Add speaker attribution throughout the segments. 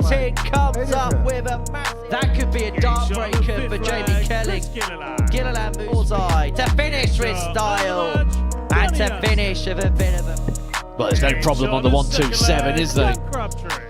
Speaker 1: Jansen comes up with a massive... That could be a dart breaker for Jamie Kelly. Gilliland moves eye to finish with style. And to finish with a bit of a...
Speaker 2: Well, there's no problem on the 1-2-7, is there?
Speaker 3: Crabtree.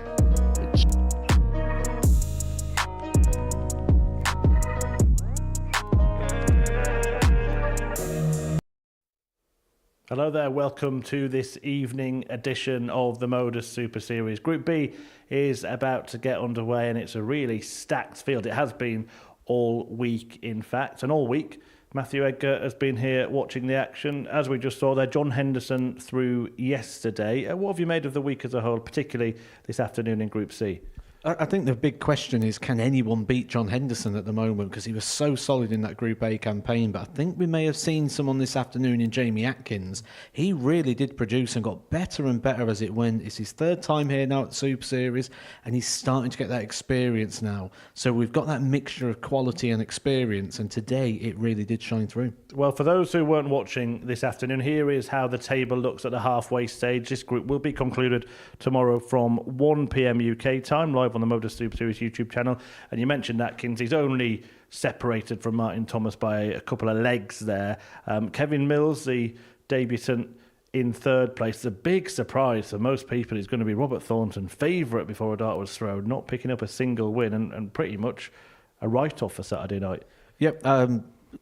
Speaker 4: Hello there, welcome to this evening edition of the Modus Super Series. Group B is about to get underway and it's a really stacked field. It has been all week, in fact, and all week Matthew Edgar has been here watching the action. As we just saw there, John Henderson through yesterday. What have you made of the week as a whole, particularly this afternoon in Group C?
Speaker 2: I think the big question is, can anyone beat John Henderson at the moment? Because he was so solid in that Group A campaign. But I think we may have seen someone this afternoon in Jamie Atkins. He really did produce and got better and better as it went. It's his third time here now at the Super Series, and he's starting to get that experience now. So we've got that mixture of quality and experience, and today it really did shine through.
Speaker 4: Well, for those who weren't watching this afternoon, here is how the table looks at the halfway stage. This group will be concluded tomorrow from 1 p.m. UK time, live on the Modus Super Series YouTube channel. And you mentioned Atkins, he's only separated from Martin Thomas by a couple of legs there. Kevin Mills, the debutant, in third place. The big surprise for most people is going to be Robert Thornton, favourite before a dart was thrown, not picking up a single win and pretty much a write-off for Saturday night.
Speaker 2: Yep.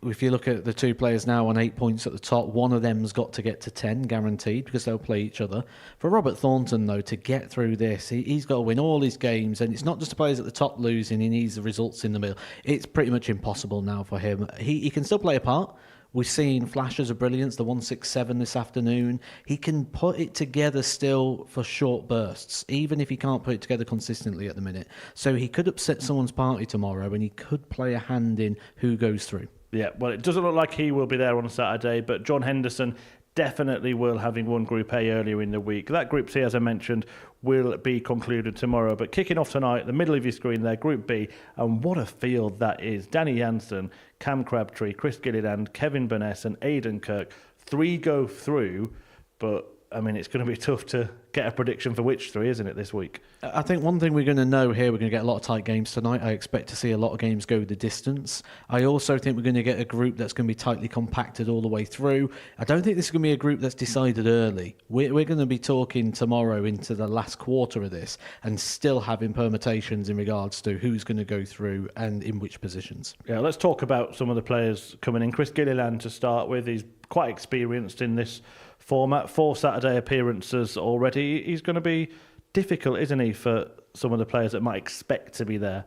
Speaker 2: If you look at the two players now on 8 points at the top, one of them's got to get to 10, guaranteed, because they'll play each other. For Robert Thornton, though, to get through this, he's got to win all his games, and it's not just the players at the top losing, he needs the results in the middle. It's pretty much impossible now for him. He can still play a part. We've seen flashes of brilliance, the 1-6-7 this afternoon. He can put it together still for short bursts, even if he can't put it together consistently at the minute. So he could upset someone's party tomorrow, and he could play a hand in who goes through.
Speaker 4: Yeah, well, it doesn't look like he will be there on Saturday, but John Henderson definitely will, having won Group A earlier in the week. That Group C, as I mentioned, will be concluded tomorrow. But kicking off tonight, the middle of your screen there, Group B, and what a field that is. Danny Jansen, Cam Crabtree, Chris Gilliland, Kevin Burness and Aidan Kirk. 3 go through, but I mean, it's going to be tough to get a prediction for which 3, isn't it, this week?
Speaker 2: I think one thing we're going to know here, we're going to get a lot of tight games tonight. I expect to see a lot of games go the distance. I also think we're going to get a group that's going to be tightly compacted all the way through. I don't think this is going to be a group that's decided early. We're going to be talking tomorrow into the last quarter of this and still having permutations in regards to who's going to go through and in which positions.
Speaker 4: Yeah, let's talk about some of the players coming in. Chris Gilliland to start with. He's quite experienced in this format. 4 Saturday appearances already. He's going to be difficult, isn't he, for some of the players that might expect to be there?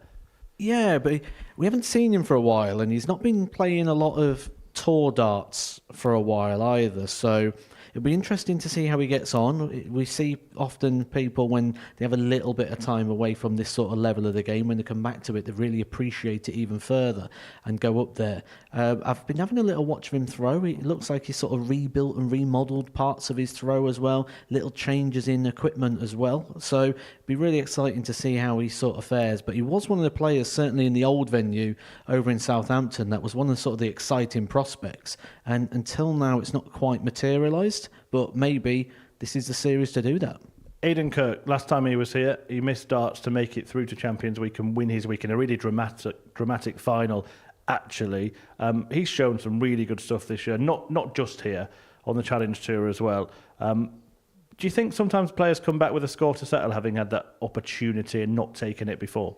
Speaker 2: Yeah, but we haven't seen him for a while, and he's not been playing a lot of tour darts for a while either, so it'll be interesting to see how he gets on. We see often people, when they have a little bit of time away from this sort of level of the game, when they come back to it, they really appreciate it even further and go up there. I've been having a little watch of him throw. It looks like he's sort of rebuilt and remodelled parts of his throw as well, little changes in equipment as well. So it'll be really exciting to see how he sort of fares. But he was one of the players, certainly in the old venue over in Southampton, that was one of the sort of the exciting prospects. And until now, it's not quite materialised. But maybe this is the series to do that.
Speaker 4: Aidan Kirk, last time he was here, he missed darts to make it through to Champions Week and win his week in a really dramatic final, actually. He's shown some really good stuff this year, not just here, on the Challenge Tour as well. Do you think sometimes players come back with a score to settle, having had that opportunity and not taken it before?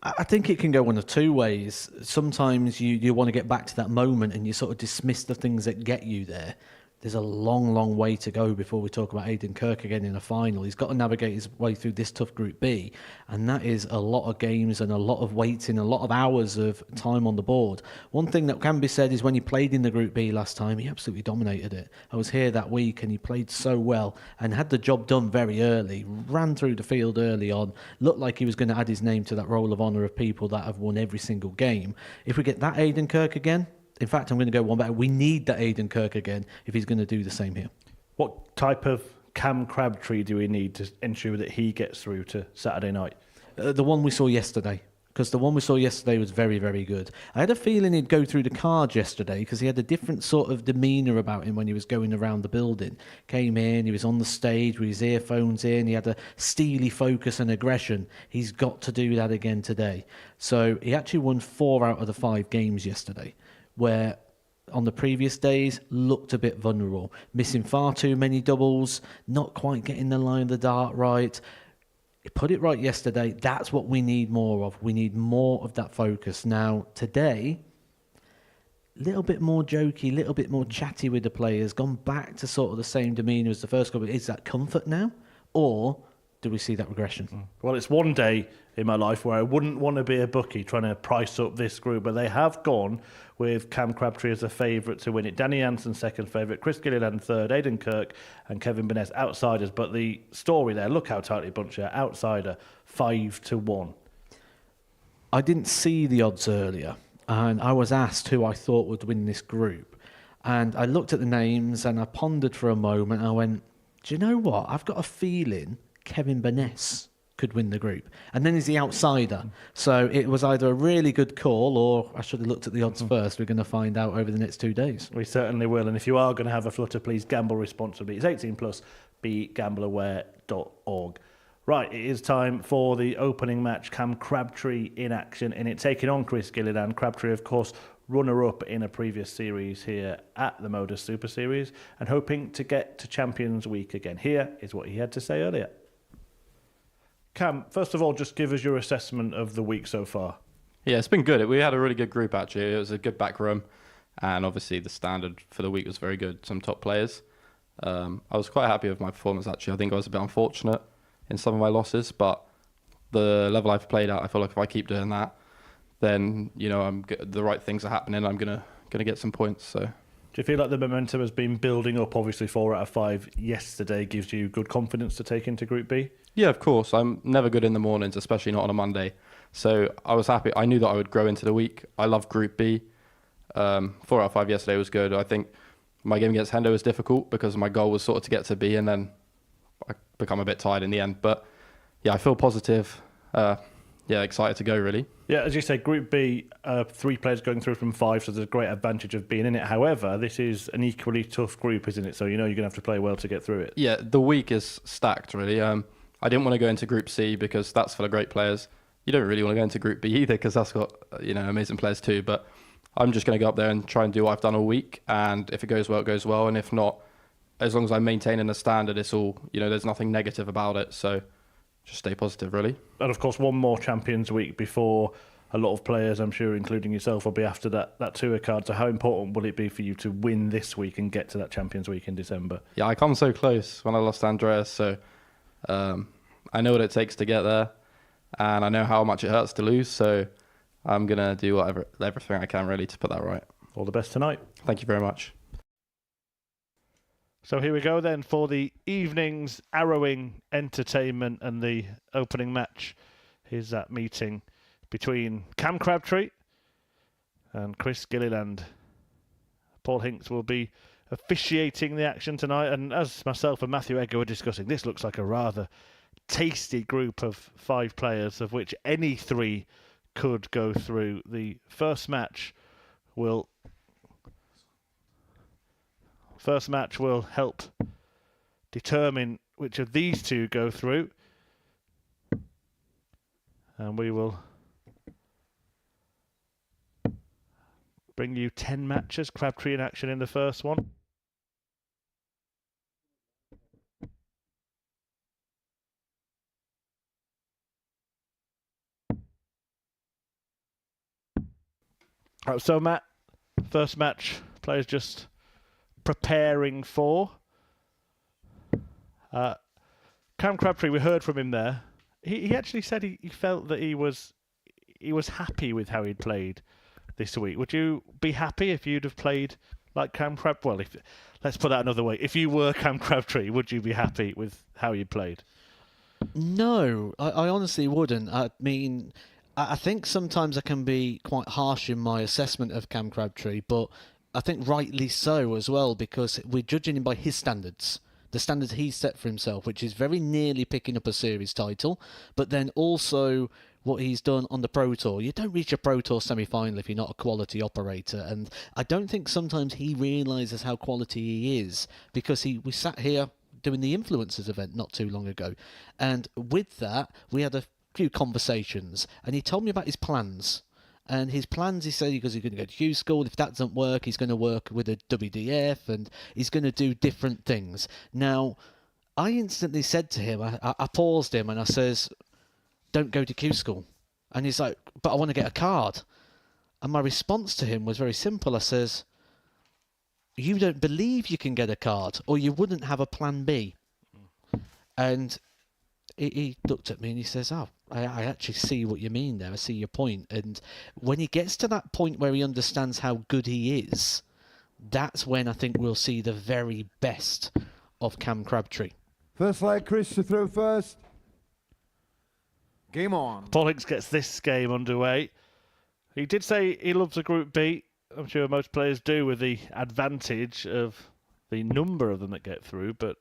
Speaker 2: I think it can go one of two ways. Sometimes you want to get back to that moment and you sort of dismiss the things that get you there. There's a long, long way to go before we talk about Aidan Kirk again in a final. He's got to navigate his way through this tough Group B, and that is a lot of games and a lot of waiting, a lot of hours of time on the board. One thing that can be said is when he played in the Group B last time, he absolutely dominated it. I was here that week and he played so well and had the job done very early, ran through the field early on, looked like he was going to add his name to that roll of honour of people that have won every single game. If we get that Aidan Kirk again, in fact, I'm going to go one better. We need that Aidan Kirk again if he's going to do the same here.
Speaker 4: What type of Cam Crabtree do we need to ensure that he gets through to Saturday night?
Speaker 2: The one we saw yesterday. because the one we saw yesterday was very, very good. I had a feeling he'd go through the cards yesterday because he had a different sort of demeanour about him when he was going around the building. Came in, he was on the stage with his earphones in, he had a steely focus and aggression. He's got to do that again today. So he actually won 4 out of the 5 games yesterday, where on the previous days looked a bit vulnerable, missing far too many doubles, not quite getting the line of the dart right. He put it right yesterday. That's what we need more of. We need more of that focus. Now, today, a little bit more jokey, a little bit more chatty with the players, gone back to sort of the same demeanour as the first couple. Is that comfort now? Or do we see that regression?
Speaker 4: Well, it's one day in my life where I wouldn't want to be a bookie trying to price up this group, but they have gone with Cam Crabtree as a favourite to win it. Danny Jansen second favourite, Chris Gilliland third, Aidan Kirk and Kevin Burness outsiders. But the story there, look how tightly bunched they are. Outsider 5-1.
Speaker 2: I didn't see the odds earlier, and I was asked who I thought would win this group. And I looked at the names and I pondered for a moment. I went, do you know what? I've got a feeling Kevin Burness could win the group. And then he's the outsider. So it was either a really good call or I should have looked at the odds first. We're going to find out over the next 2 days.
Speaker 4: We certainly will. And if you are going to have a flutter, please gamble responsibly. It's 18 plus, begambleaware.org. Right, it is time for the opening match. Cam Crabtree in action in it, taking on Chris Gilliland. Crabtree, of course, runner-up in a previous series here at the Modus Super Series and hoping to get to Champions Week again. Here is what he had to say earlier. Cam, first of all, just give us your assessment of the week so far.
Speaker 3: Yeah, it's been good. We had a really good group, actually. It was a good back room, and obviously the standard for the week was very good. Some top players. I was quite happy with my performance, actually. I think I was a bit unfortunate in some of my losses, but the level I've played at, I feel like if I keep doing that, then the right things are happening. I'm gonna get some points. So, do
Speaker 4: you feel like the momentum has been building up? Obviously, 4 out of 5 yesterday gives you good confidence to take into Group B.
Speaker 3: Yeah, of course. I'm never good in the mornings, especially not on a Monday. So I was happy. I knew that I would grow into the week. I love Group B. 4 out of 5 yesterday was good. I think my game against Hendo was difficult because my goal was sort of to get to B, and then I become a bit tired in the end. But yeah, I feel positive. Excited to go, really.
Speaker 4: Yeah, as you say, Group B, 3 players going through from 5, so there's a great advantage of being in it. However, this is an equally tough group, isn't it? So you're going to have to play well to get through it.
Speaker 3: Yeah, the week is stacked, really. I didn't want to go into Group C because that's full of great players. You don't really want to go into Group B either because that's got amazing players too. But I'm just going to go up there and try and do what I've done all week. And if it goes well, it goes well. And if not, as long as I'm maintaining the standard, it's all, there's nothing negative about it. So just stay positive, really.
Speaker 4: And of course, one more Champions Week before a lot of players, I'm sure, including yourself, will be after that tour card. So how important will it be for you to win this week and get to that Champions Week in December?
Speaker 3: Yeah, I come so close when I lost Andreas. So I know what it takes to get there. And I know how much it hurts to lose. So I'm going to do everything I can, really, to put that right.
Speaker 4: All the best tonight.
Speaker 3: Thank you very much.
Speaker 4: So here we go then for the evening's arrowing entertainment, and the opening match is that meeting between Cam Crabtree and Chris Gilliland. Paul Hinks will be officiating the action tonight, and as myself and Matthew Egger were discussing, this looks like a rather tasty group of 5 players, of which any 3 could go through. The first match will help determine which of these 2 go through. And we will bring you 10 matches. Crabtree in action in the first one. So Matt, first match, players just preparing for. Cam Crabtree, we heard from him there. He actually said he felt that he was happy with how he'd played this week. Would you be happy if you'd have played like Cam Crabtree? Well, let's put that another way. If you were Cam Crabtree, would you be happy with how you played?
Speaker 2: No, I honestly wouldn't. I mean, I think sometimes I can be quite harsh in my assessment of Cam Crabtree, but I think rightly so as well, because we're judging him by his standards. The standards he set for himself, which is very nearly picking up a series title, but then also what he's done on the Pro Tour. You don't reach a Pro Tour semi-final if you're not a quality operator, and I don't think sometimes he realises how quality he is, because we sat here doing the Influencers event not too long ago, and with that we had a few conversations, and he told me about his plans. And his plans, he said, because he's going to go to Q School. If that doesn't work, he's going to work with a WDF, and he's going to do different things. Now, I instantly said to him, I paused him and I says, don't go to Q School. And he's like, but I want to get a card. And my response to him was very simple. I says, you don't believe you can get a card, or you wouldn't have a plan B. And he looked at me and he says, oh, I actually see what you mean there. I see your point. And when he gets to that point where he understands how good he is, that's when I think we'll see the very best of Cam Crabtree.
Speaker 5: First leg, Chris to throw first. Game on.
Speaker 4: Paul Hicks gets this game underway. He did say he loves a Group B. I'm sure most players do, with the advantage of the number of them that get through. But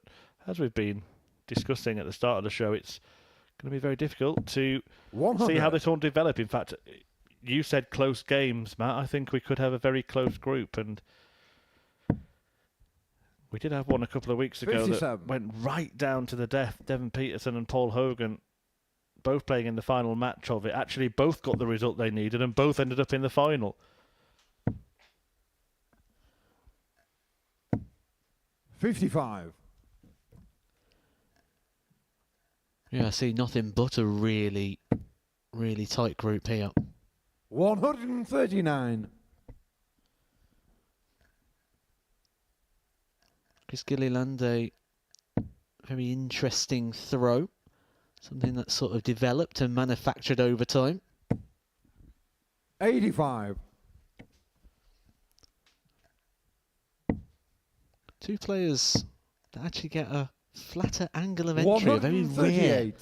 Speaker 4: as we've been discussing at the start of the show, it's going to be very difficult to
Speaker 5: 100.
Speaker 4: see how this will develop. In fact, you said close games, Matt. I think we could have a very close group, and we did have one a couple of weeks ago
Speaker 5: 57.
Speaker 4: that went right down to the death. Devon Peterson and Paul Hogan both playing in the final match of it. Actually, both got the result they needed, and both ended up in the final.
Speaker 5: 55.
Speaker 2: Yeah, I see nothing but a really, really tight group here.
Speaker 5: 139.
Speaker 2: Chris Gilliland, a very interesting throw. Something that's sort of developed and manufactured over time.
Speaker 5: 85.
Speaker 2: Two players that actually get a flatter angle of entry, a very rare
Speaker 5: 138.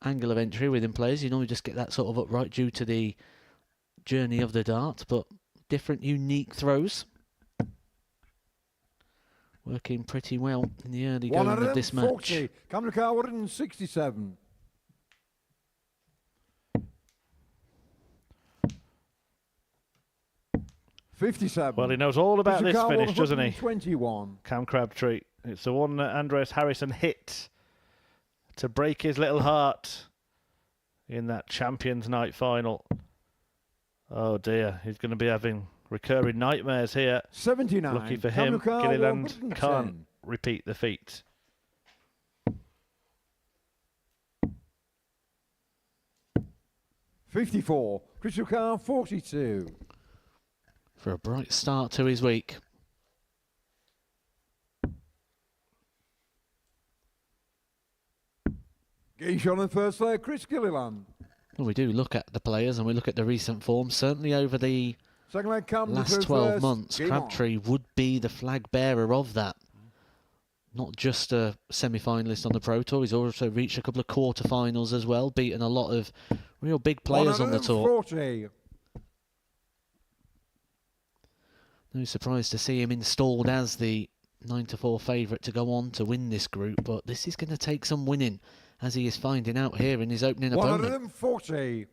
Speaker 2: angle of entry within players. You normally just get that sort of upright due to the journey of the dart, but different unique throws. Working pretty well in the early going of this match.
Speaker 5: 140. Camera car 167. . 57.
Speaker 4: Well, he knows all about this
Speaker 5: Car
Speaker 4: finish, doesn't he?
Speaker 5: 121.
Speaker 4: Cam Crabtree. It's the one that Andreas Harrison hit to break his little heart in that Champions Night final. Oh dear, he's going to be having recurring nightmares here.
Speaker 5: 79.
Speaker 4: Lucky for him,
Speaker 5: Camera car
Speaker 4: Gilliland
Speaker 5: 110.
Speaker 4: can't repeat the feat.
Speaker 5: .54. Crystal car 42.
Speaker 2: For a bright start to his week.
Speaker 5: Gage on the first leg, Chris Gilliland.
Speaker 2: Well, we do look at the players and we look at the recent form. Certainly over the
Speaker 5: Second leg, Cam
Speaker 2: last
Speaker 5: to
Speaker 2: 12
Speaker 5: first.
Speaker 2: months,
Speaker 5: Game on.
Speaker 2: Crabtree would be the flag bearer of that. Not just a semi-finalist on the Pro Tour, he's also reached a couple of quarter-finals as well, beaten a lot of real big players on the tour.
Speaker 5: 140.
Speaker 2: No surprise to see him installed as the 9-4 favourite to go on to win this group, but this is going to take some winning, as he is finding out here in his opening opponent.
Speaker 5: 140.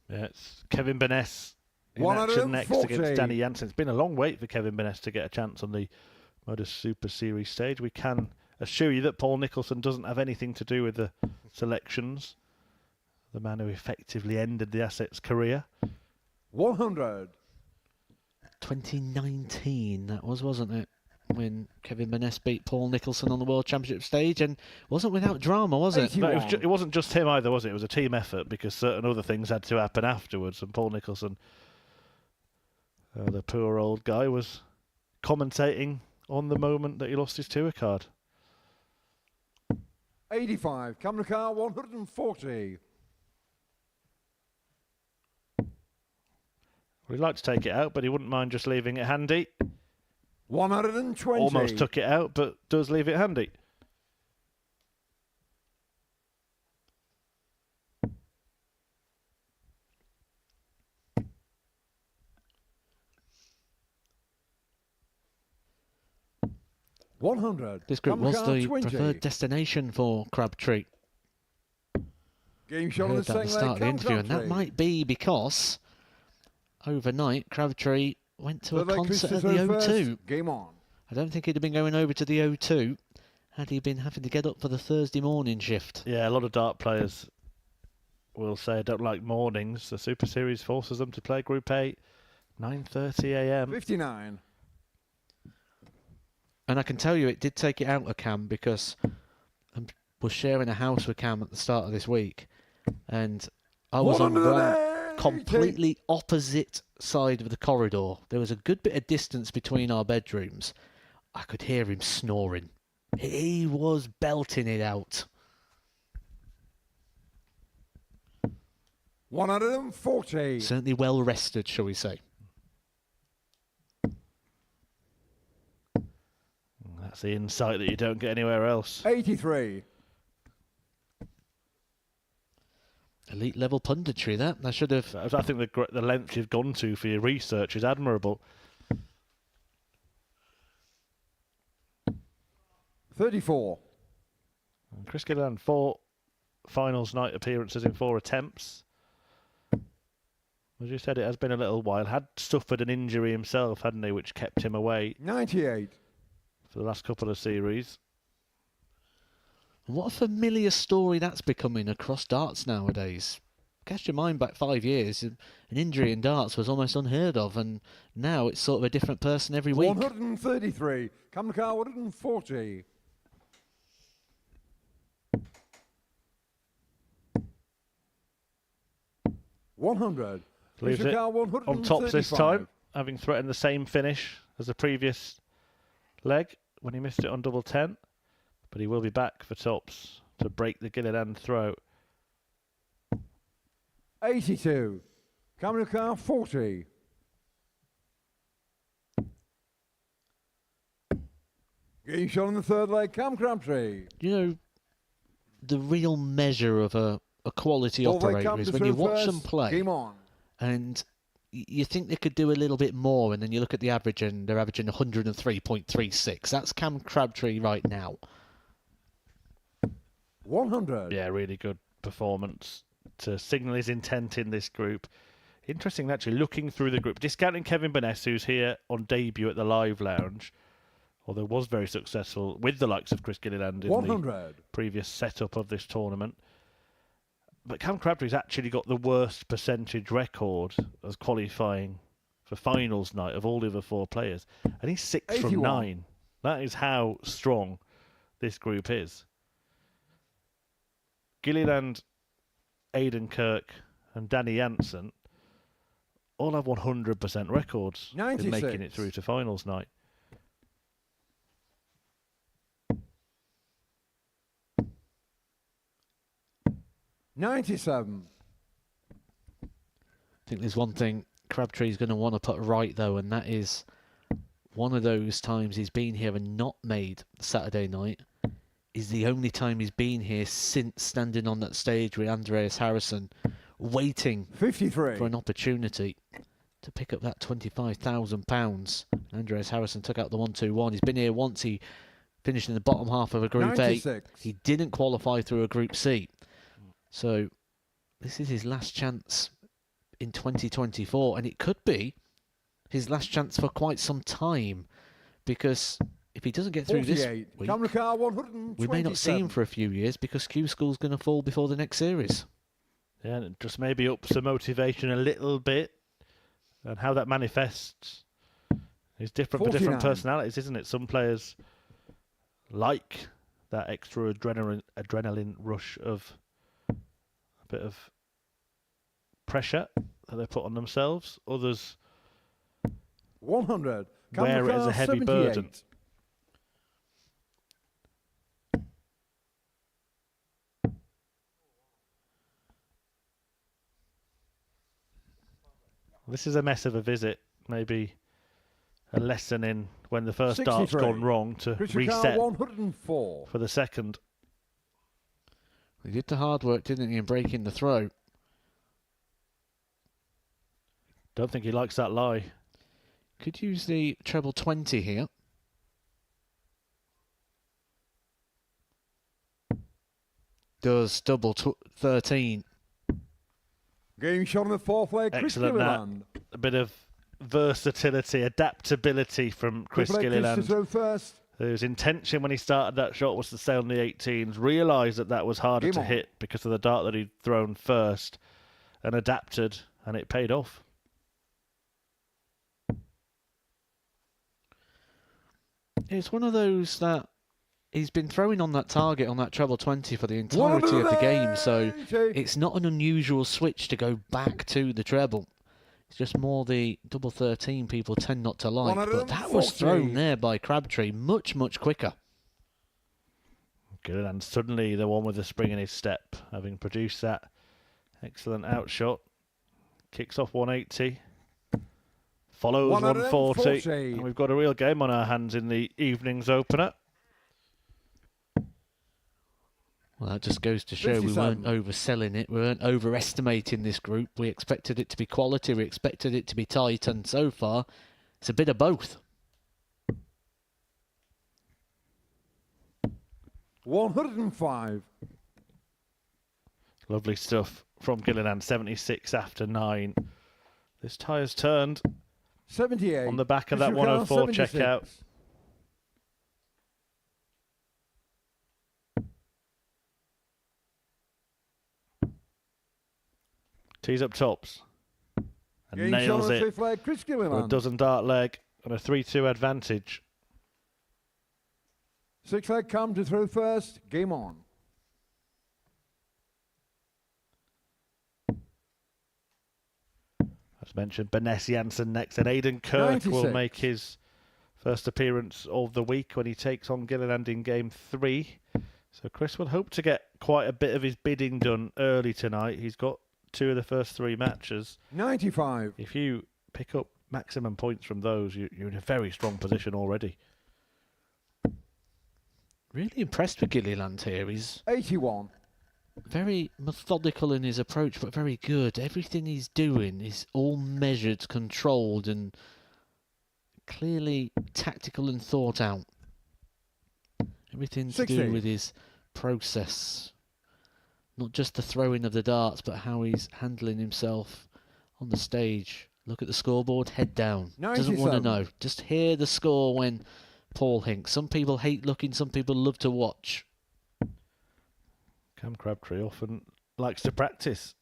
Speaker 4: Yeah, it's Kevin Burness in action next
Speaker 5: 140.
Speaker 4: against Danny Jansen. It's been a long wait for Kevin Burness to get a chance on the Modus Super Series stage. We can assure you that Paul Nicholson doesn't have anything to do with the selections. The man who effectively ended the Asset's career.
Speaker 5: 100.
Speaker 2: 2019 that was, wasn't it? When Kevin Burness beat Paul Nicholson on the World Championship stage, and wasn't without drama, was it?
Speaker 4: No, it wasn't just him either, was it? It was a team effort, because certain other things had to happen afterwards. And Paul Nicholson, the poor old guy, was commentating on the moment that he lost his tour card.
Speaker 5: 85. Camera car 140.
Speaker 4: Well, he'd like to take it out, but he wouldn't mind just leaving it handy.
Speaker 5: 120.
Speaker 4: Almost took it out, but does leave it handy.
Speaker 5: 100.
Speaker 2: This group
Speaker 5: Camera
Speaker 2: was
Speaker 5: car
Speaker 2: the
Speaker 5: 20.
Speaker 2: preferred destination for Crabtree.
Speaker 5: Game
Speaker 2: I
Speaker 5: shot on the
Speaker 2: heard that at the
Speaker 5: second
Speaker 2: start of the
Speaker 5: leg.
Speaker 2: interview, and that
Speaker 5: Crabtree.
Speaker 2: might be because overnight Crabtree went to a
Speaker 5: Third leg,
Speaker 2: concert at the
Speaker 5: Christopher first.
Speaker 2: O2.
Speaker 5: Game on.
Speaker 2: I don't think he'd have been going over to the O2 had he been having to get up for the Thursday morning shift.
Speaker 4: Yeah, a lot of dart players will say I don't like mornings. The Super Series forces them to play Group 8, 9:30 a.m.
Speaker 5: 59.
Speaker 2: And I can tell you it did take it out of Cam, because I was sharing a house with Cam at the start of this week, and I was on one
Speaker 5: 180.
Speaker 2: completely opposite side of the corridor. There was a good bit of distance between our bedrooms. I could hear him snoring. He was belting it out.
Speaker 5: 140.
Speaker 2: Certainly well rested, shall we say.
Speaker 4: That's the insight that you don't get anywhere else.
Speaker 5: 83.
Speaker 2: Elite level punditry, that. I should have...
Speaker 4: I think the length you've gone to for your research is admirable.
Speaker 5: 34.
Speaker 4: And Chris Gilliland, 4 finals night appearances in 4 attempts. As you said, it has been a little while. Had suffered an injury himself, hadn't he, which kept him away
Speaker 5: 98.
Speaker 4: for the last couple of series.
Speaker 2: What a familiar story that's becoming across darts nowadays. Cast your mind back 5 years, an injury in darts was almost unheard of, and now it's sort of a different person every week.
Speaker 5: 133. Camera car 140. $100.
Speaker 4: Leaves
Speaker 5: Camera
Speaker 4: it
Speaker 5: car
Speaker 4: on tops this
Speaker 5: 135.
Speaker 4: time, having threatened the same finish as the previous leg when he missed it on double 10. But he will be back for tops to break the Gilliland throw.
Speaker 5: 82. Camera car 40. Getting shot on the third leg. Cam Crabtree.
Speaker 2: You know, the real measure of a quality
Speaker 5: Fourth leg,
Speaker 2: operator
Speaker 5: Cam
Speaker 2: is
Speaker 5: to
Speaker 2: when you
Speaker 5: throw
Speaker 2: watch
Speaker 5: first.
Speaker 2: them play
Speaker 5: Game on.
Speaker 2: and you think they could do a little bit more, and then you look at the average and they're averaging 103.36. That's Cam Crabtree right now.
Speaker 5: 100.
Speaker 4: Yeah, really good performance to signal his intent in this group. Interesting, actually, looking through the group, discounting Kevin Burness, who's here on debut at the Live Lounge, although was very successful with the likes of Chris Gilliland in
Speaker 5: 100.
Speaker 4: the previous setup of this tournament. But Cam Crabtree's actually got the worst percentage record as qualifying for finals night of all the other 4 players. And he's 6 from
Speaker 5: 81.
Speaker 4: 9. That is how strong this group is. Gilliland, Aidan Kirk and Danny Jansen all have 100% records in
Speaker 5: 96.
Speaker 4: making it through to finals night.
Speaker 5: $97.
Speaker 2: I think there's one thing Crabtree's going to want to put right, though, and that is one of those times he's been here and not made Saturday night is the only time he's been here since standing on that stage with Andreas Harrison, waiting
Speaker 5: 53.
Speaker 2: for an opportunity to pick up that £25,000. Andreas Harrison took out the 1-2-1. He's been here once. He finished in the bottom half of a Group 8.
Speaker 5: 96.
Speaker 2: He didn't qualify through a Group C. So this is his last chance in 2024, and it could be his last chance for quite some time, because if he doesn't get through this
Speaker 5: 48.
Speaker 2: week,
Speaker 5: Camera car 127.
Speaker 2: we may not see him for a few years, because Q School's going to fall before the next series.
Speaker 4: Yeah, and it just maybe ups the motivation a little bit, and how that manifests is different for different
Speaker 5: 49.
Speaker 4: personalities, isn't it? Some players like that extra adrenaline rush of a bit of pressure that they put on themselves. Others
Speaker 5: 100.
Speaker 4: wear it as a heavy burden. This is a mess of a visit. Maybe a lesson in when the first dart's
Speaker 5: 63.
Speaker 4: gone wrong to
Speaker 5: Crystal car
Speaker 4: reset
Speaker 5: 104.
Speaker 4: for the second.
Speaker 2: He did the hard work, didn't he, in breaking the throw.
Speaker 4: Don't think he likes that lie.
Speaker 2: Could use the treble 20 here. does. Double 13.
Speaker 5: Game shot on the fourth leg, Chris
Speaker 4: Excellent,
Speaker 5: Gilliland.
Speaker 4: A bit of versatility, adaptability from Chris
Speaker 5: Triple leg Chris to
Speaker 4: Gilliland.
Speaker 5: throw first.
Speaker 4: His intention when he started that shot was to stay on the 18s, realised that was harder to hit because of the dart that he'd thrown first, and adapted, and it paid off.
Speaker 2: It's one of those that he's been throwing on that target on that treble 20 for the entirety of the game, so it's not an unusual switch to go back to the treble. It's just more the double 13 people tend not to like, but that was thrown there by Crabtree much, much quicker.
Speaker 4: Gilliland suddenly the one with the spring in his step, having produced that excellent outshot. Kicks off 180. Follows 140. And we've got a real game on our hands in the evening's opener.
Speaker 2: Well, that just goes to show we weren't overselling it. We weren't overestimating this group. We expected it to be quality. We expected it to be tight. And so far, it's a bit of both.
Speaker 5: 105.
Speaker 4: Lovely stuff from Gilliland. 76 after 9. This tie has turned
Speaker 5: 78.
Speaker 4: on the back of that 104 checkout. Tees up tops and
Speaker 5: Game
Speaker 4: nails it
Speaker 5: fifth leg, Chris
Speaker 4: for a
Speaker 5: Gilliland.
Speaker 4: dozen dart leg and a 3-2 advantage.
Speaker 5: Six leg come to throw first. Game on.
Speaker 4: As mentioned, Burness, Jansen next, and Aidan Kirk
Speaker 5: 96.
Speaker 4: will make his first appearance of the week when he takes on Gilliland in game 3. So Chris will hope to get quite a bit of his bidding done early tonight. He's got 2 of the first 3 matches.
Speaker 5: 95.
Speaker 4: If you pick up maximum points from those, you're in a very strong position already.
Speaker 2: Really impressed with Gilliland here. He's
Speaker 5: 81.
Speaker 2: very methodical in his approach, but very good. Everything he's doing is all measured, controlled, and clearly tactical and thought out. Everything to
Speaker 5: 60.
Speaker 2: do with his process. Not just the throwing of the darts, but how he's handling himself on the stage. Look at the scoreboard, head down. Doesn't want to
Speaker 5: 97.
Speaker 2: know. Just hear the score when Paul hinks. Some people hate looking, some people love to watch.
Speaker 4: Cam Crabtree often likes to practice.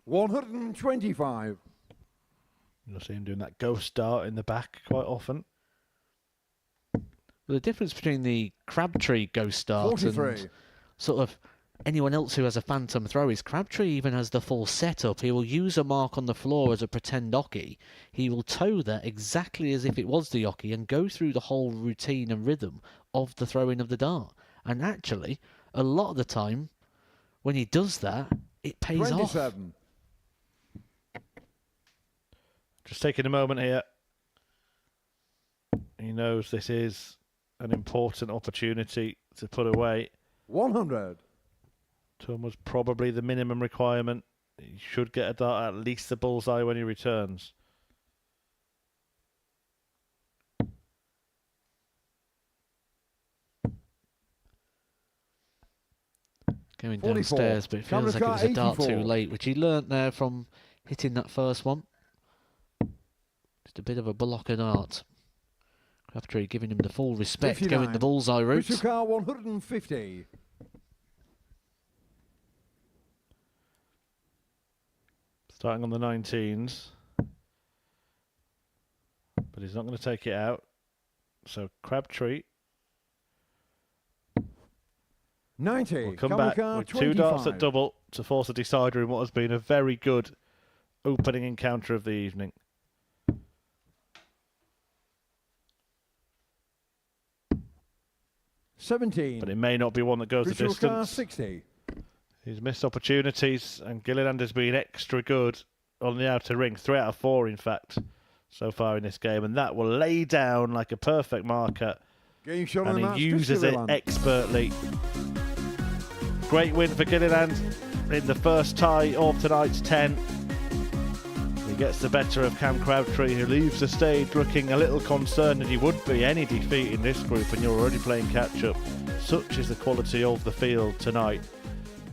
Speaker 5: 125.
Speaker 4: You'll see him doing that ghost dart in the back quite often.
Speaker 2: The difference between the Crabtree ghost dart
Speaker 5: 43.
Speaker 2: and sort of anyone else who has a phantom throw is Crabtree even has the full setup. He will use a mark on the floor as a pretend ocky. He will toe that exactly as if it was the ocky and go through the whole routine and rhythm of the throwing of the dart. And actually, a lot of the time, when he does that, it pays
Speaker 5: 27.
Speaker 2: off.
Speaker 4: Just taking a moment here. He knows this is an important opportunity to put away.
Speaker 5: 100.
Speaker 4: Tom was probably the minimum requirement. He should get a dart at least the bullseye when he returns.
Speaker 2: Going
Speaker 5: 44.
Speaker 2: downstairs, but it feels like it was a dart
Speaker 5: 84.
Speaker 2: too late, which he learnt there from hitting that first one. Just a bit of a blocker dart. Crabtree giving him the full respect,
Speaker 5: 59.
Speaker 2: going the bullseye route.
Speaker 5: Chris Car 150.
Speaker 4: Starting on the 19s. But he's not going to take it out. So Crabtree
Speaker 5: 90.
Speaker 4: will come
Speaker 5: Camera
Speaker 4: back
Speaker 5: car
Speaker 4: with 2 darts
Speaker 5: 25.
Speaker 4: at double to force a decider in what has been a very good opening encounter of the evening.
Speaker 5: $17.
Speaker 4: But it may not be one that goes the
Speaker 5: Chris Car
Speaker 4: distance.
Speaker 5: 60.
Speaker 4: He's missed opportunities, and Gilliland has been extra good on the outer ring. 3 out of 4, in fact, so far in this game. And that will lay down like a perfect marker.
Speaker 5: Game shot on
Speaker 4: And
Speaker 5: the match,
Speaker 4: he
Speaker 5: Chris
Speaker 4: uses it
Speaker 5: Gilliland.
Speaker 4: expertly. Great win for Gilliland in the first tie of tonight's 10. He gets the better of Cam Crabtree, who leaves the stage looking a little concerned, and he would be any defeat in this group, and you're already playing catch-up. Such is the quality of the field tonight.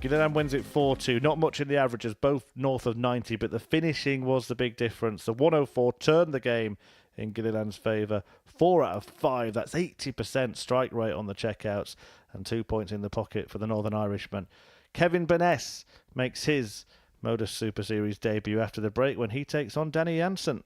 Speaker 4: Gilliland wins it 4-2. Not much in the averages, both north of 90, but the finishing was the big difference. The 104 turned the game in Gilliland's favour. 4 out of 5. That's 80% strike rate on the checkouts, and 2 points in the pocket for the Northern Irishman. Kevin Burness makes his Modus Super Series debut after the break when he takes on Danny Jansen.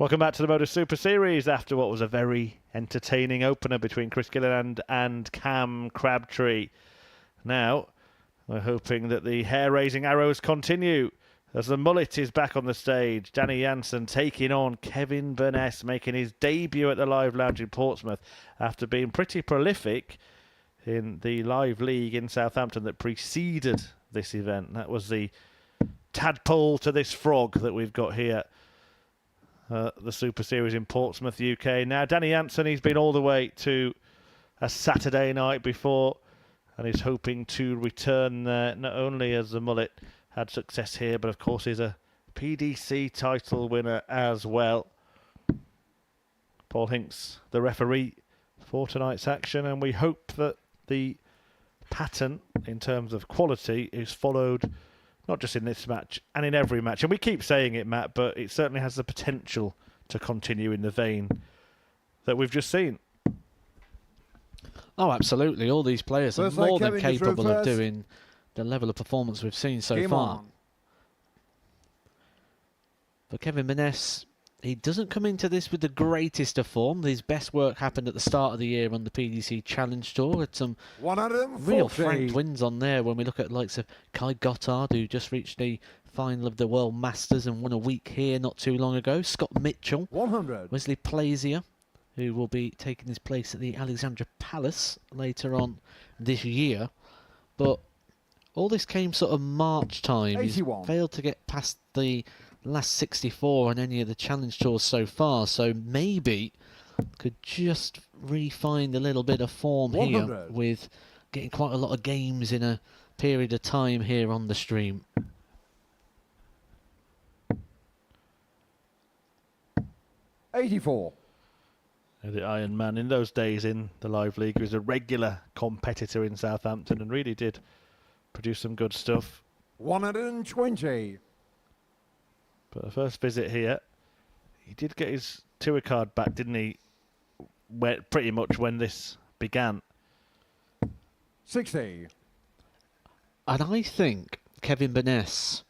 Speaker 4: Welcome back to the Modus Super Series after what was a very entertaining opener between Chris Gilliland and Cam Crabtree. Now, we're hoping that the hair-raising arrows continue as the mullet is back on the stage. Danny Jansen taking on Kevin Burness, making his debut at the Live Lounge in Portsmouth after being pretty prolific in the Live League in Southampton that preceded this event. That was the tadpole to this frog that we've got here. The Super Series in Portsmouth, UK. Now, Danny Jansen, he's been all the way to a Saturday night before and he's hoping to return there, not only as the mullet had success here, but of course he's a PDC title winner as well. Paul Hinks, the referee for tonight's action, and we hope that the pattern in terms of quality is followed not just in this match and in every match. And we keep saying it, Matt, but it certainly has the potential to continue in the vein that we've just seen.
Speaker 2: Oh, absolutely. All these players are more than capable of doing the level of performance we've seen so far. For Kevin Burness, he doesn't come into this with the greatest of form. His best work happened at the start of the year on the PDC Challenge Tour with some real frank wins on there when we look at the likes of Kai Gottard, who just reached the final of the World Masters and won a week here not too long ago. Scott Mitchell,
Speaker 5: 100.
Speaker 2: Wesley Plazier, who will be taking his place at the Alexandra Palace later on this year. But all this came sort of March time.
Speaker 5: 81.
Speaker 2: He's failed to get past the last 64 on any of the challenge tours so far, so maybe could just re-find a little bit of form
Speaker 5: 100.
Speaker 2: here with getting quite a lot of games in a period of time here on the stream.
Speaker 5: $84.
Speaker 4: The Iron Man in those days in the Live League, he was a regular competitor in Southampton and really did produce some good stuff.
Speaker 5: 120.
Speaker 4: But the first visit here, he did get his tour card back, didn't he? Pretty much when this began.
Speaker 5: 60.
Speaker 2: And I think Kevin Burness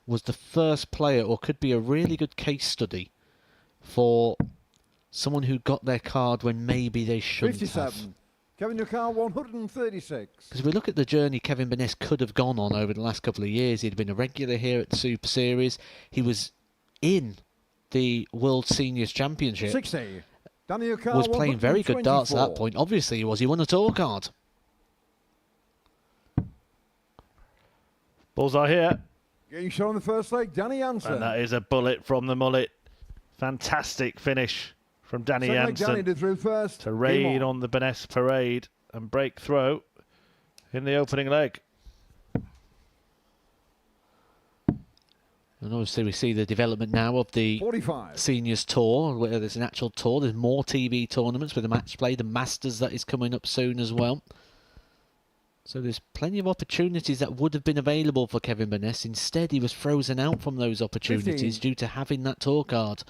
Speaker 2: was the first player, or could be a really good case study for someone who got their card when maybe they shouldn't
Speaker 5: 57.
Speaker 2: have.
Speaker 5: Kevin, your car 136.
Speaker 2: Because we look at the journey Kevin Burness could have gone on over the last couple of years. He'd been a regular here at the Super Series. He was in the World Seniors Championship.
Speaker 5: 60. Danny, your car
Speaker 2: Was playing very good darts at that point. Obviously he was. He won a tour card.
Speaker 4: Bullseye here.
Speaker 5: Getting shot on the first leg, Danny Jansen.
Speaker 4: And that is a bullet from the mullet. Fantastic finish from Danny
Speaker 5: Second leg, Danny
Speaker 4: Jansen
Speaker 5: did through first.
Speaker 4: to
Speaker 5: Game
Speaker 4: raid
Speaker 5: on.
Speaker 4: on the Burness parade and break throw in the opening leg.
Speaker 2: And obviously we see the development now of the
Speaker 5: 45.
Speaker 2: Seniors Tour, where there's an actual tour. There's more TV tournaments with the match play. The Masters that is coming up soon as well. So there's plenty of opportunities that would have been available for Kevin Burness. Instead, he was frozen out from those opportunities
Speaker 5: 15.
Speaker 2: due to having that tour card.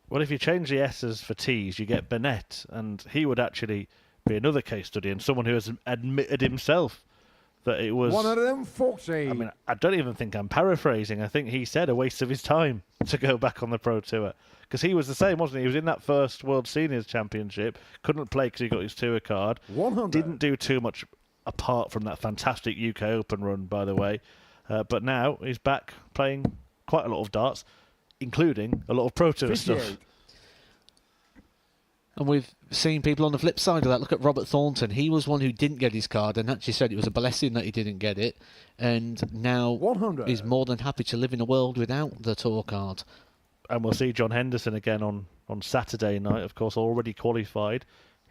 Speaker 4: Well, if you change the S's for T's, you get Burnett, and he would actually be another case study and someone who has admitted himself that it was...
Speaker 5: 140.
Speaker 4: I mean, I don't even think I'm paraphrasing. I think he said a waste of his time to go back on the Pro Tour. Because he was the same, wasn't he? He was in that first World Seniors Championship, couldn't play because he got his tour card.
Speaker 5: 100.
Speaker 4: Didn't do too much apart from that fantastic UK Open run, by the way. But now he's back playing quite a lot of darts, including a lot of Pro Tour
Speaker 5: 58.
Speaker 4: stuff.
Speaker 2: And we've seen people on the flip side of that. Look at Robert Thornton. He was one who didn't get his card and actually said it was a blessing that he didn't get it. And now
Speaker 5: 100.
Speaker 2: is more than happy to live in a world without the tour card.
Speaker 4: And we'll see John Henderson again on Saturday night, of course, already qualified.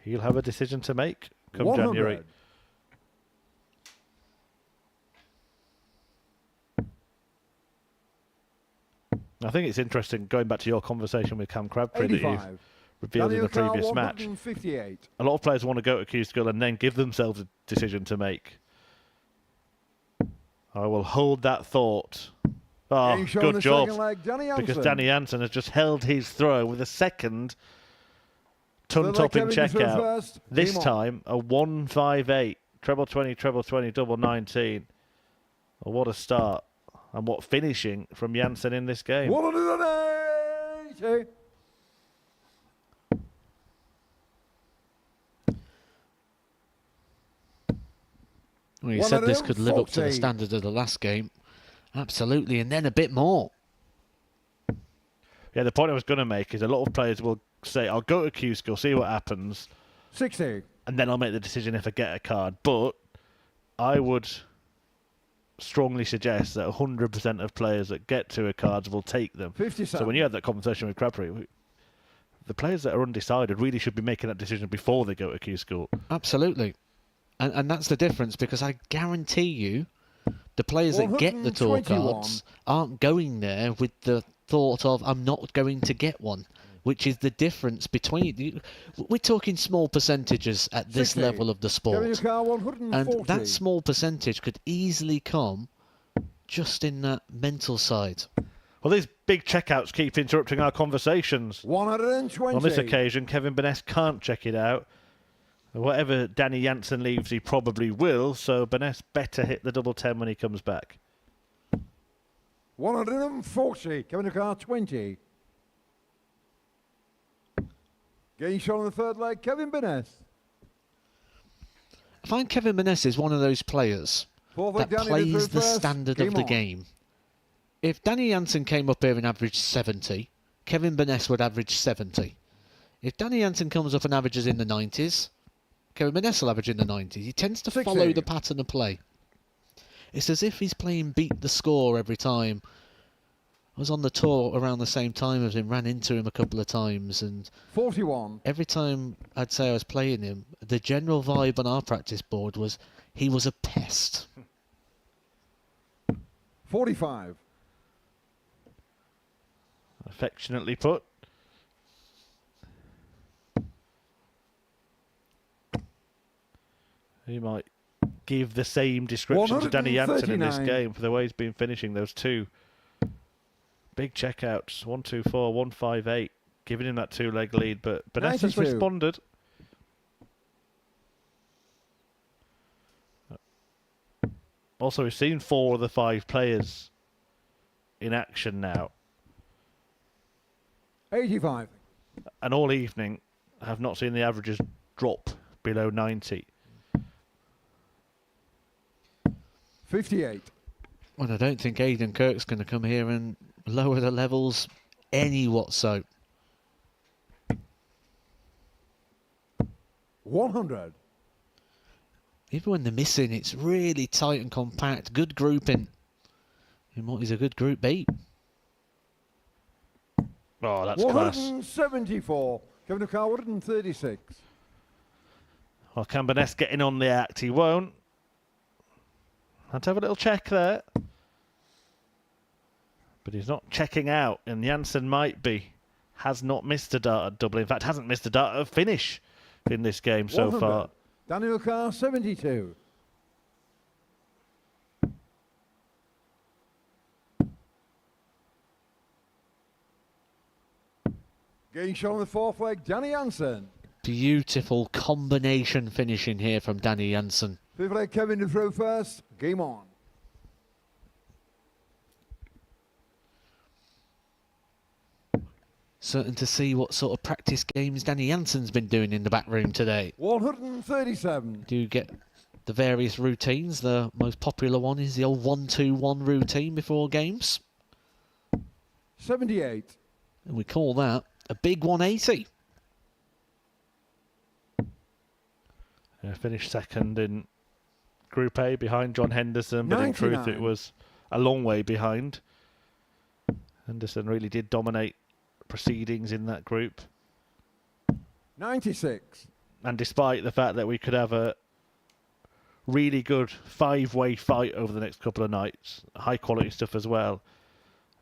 Speaker 4: He'll have a decision to make come
Speaker 5: 100.
Speaker 4: January. I think it's interesting, going back to your conversation with Cam Crabtree that you've
Speaker 5: 85.
Speaker 4: revealed in the
Speaker 5: Daniel
Speaker 4: previous
Speaker 5: Carr,
Speaker 4: match.
Speaker 5: 158.
Speaker 4: A lot of players want to go to Q-School and then give themselves a decision to make. I will hold that thought. Oh,
Speaker 5: Getting shown the
Speaker 4: good job.
Speaker 5: second leg, Danny Jansen.
Speaker 4: Because Danny Jansen has just held his throw with a second
Speaker 5: Third leg,
Speaker 4: ton-topping
Speaker 5: Kevin through
Speaker 4: checkout.
Speaker 5: first.
Speaker 4: This
Speaker 5: Game on.
Speaker 4: time, a 158. Treble 20, treble 20, double 19. Oh, what a start. And what finishing from Jansen in this game.
Speaker 5: 180.
Speaker 2: Well, you said this could live up to the
Speaker 5: 140.
Speaker 2: standard of the last game. Absolutely, and then a bit more.
Speaker 4: Yeah, the point I was going to make is a lot of players will say, I'll go to Q-School, see what happens,
Speaker 5: 60.
Speaker 4: and then I'll make the decision if I get a card. But I would strongly suggest that 100% of players that get to a cards will take them.
Speaker 5: 57.
Speaker 4: So when you had that conversation with Crabtree, the players that are undecided really should be making that decision before they go to Q-School.
Speaker 2: Absolutely. And that's the difference, because I guarantee you the players that get the tour
Speaker 5: 121.
Speaker 2: cards aren't going there with the thought of, I'm not going to get one, which is the difference between... We're talking small percentages at this
Speaker 5: 60.
Speaker 2: level of the
Speaker 5: Kevin
Speaker 2: sport.
Speaker 5: Carr, 140.
Speaker 2: And that small percentage could easily come just in that mental side.
Speaker 4: Well, these big checkouts keep interrupting our conversations.
Speaker 5: 120.
Speaker 4: On this occasion, Kevin Burness can't check it out. Whatever Danny Jansen leaves, he probably will, so Burness better hit the double 10 when he comes back.
Speaker 5: 140. Kevin Carr, 20. Getting shot on the third leg, Kevin Burness.
Speaker 2: I find Kevin Burness is one of those players
Speaker 5: Fourth leg,
Speaker 2: that
Speaker 5: Danny did
Speaker 2: plays
Speaker 5: through
Speaker 2: the
Speaker 5: first.
Speaker 2: standard of the
Speaker 5: on.
Speaker 2: game. If Danny Jansen came up here and averaged 70, Kevin Burness would average 70. If Danny Jansen comes up and averages in the 90s, Kevin Burness will average in the 90s. He tends to
Speaker 5: 60.
Speaker 2: follow the pattern of play. It's as if he's playing beat the score every time. I was on the tour around the same time as him, ran into him a couple of times, and
Speaker 5: 41.
Speaker 2: every time I'd say I was playing him, the general vibe on our practice board was he was a pest.
Speaker 5: 45.
Speaker 4: Affectionately put. He might give the same description to Danny Jansen in this
Speaker 5: 139.
Speaker 4: game for the way he's been finishing those two big checkouts. 124, 158, giving him that 2-leg lead, but Burness has
Speaker 5: 92.
Speaker 4: responded. Also, we've seen 4 of the 5 players in action now,
Speaker 5: 85.
Speaker 4: and all evening have not seen the averages drop below 90.
Speaker 5: 58.
Speaker 2: Well, I don't think Aidan Kirk's going to come here and lower the levels any whatso.
Speaker 5: 100.
Speaker 2: Even when they're missing, it's really tight and compact. Good grouping in what is a good Group B.
Speaker 4: Oh, that's class.
Speaker 5: 174. Kevin O'Carr, 136.
Speaker 4: Well, can Burness getting on the act? He won't. Had to have a little check there. But he's not checking out, and Jansen might be. Has not missed a dart at double. In fact, hasn't missed a dart at finish in this game so
Speaker 5: 100.
Speaker 4: far.
Speaker 5: Daniel O'Carr, 72. Getting shot on the 4th leg, Danny Jansen.
Speaker 2: Beautiful combination finishing here from Danny Jansen.
Speaker 5: 5th leg, Kevin to throw first. Game on.
Speaker 2: Certain to see what sort of practice games Danny Jansen's been doing in the back room today.
Speaker 5: 137.
Speaker 2: Do you get the various routines? The most popular one is the old 1-2-1 routine before games.
Speaker 5: 78.
Speaker 2: And we call that a big 180.
Speaker 4: Finished second in Group A behind John Henderson, but in truth
Speaker 5: 99.
Speaker 4: it was a long way behind. Henderson really did dominate proceedings in that group.
Speaker 5: 96.
Speaker 4: And despite the fact that we could have a really good 5-way fight over the next couple of nights, high quality stuff as well,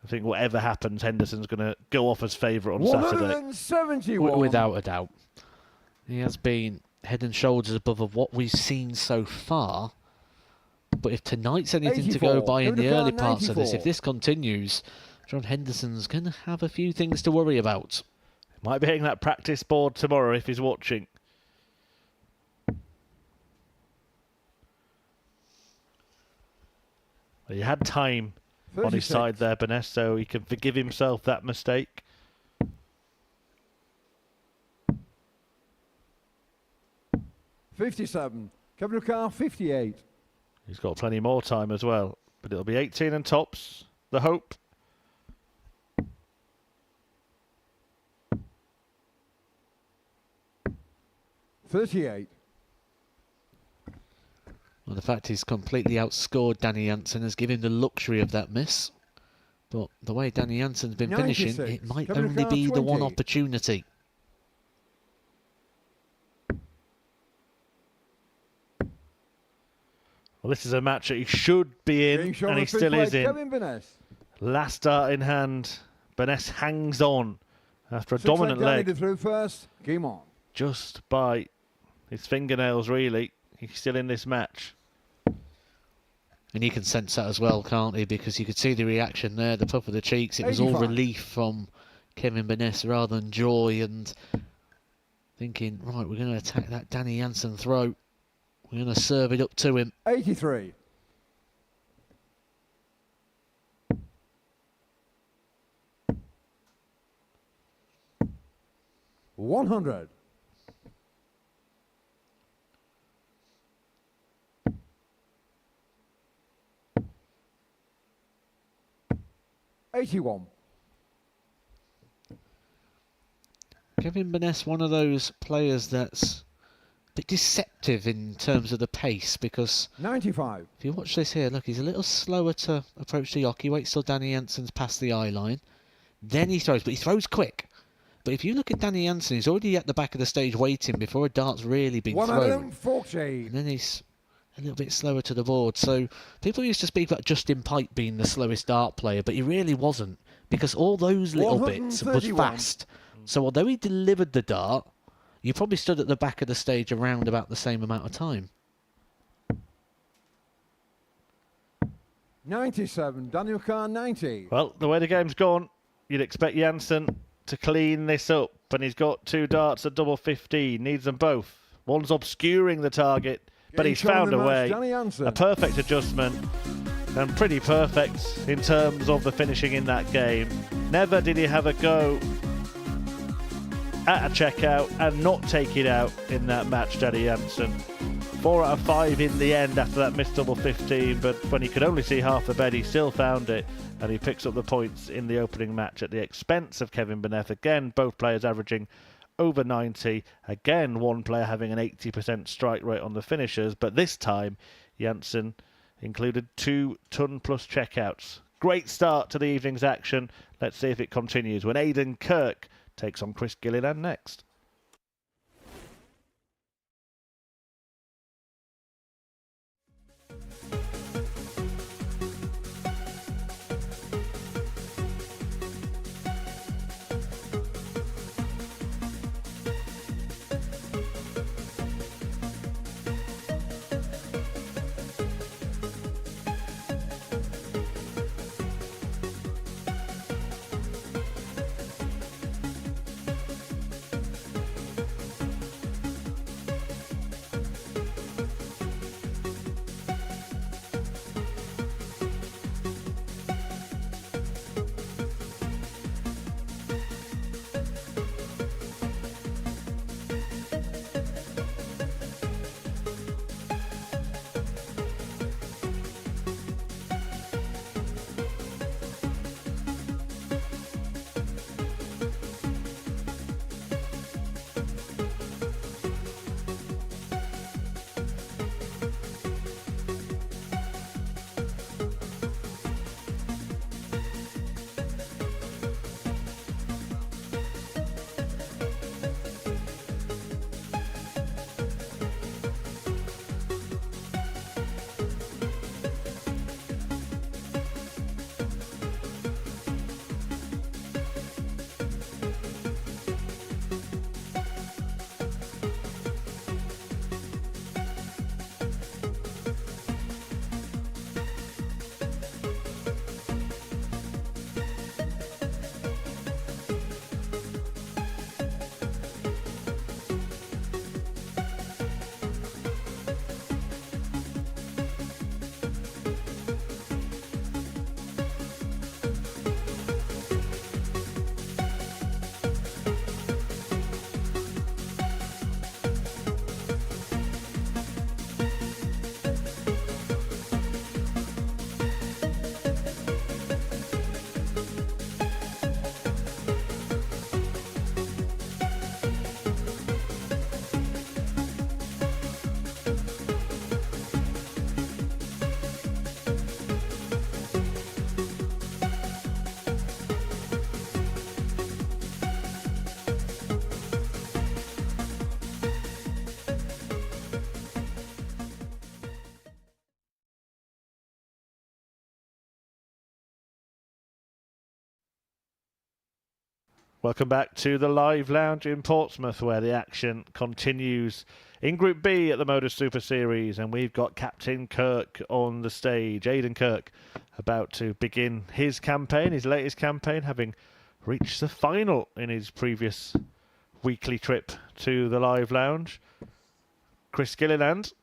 Speaker 4: I think whatever happens, Henderson's going to go off as favourite on Saturday.
Speaker 5: 171.
Speaker 2: Without a doubt. He has been head and shoulders above of what we've seen so far. But if tonight's anything to go
Speaker 5: 84.
Speaker 2: by in the
Speaker 5: Kevin
Speaker 2: early
Speaker 5: O'Carr,
Speaker 2: parts of this,
Speaker 5: 94.
Speaker 2: if this continues, John Henderson's going to have a few things to worry about.
Speaker 4: Might be hitting that practice board tomorrow if he's watching. He had time on his
Speaker 5: 36.
Speaker 4: side there, Burness, so he can forgive himself that mistake.
Speaker 5: $57. Kevin O'Carr, 58.
Speaker 4: He's got plenty more time as well, but it'll be 18 and tops, the hope.
Speaker 5: $38.
Speaker 2: Well, the fact he's completely outscored Danny Jansen has given him the luxury of that miss. But the way Danny Jansen's been finishing,
Speaker 5: 96.
Speaker 2: it might
Speaker 5: Kevin
Speaker 2: only
Speaker 5: O'Carr,
Speaker 2: be the one
Speaker 5: 20.
Speaker 2: opportunity.
Speaker 4: Well, this is a match that he should be
Speaker 5: Getting
Speaker 4: in,
Speaker 5: shot
Speaker 4: and
Speaker 5: on
Speaker 4: he
Speaker 5: the 5th
Speaker 4: still
Speaker 5: leg,
Speaker 4: is in.
Speaker 5: Kevin Burness.
Speaker 4: Last start in hand. Burness hangs on after a
Speaker 5: 6th leg,
Speaker 4: dominant
Speaker 5: Danny
Speaker 4: leg.
Speaker 5: to throw first. Game on.
Speaker 4: Just by his fingernails, really. He's still in this match.
Speaker 2: And he can sense that as well, can't he? Because you could see the reaction there, the puff of the cheeks. It was all
Speaker 5: 85.
Speaker 2: relief from Kevin Burness rather than joy, and thinking, right, we're going to attack that Danny Jansen throat. We're going to serve it up to him.
Speaker 5: 83. $100. $81.
Speaker 2: Kevin Burness, one of those players that's a bit deceptive in terms of the pace, because
Speaker 5: 95.
Speaker 2: if you watch this here, look, he's a little slower to approach the yoke. He waits till Danny Jansen's past the eye line. Then he throws, but he throws quick. But if you look at Danny Jansen, he's already at the back of the stage waiting before a dart's really been thrown.
Speaker 5: 140.
Speaker 2: And then he's a little bit slower to the board. So people used to speak about Justin Pike being the slowest dart player, but he really wasn't, because all those little bits was
Speaker 5: 131.
Speaker 2: fast. So although he delivered the dart, you probably stood at the back of the stage around about the same amount of time.
Speaker 5: 97, Daniel Kahn 90.
Speaker 4: Well, the way the game's gone, you'd expect Jansen to clean this up, and he's got 2 darts at double 15. Needs them both. One's obscuring the target, but he's found a way. A perfect adjustment, and pretty perfect in terms of the finishing in that game. Never did he have a go at a checkout and not take it out in that match, Danny Jansen. 4 out of 5 in the end after that missed double 15, but when he could only see half the bed, he still found it, and he picks up the points in the opening match at the expense of Kevin Burness. Again, both players averaging over 90. Again, one player having an 80% strike rate on the finishers, but this time Jansen included 2 ton-plus checkouts. Great start to the evening's action. Let's see if it continues when Aidan Kirk takes on Chris Gilliland next. Welcome back to the live lounge in Portsmouth, where the action continues in Group B at the Modus Super Series, and we've got Captain Kirk on the stage. Aidan Kirk about to begin his campaign, his latest campaign, having reached the final in his previous weekly trip to the live lounge. Chris Gilliland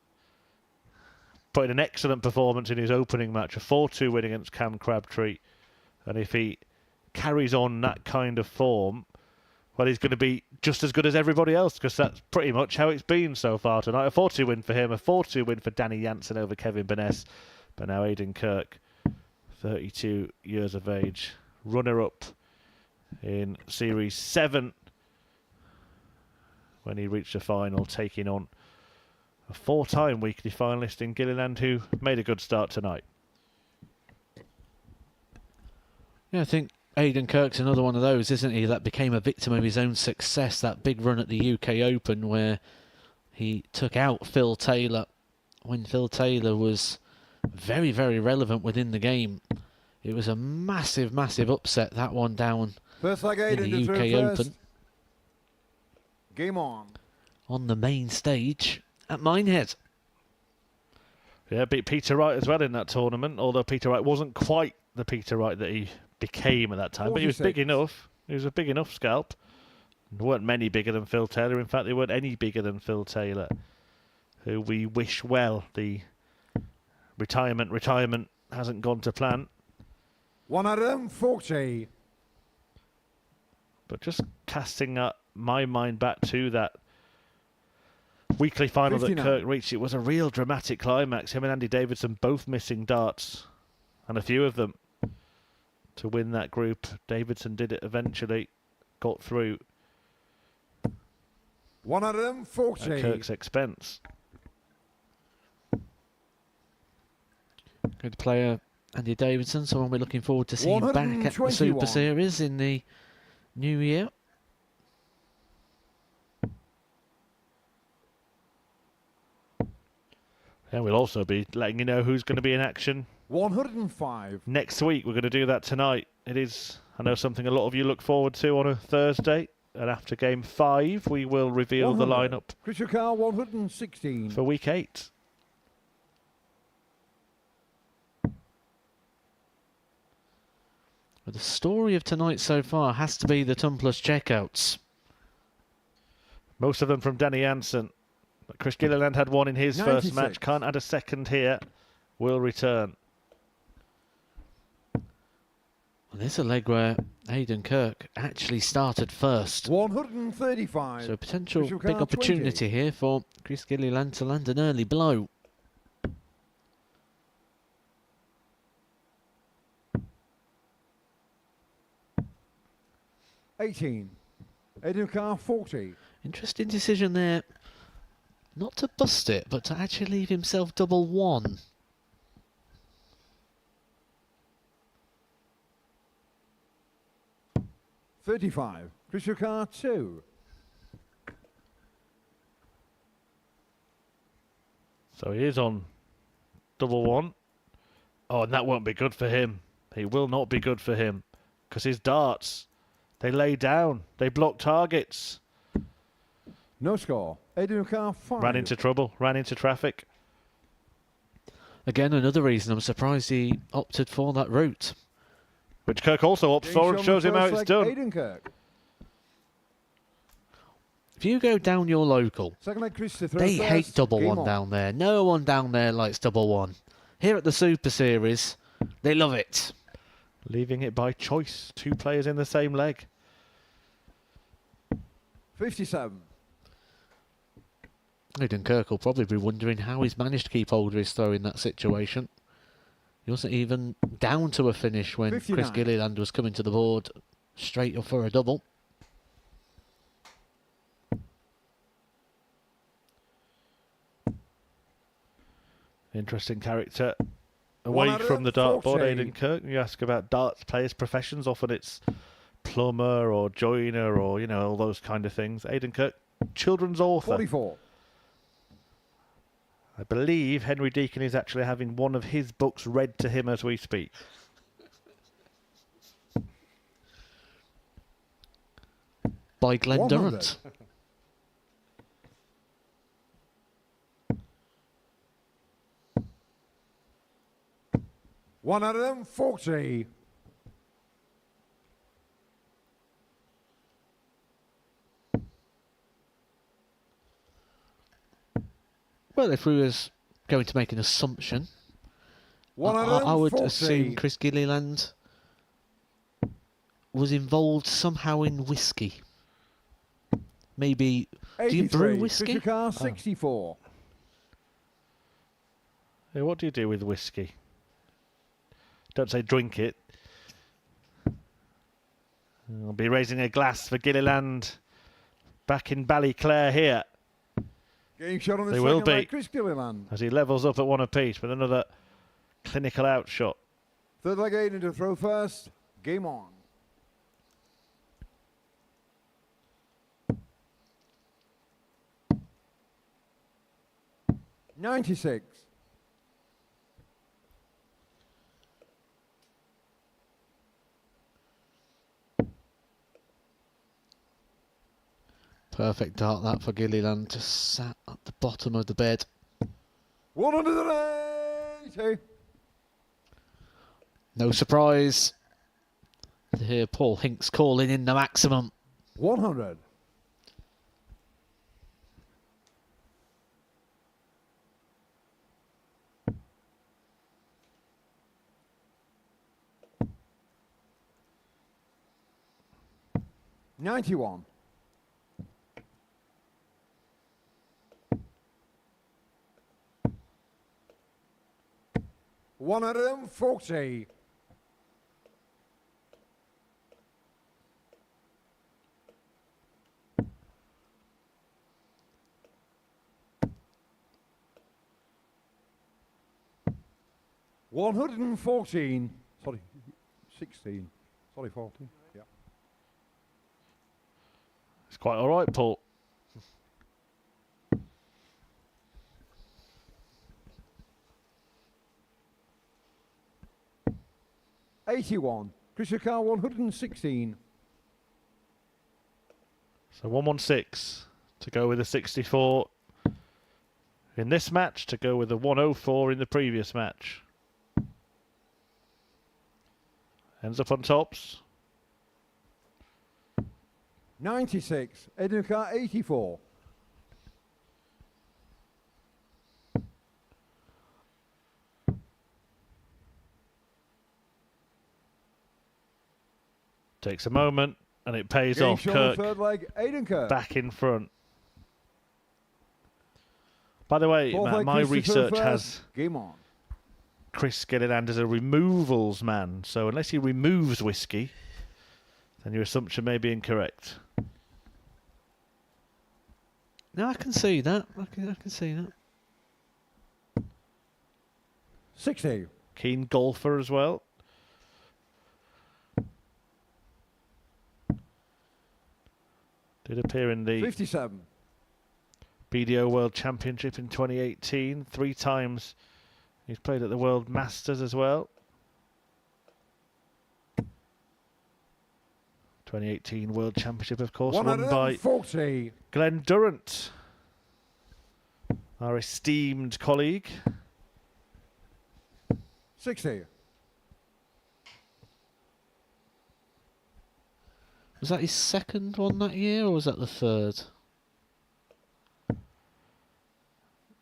Speaker 4: put in an excellent performance in his opening match, a 4-2 win against Cam Crabtree, and if he carries on that kind of form, well, he's going to be just as good as everybody else, because that's pretty much how it's been so far tonight. A 4-2 win for him, a 4-2 win for Danny Jansen over Kevin Burness. But now Aidan Kirk, 32 years of age, runner-up in Series 7 when he reached the final, taking on a 4-time weekly finalist in Gilliland, who made a good start tonight.
Speaker 2: Yeah, I think Aidan Kirk's another one of those, isn't he, that became a victim of his own success, that big run at the UK Open where he took out Phil Taylor when Phil Taylor was very, very relevant within the game. It was a massive, massive upset, that one down
Speaker 5: First leg
Speaker 2: in
Speaker 5: 8
Speaker 2: the
Speaker 5: into
Speaker 2: UK
Speaker 5: throw
Speaker 2: Open.
Speaker 5: first. Game on.
Speaker 2: On the main stage at Minehead.
Speaker 4: Yeah, beat Peter Wright as well in that tournament, although Peter Wright wasn't quite the Peter Wright that he became at that time, but he was
Speaker 5: 46.
Speaker 4: big enough. He was a big enough scalp. There weren't many bigger than Phil Taylor. In fact, there weren't any bigger than Phil Taylor, who we wish well. The retirement hasn't gone to plan.
Speaker 5: 140.
Speaker 4: But just casting my mind back to that weekly final
Speaker 5: 59.
Speaker 4: that Kirk reached, it was a real dramatic climax. Him and Andy Davidson both missing darts, and a few of them, to win that group. Davidson did it eventually, got through
Speaker 5: 140.
Speaker 4: at Kirk's expense.
Speaker 2: Good player, Andy Davidson, someone we're looking forward to seeing back at the
Speaker 5: 121.
Speaker 2: Super Series in the new year.
Speaker 4: And we'll also be letting you know who's going to be in action
Speaker 5: 105.
Speaker 4: next week. We're going to do that tonight. It is, I know, something a lot of you look forward to on a Thursday. And after game 5, we will reveal the
Speaker 5: 100.
Speaker 4: lineup
Speaker 5: Crystal Car 116.
Speaker 4: for week 8.
Speaker 2: But the story of tonight so far has to be the Tumplers checkouts.
Speaker 4: Most of them from Danny Jansen. But Chris Gilliland had one in his first
Speaker 5: 96.
Speaker 4: match. Can't add a second here. Will return.
Speaker 2: And this is a leg where Aidan Kirk actually started first.
Speaker 5: 135.
Speaker 2: So a potential
Speaker 5: Crystal
Speaker 2: big
Speaker 5: Car
Speaker 2: opportunity
Speaker 5: 20.
Speaker 2: here for Chris Gilliland to land an early blow.
Speaker 5: $18. Aidan Car 40.
Speaker 2: Interesting decision there. Not to bust it, but to actually leave himself double one.
Speaker 5: $35. Crystal Car 2.
Speaker 4: So he is on double one. Oh, and that won't be good for him. He will not be good for him. Because his darts, they lay down. They block targets.
Speaker 5: No score. Aidan Car 5.
Speaker 4: Ran into trouble. Ran into traffic.
Speaker 2: Again, another reason I'm surprised he opted for that route.
Speaker 4: Which Kirk also opts for and shows him how it's done.
Speaker 5: Aidan Kirk.
Speaker 2: If you go down your local,
Speaker 5: Second leg Chris to throw
Speaker 2: they
Speaker 5: first.
Speaker 2: hate double
Speaker 5: Game
Speaker 2: one
Speaker 5: on.
Speaker 2: down there. No one down there likes double one. Here at the Super Series, they love it.
Speaker 4: Leaving it by choice. 2 players in the same leg.
Speaker 5: 57.
Speaker 2: Aidan Kirk will probably be wondering how he's managed to keep hold of his throw in that situation. He wasn't even down to a finish when
Speaker 5: 59.
Speaker 2: Chris Gilliland was coming to the board straight up for a double.
Speaker 4: Interesting character. Away from the dartboard, Aidan Kirk. You ask about darts players' professions. Often it's plumber or joiner or, you know, all those kind of things. Aidan Kirk, children's author.
Speaker 5: 44.
Speaker 4: I believe Henry Deacon is actually having one of his books read to him as we speak.
Speaker 2: By Glenn
Speaker 5: 100.
Speaker 2: Durrant.
Speaker 5: $140.
Speaker 2: Well, if we was going to make an assumption, I would assume Chris Gilliland was involved somehow in whiskey. Maybe, do you brew whiskey?
Speaker 5: Crystal Car 64.
Speaker 4: Yeah, what do you do with whiskey? Don't say drink it. I'll be raising a glass for Gilliland back in Ballyclare here
Speaker 5: Game shot on the
Speaker 4: They
Speaker 5: second
Speaker 4: will be.
Speaker 5: leg, Chris Gilliland.
Speaker 4: as he levels up at 1 apiece with another clinical outshot.
Speaker 5: Third leg Aidan to throw first. Game on. 96.
Speaker 2: Perfect dart that for Gilliland. Just sat at the bottom of the bed.
Speaker 5: 180.
Speaker 2: No surprise to hear Paul Hinks calling in the maximum.
Speaker 5: 100. $91. 140. $114. Sorry, 16. Sorry, 14. Yeah.
Speaker 4: It's quite all right, Paul.
Speaker 5: $81. Crystal Car 116.
Speaker 4: So 116 to go with a 64 in this match, to go with a 104 in the previous match. Ends up on tops.
Speaker 5: 96. Educar 84.
Speaker 4: Takes a moment and it pays
Speaker 5: Getting
Speaker 4: off.
Speaker 5: shot on the
Speaker 4: Kirk
Speaker 5: third leg, Aidan Kirk.
Speaker 4: back in front. By the way,
Speaker 5: Fourth
Speaker 4: Matt,
Speaker 5: leg,
Speaker 4: my
Speaker 5: Christopher
Speaker 4: research
Speaker 5: first.
Speaker 4: has
Speaker 5: Game on.
Speaker 4: Chris Gilliland as a removals man. So unless he removes whiskey, then your assumption may be incorrect.
Speaker 2: No, I can see that. I can see that.
Speaker 5: 60.
Speaker 4: Keen golfer as well. Did appear in the
Speaker 5: 57.
Speaker 4: BDO World Championship in 2018. 3 times he's played at the World Masters as well. 2018 World Championship, of course, won by
Speaker 5: 140.
Speaker 4: Glenn Durrant, our esteemed colleague.
Speaker 5: 60.
Speaker 2: Was that his second one that year, or was that the third?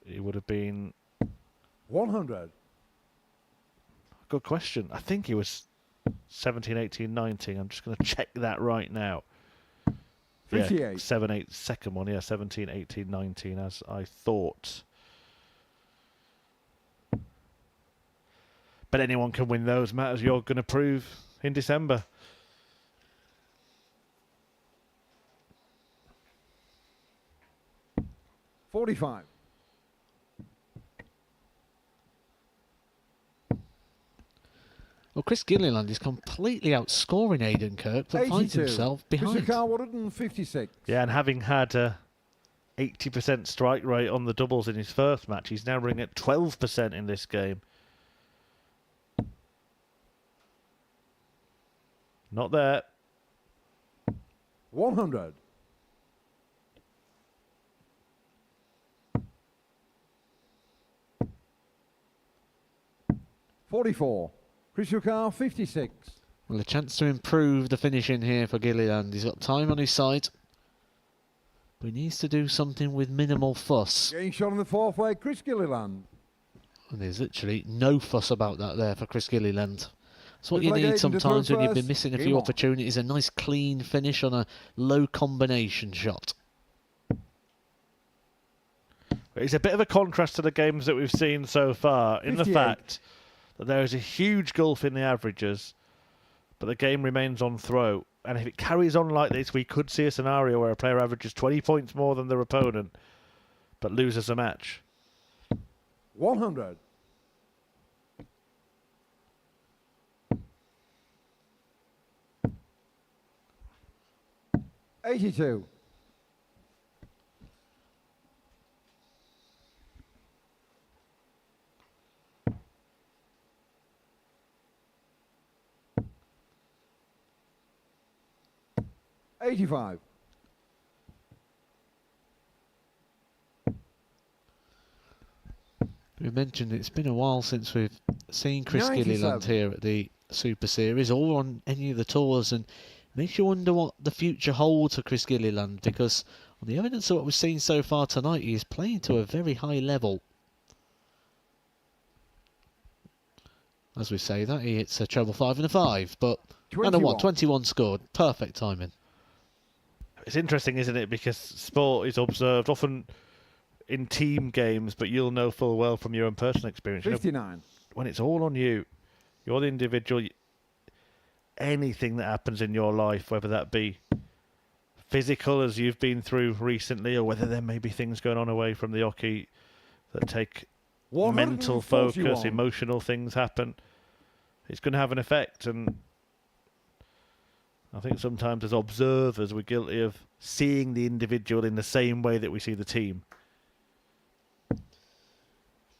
Speaker 4: It would have been
Speaker 5: 100.
Speaker 4: good question. I think he was 17, 18, 19. I'm just going to check that right now.
Speaker 5: 58.
Speaker 4: Yeah, 7, 8, second one. Yeah, 17, 18, 19, as I thought. But anyone can win those, Matt, as you're going to prove in December.
Speaker 5: $45.
Speaker 2: Well, Chris Gilliland is completely outscoring Aidan Kirk, but finds
Speaker 5: 82.
Speaker 2: himself behind.
Speaker 5: Crystal Car 156.
Speaker 4: Yeah, and having had a 80% strike rate on the doubles in his first match, he's now running at 12% in this game. Not there.
Speaker 5: 100. $44. Crystal Car 56.
Speaker 2: Well, a chance to improve the finishing here for Gilliland. He's got time on his side, but he needs to do something with minimal fuss.
Speaker 5: Getting shot on the fourth leg, Chris Gilliland.
Speaker 2: And there's literally no fuss about that there for Chris Gilliland. That's what
Speaker 5: Looks
Speaker 2: you
Speaker 5: like
Speaker 2: need
Speaker 5: Aidan to
Speaker 2: sometimes
Speaker 5: throw
Speaker 2: when you've been
Speaker 5: first.
Speaker 2: missing a
Speaker 5: Game
Speaker 2: few
Speaker 5: on.
Speaker 2: opportunities. A nice clean finish on a low combination shot.
Speaker 4: It's a bit of a contrast to the games that we've seen so far in the
Speaker 5: 58.
Speaker 4: fact that there is a huge gulf in the averages, but the game remains on throw. And if it carries on like this, we could see a scenario where a player averages 20 points more than their opponent, but loses a match.
Speaker 5: 100. $82. 85.
Speaker 2: We mentioned it's been a while since we've seen Chris
Speaker 5: 97.
Speaker 2: Gilliland here at the Super Series or on any of the tours, and makes you wonder what the future holds for Chris Gilliland, because on the evidence of what we've seen so far tonight, he's playing to a very high level. As we say that, he hits a treble 5 and a 5, but and a 1, 21 scored. Perfect timing.
Speaker 4: It's interesting, isn't it? Because sport is observed often in team games, but you'll know full well from your own personal experience.
Speaker 5: 59.
Speaker 4: When it's all on you, you're the individual. Anything that happens in your life, whether that be physical, as you've been through recently, or whether there may be things going on away from the hockey that take mental focus, emotional things happen, it's going to have an effect. And I think sometimes as observers, we're guilty of seeing the individual in the same way that we see the team.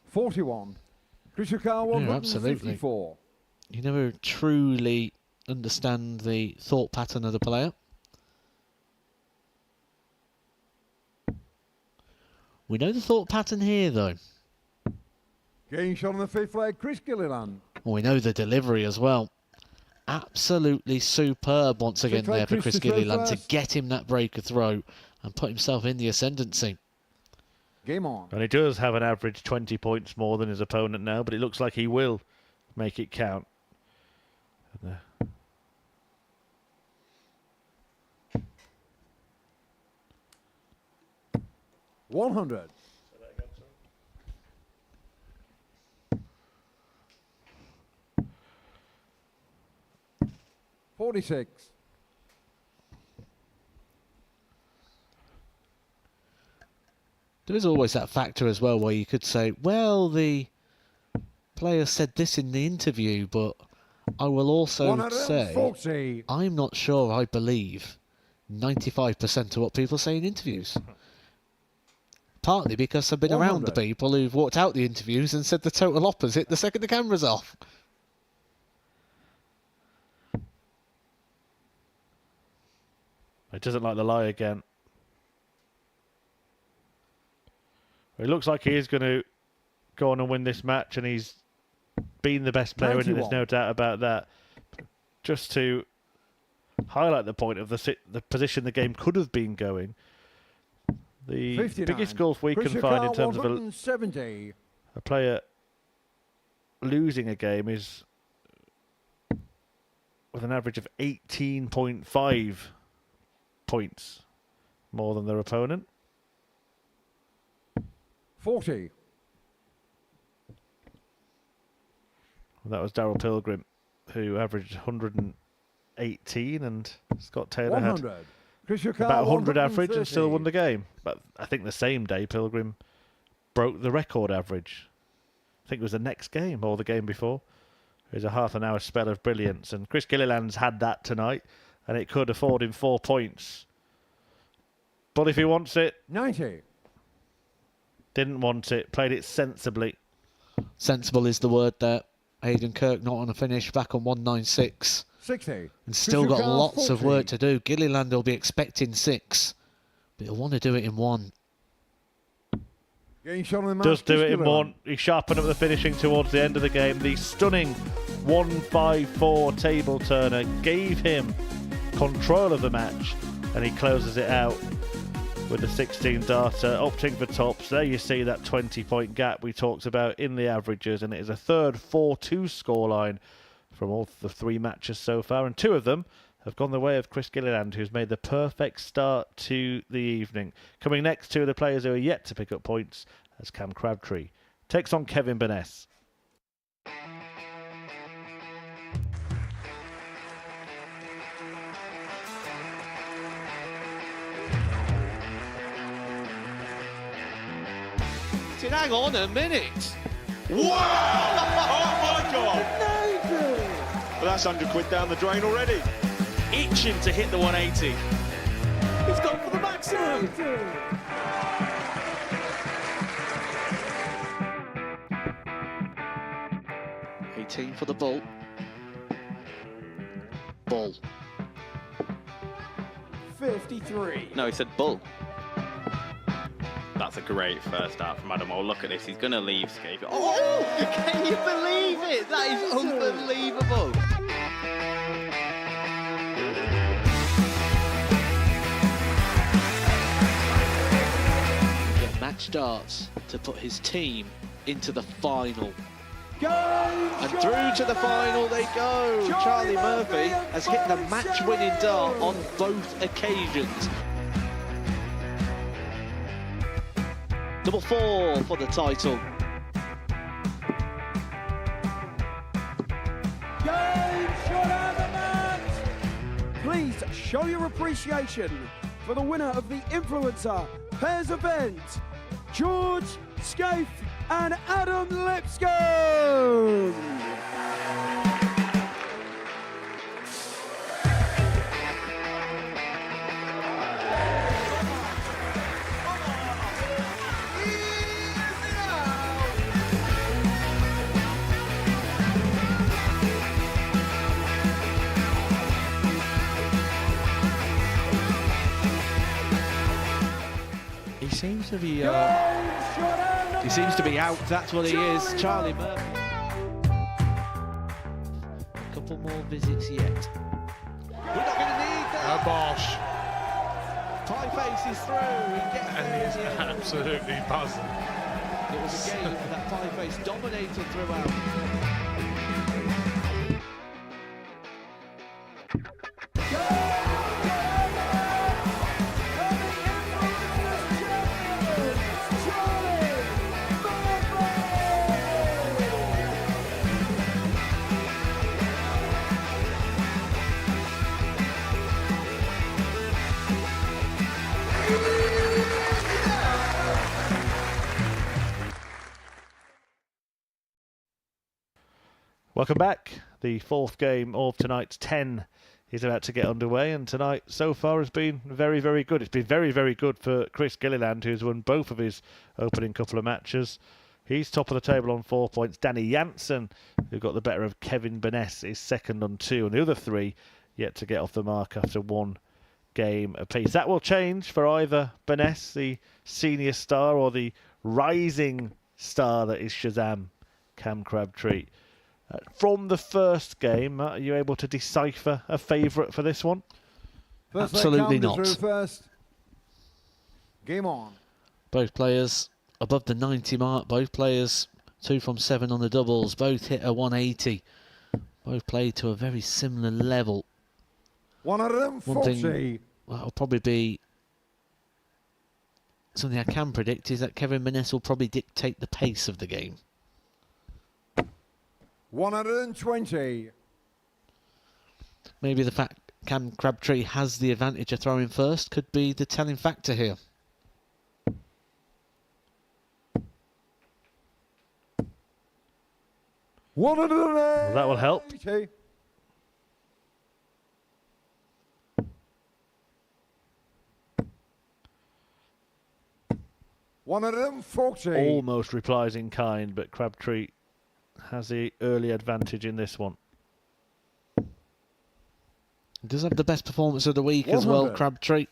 Speaker 5: 41. Krishikar 164.
Speaker 2: You never truly understand the thought pattern of the player. We know the thought pattern here, though.
Speaker 5: Getting shot on the fifth leg, Chris Gilliland.
Speaker 2: Well, we know the delivery as well. Absolutely superb once again there for Chris Gilliland to get him that breaker throw and put himself in the ascendancy.
Speaker 5: Game on.
Speaker 4: And he does have an average 20 points more than his opponent now, but it looks like he will make it count.
Speaker 5: 100. 46.
Speaker 2: There is always that factor as well where you could say, well, the player said this in the interview, but I will also say I'm not sure I believe 95% of what people say in interviews. Partly because I've been around the people who've walked out the interviews and said the total opposite the second the camera's off.
Speaker 4: He doesn't like the lie again. It looks like he is going to go on and win this match, and he's been the best player in it, there's no doubt about that. Just to highlight the point of the position the game could have been going, the
Speaker 5: 59.
Speaker 4: biggest gulf we can find in terms of a player losing a game is with an average of 18.5 points more than their opponent.
Speaker 5: 40.
Speaker 4: That was Darryl Pilgrim, who averaged 118, and Scott Taylor had about 100 average and still won the game. But I think the same day Pilgrim broke the record average. I think it was the next game or the game before. It was a half an hour spell of brilliance, and Chris Gilliland's had that tonight, and it could afford him 4 points. But if he wants it,
Speaker 5: 90.
Speaker 4: Didn't want it, played it sensibly.
Speaker 2: Sensible is the word there. Aidan Kirk not on a finish, back on 196.
Speaker 5: 60.
Speaker 2: And still got lots of work to do. Gilliland will be expecting 6, but he'll want to do it in 1.
Speaker 4: Does do it in 1. He sharpened up the finishing towards the end of the game. The stunning 1-5-4 table turner gave him control of the match, and he closes it out with the 16 darter, opting for tops. There you see that 20-point gap we talked about in the averages, and it is a third 4-2 scoreline from all the 3 matches so far, and 2 of them have gone the way of Chris Gilliland, who's made the perfect start to the evening. Coming next, 2 of the players who are yet to pick up points as Cam Crabtree takes on Kevin Burness.
Speaker 2: Hang on a minute.
Speaker 6: Wow! Oh my God! Well, that's £100 down the drain already.
Speaker 7: Itching to hit the 180.
Speaker 6: He's gone for the maximum.
Speaker 2: 18 for the ball. Ball.
Speaker 5: 53.
Speaker 7: No, he said bull. That's a great first start from Adam. Oh, look at this. He's going to leave Skate.
Speaker 1: Oh, can you believe it? That is unbelievable.
Speaker 8: Get match darts to put his team into the final.
Speaker 5: And
Speaker 8: through to the final they go. Charlie Murphy has hit the match-winning dart on both occasions. Number 4 for the title.
Speaker 5: Please show your appreciation for the winner of the Influencer Pairs event, George Scaife and Adam Lipscomb.
Speaker 8: He seems to be out. That's what he is. Charlie Murphy. A couple more visits yet. We're not going to need that.
Speaker 9: Bosh.
Speaker 8: Pie face is through. He gets
Speaker 9: And he's
Speaker 8: there in the end.
Speaker 9: absolutely buzzing.
Speaker 8: It was a game that pie face dominated throughout.
Speaker 4: Welcome back. The fourth game of tonight's 10 is about to get underway, and tonight so far has been very, very good. It's been very, very good for Chris Gilliland, who's won both of his opening couple of matches. He's top of the table on 4 points. Danny Jansen, who got the better of Kevin Burness, is second on 2, and the other 3 yet to get off the mark after 1 game apiece. That will change for either Burness, the senior star, or the rising star that is Shazam, Cam Crabtree. From the first game, Matt, are you able to decipher a favourite for this one?
Speaker 2: Absolutely not.
Speaker 5: First. Game on.
Speaker 8: Both players above the 90 mark. Both players 2 from 7 on the doubles. Both hit a 180. Both played to a very similar level.
Speaker 5: 140.
Speaker 8: One thing that'll probably be something I can predict is that Kevin Burness will probably dictate the pace of the game.
Speaker 5: 120.
Speaker 8: Maybe the fact Cam Crabtree has the advantage of throwing first could be the telling factor here.
Speaker 4: Well, that will help.
Speaker 5: 140.
Speaker 4: Almost replies in kind, but Crabtree has the early advantage in this one.
Speaker 8: He does have the best performance of the week as well, Crabtree.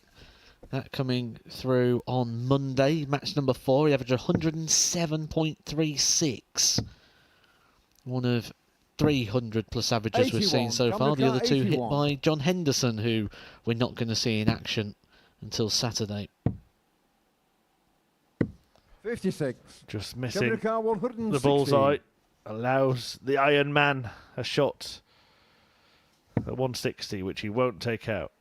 Speaker 8: That coming through on Monday. Match number 4, he averaged 107.36. One of 300 plus averages we've seen so far. The other 2 hit by John Henderson, who we're not going to see in action until Saturday.
Speaker 5: 56.
Speaker 4: Just missing
Speaker 5: the
Speaker 4: the bullseye. Allows the Iron Man a shot at 160, which he won't take out.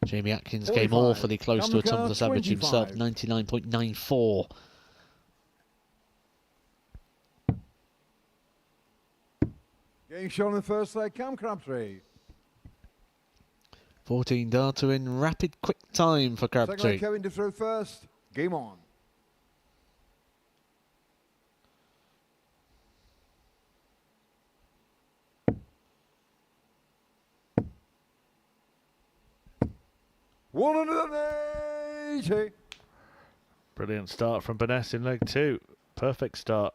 Speaker 8: Jamie Atkins came awfully close to a tumbleless average himself, 99.94.
Speaker 5: Game shown in the first leg, Cam Crabtree.
Speaker 8: 14 darter in rapid quick time for
Speaker 5: Second
Speaker 8: Crabtree.
Speaker 5: leg, Kevin to throw first. Game on. $180.
Speaker 4: Brilliant start from Burness in leg 2. Perfect start.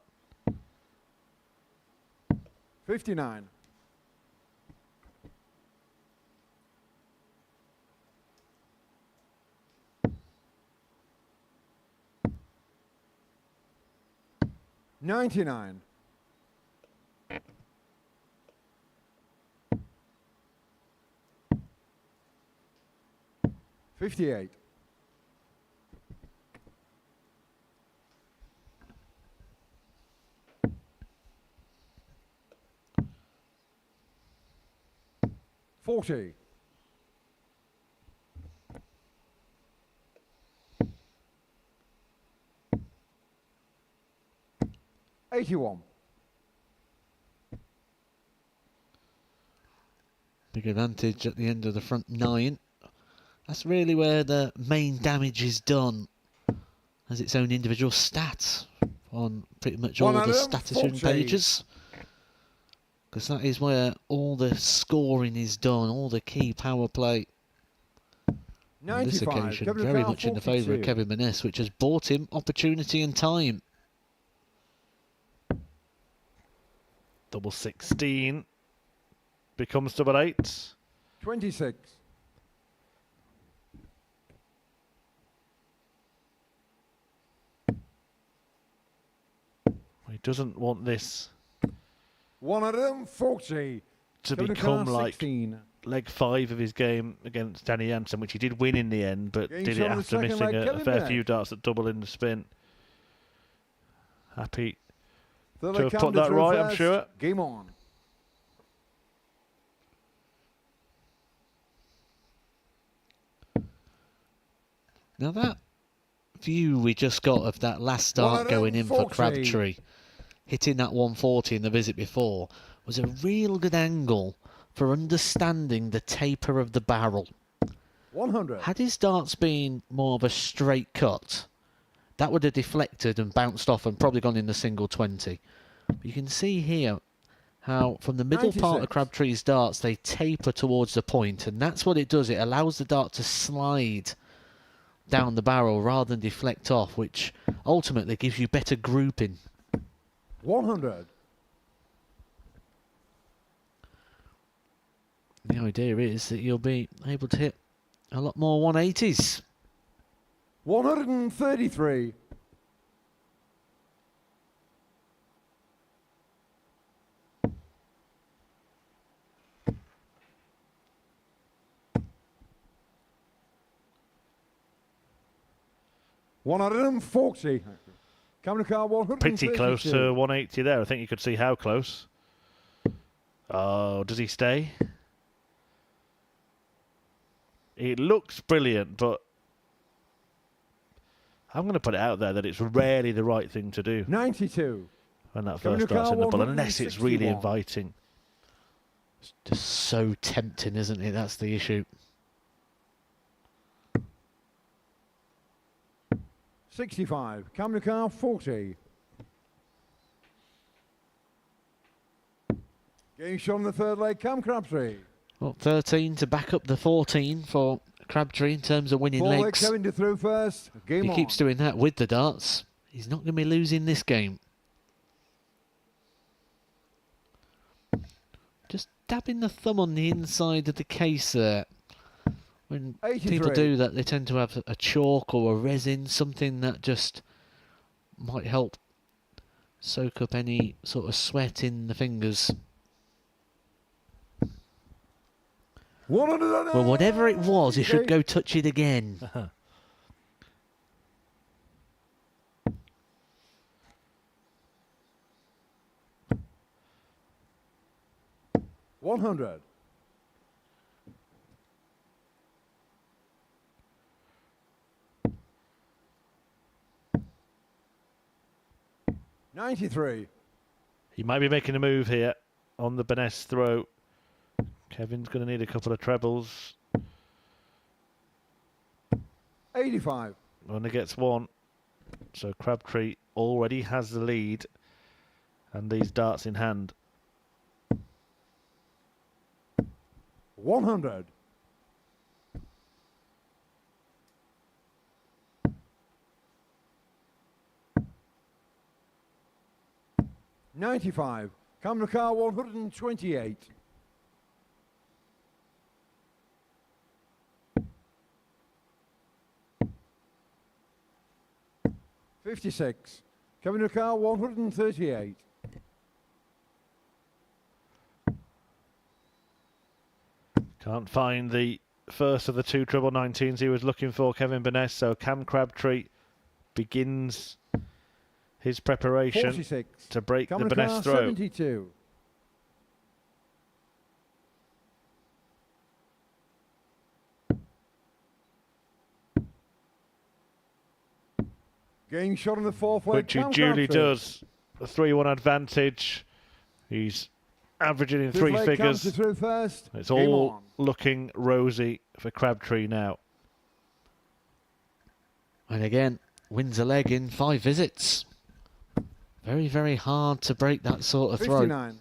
Speaker 5: 59. 99. 58. 40. 81.
Speaker 8: Big advantage at the end of the front 9. That's really where the main damage is done. Has its own individual stats on pretty much all the statistician pages. Because that is where all the scoring is done, all the key power play. On this occasion, very much in the favour of Kevin Burness, which has bought him opportunity and time.
Speaker 4: Double 16 becomes double 8.
Speaker 5: 26.
Speaker 4: He doesn't want this
Speaker 5: 140
Speaker 4: to become like leg 5 of his game against Danny Jansen, which he did win in the end, but did it after missing a fair few darts at double in the spin. Happy to have put that right, I'm sure.
Speaker 5: Game on.
Speaker 8: Now that view we just got of that last start going in for Crabtree, hitting that 140 in the visit before, was a real good angle for understanding the taper of the barrel.
Speaker 5: 100.
Speaker 8: Had his darts been more of a straight cut, that would have deflected and bounced off and probably gone in the single 20. But you can see here how from the middle
Speaker 5: 96.
Speaker 8: part of Crabtree's darts they taper towards the point, and that's what it does. It allows the dart to slide down the barrel rather than deflect off, which ultimately gives you better grouping.
Speaker 5: 100.
Speaker 8: The idea is that you'll be able to hit a lot more 180s.
Speaker 5: 133. 140. Camera car 132.
Speaker 4: Pretty close to 180 there. I think you could see how close. Oh, does he stay? It looks brilliant, but I'm going to put it out there that it's rarely the right thing to do
Speaker 5: 92.
Speaker 4: when that first starts in the ball, unless it's really inviting.
Speaker 8: It's just so tempting, isn't it? That's the issue.
Speaker 5: 65. Camera car 40. Game shot on the third leg. Cam Crabtree.
Speaker 8: Well, 13 to back up the 14 for Crabtree in terms of winning
Speaker 5: Ball
Speaker 8: legs.
Speaker 5: Kevin to through first. Game
Speaker 8: He
Speaker 5: on.
Speaker 8: keeps doing that with the darts. He's not going to be losing this game. Just dabbing the thumb on the inside of the case there. When
Speaker 5: 83.
Speaker 8: people do that, they tend to have a chalk or a resin, something that just might help soak up any sort of sweat in the fingers.
Speaker 5: 100.
Speaker 8: Well, whatever it was, you should go touch it again.
Speaker 5: 100. 93.
Speaker 4: He might be making a move here on the Burness throw. Kevin's going to need a couple of trebles.
Speaker 5: 85.
Speaker 4: Only gets one. So Crabtree already has the lead and these darts in hand.
Speaker 5: 100. 95. Camera car 128. 56. Coming to car 138.
Speaker 4: Can't find the first of the two treble 19s he was looking for, Kevin Burness. So Cam Crabtree begins his preparation
Speaker 5: 46.
Speaker 4: to break
Speaker 5: Coming
Speaker 4: the
Speaker 5: to
Speaker 4: Burness
Speaker 5: car
Speaker 4: throw.
Speaker 5: 72. Game shot on the fourth leg.
Speaker 4: Which he
Speaker 5: Cam
Speaker 4: duly
Speaker 5: Crabtree.
Speaker 4: does. A 3-1 advantage. He's averaging in three
Speaker 5: Fifth leg
Speaker 4: figures.
Speaker 5: counter through first.
Speaker 4: It's
Speaker 5: Game
Speaker 4: all
Speaker 5: on.
Speaker 4: looking rosy for Crabtree now.
Speaker 8: And again, wins a leg in 5 visits. Very, very hard to break that sort of throw.
Speaker 5: 59.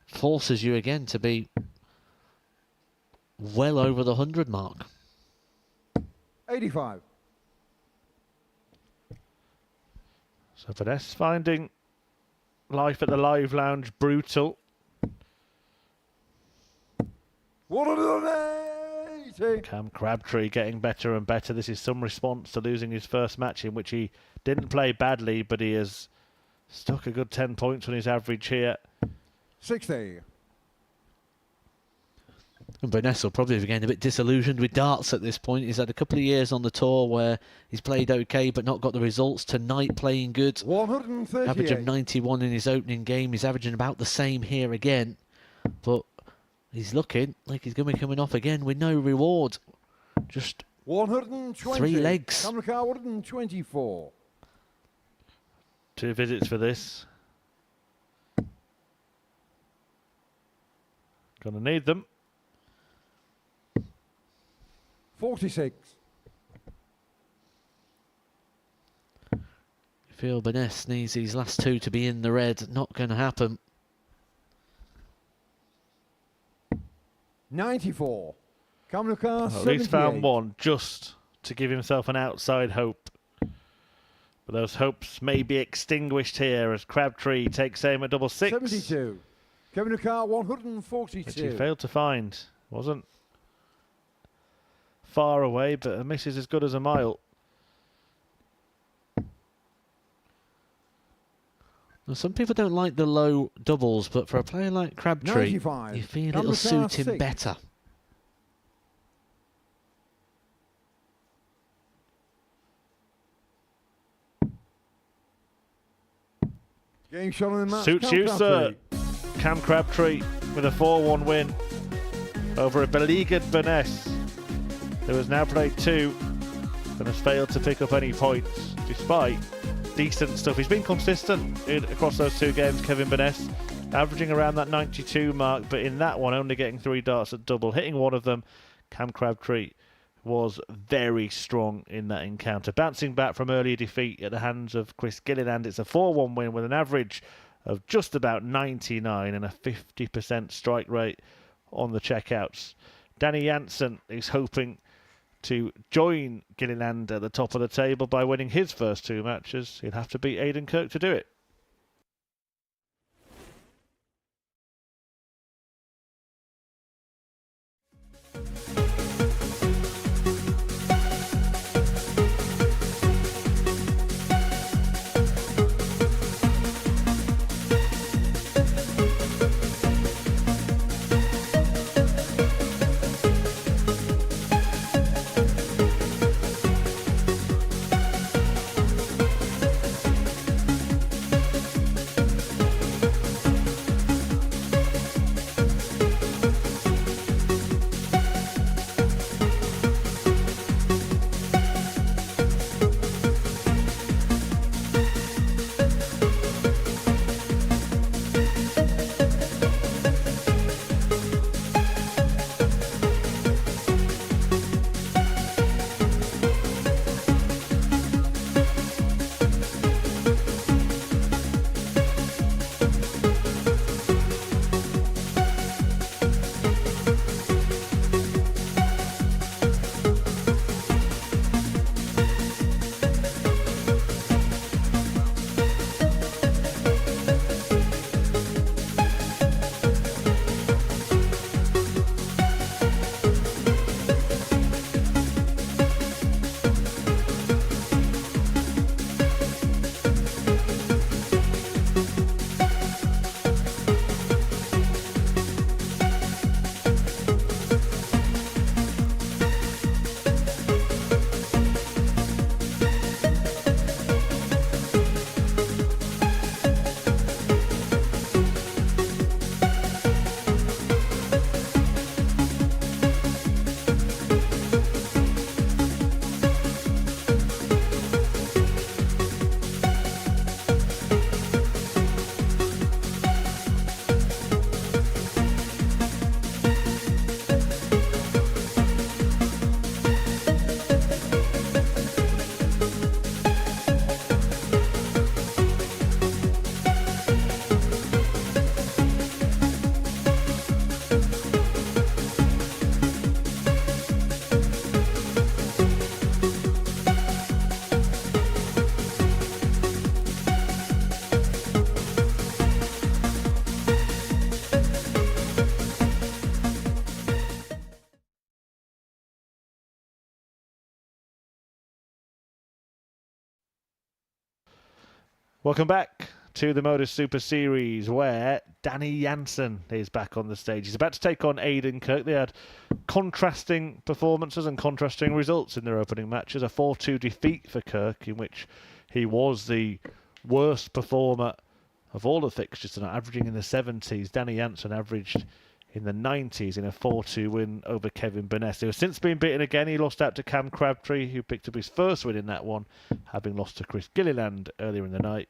Speaker 8: Forces you again to be well over the 100 mark.
Speaker 5: 85.
Speaker 4: So Burness finding life at the Live Lounge brutal.
Speaker 5: 180.
Speaker 4: Cam Crabtree getting better and better. This is some response to losing his first match in which he didn't play badly, but he has stuck a good 10 points on his average here.
Speaker 5: 60.
Speaker 8: And Burness will probably be getting a bit disillusioned with darts at this point. He's had a couple of years on the tour where he's played okay but not got the results. Tonight playing good.
Speaker 5: 138.
Speaker 8: Average of 91 in his opening game. He's averaging about the same here again. But he's looking like he's going to be coming off again with no reward. Just
Speaker 5: 120.
Speaker 8: 3 legs.
Speaker 5: Camera car 124.
Speaker 4: 2 visits for this. Gonna need them.
Speaker 5: 46.
Speaker 8: I feel Burness needs these last 2 to be in the red. Not going to happen.
Speaker 5: 94. Camera car
Speaker 4: Well, at least found
Speaker 5: 78.
Speaker 4: one just to give himself an outside hope. But those hopes may be extinguished here as Crabtree takes aim at double 6.
Speaker 5: 72. Kevin car
Speaker 4: Which he
Speaker 5: 142.
Speaker 4: failed to find. Wasn't far away, but a miss is as good as a mile.
Speaker 8: Now, some people don't like the low doubles, but for a player like Crabtree,
Speaker 5: 95.
Speaker 8: you feel
Speaker 5: Camera
Speaker 8: it'll
Speaker 5: car
Speaker 8: suit him
Speaker 5: 6.
Speaker 8: better.
Speaker 5: Game shot on the match.
Speaker 4: Suits
Speaker 5: Cam
Speaker 4: you, sir.
Speaker 5: Crabtree.
Speaker 4: Cam Crabtree with a 4-1 win over a beleaguered Burness, who has now played 2 and has failed to pick up any points despite decent stuff. He's been consistent across those 2 games, Kevin Burness, averaging around that 92 mark, but in that one only getting 3 darts at double, hitting one of them. Cam Crabtree was very strong in that encounter. Bouncing back from earlier defeat at the hands of Chris Gilliland, it's a 4-1 win with an average of just about 99 and a 50% strike rate on the checkouts. Danny Jansen is hoping to join Gilliland at the top of the table by winning his first 2 matches. He'll have to beat Aidan Kirk to do it. Welcome back to the Modus Super Series, where Danny Jansen is back on the stage. He's about to take on Aidan Kirk. They had contrasting performances and contrasting results in their opening matches. A 4-2 defeat for Kirk, in which he was the worst performer of all the fixtures tonight, averaging in the 70s. Danny Jansen averaged in the 90s in a 4-2 win over Kevin Burness. He has since been beaten again. He lost out to Cam Crabtree, who picked up his first win in that one, having lost to Chris Gilliland earlier in the night.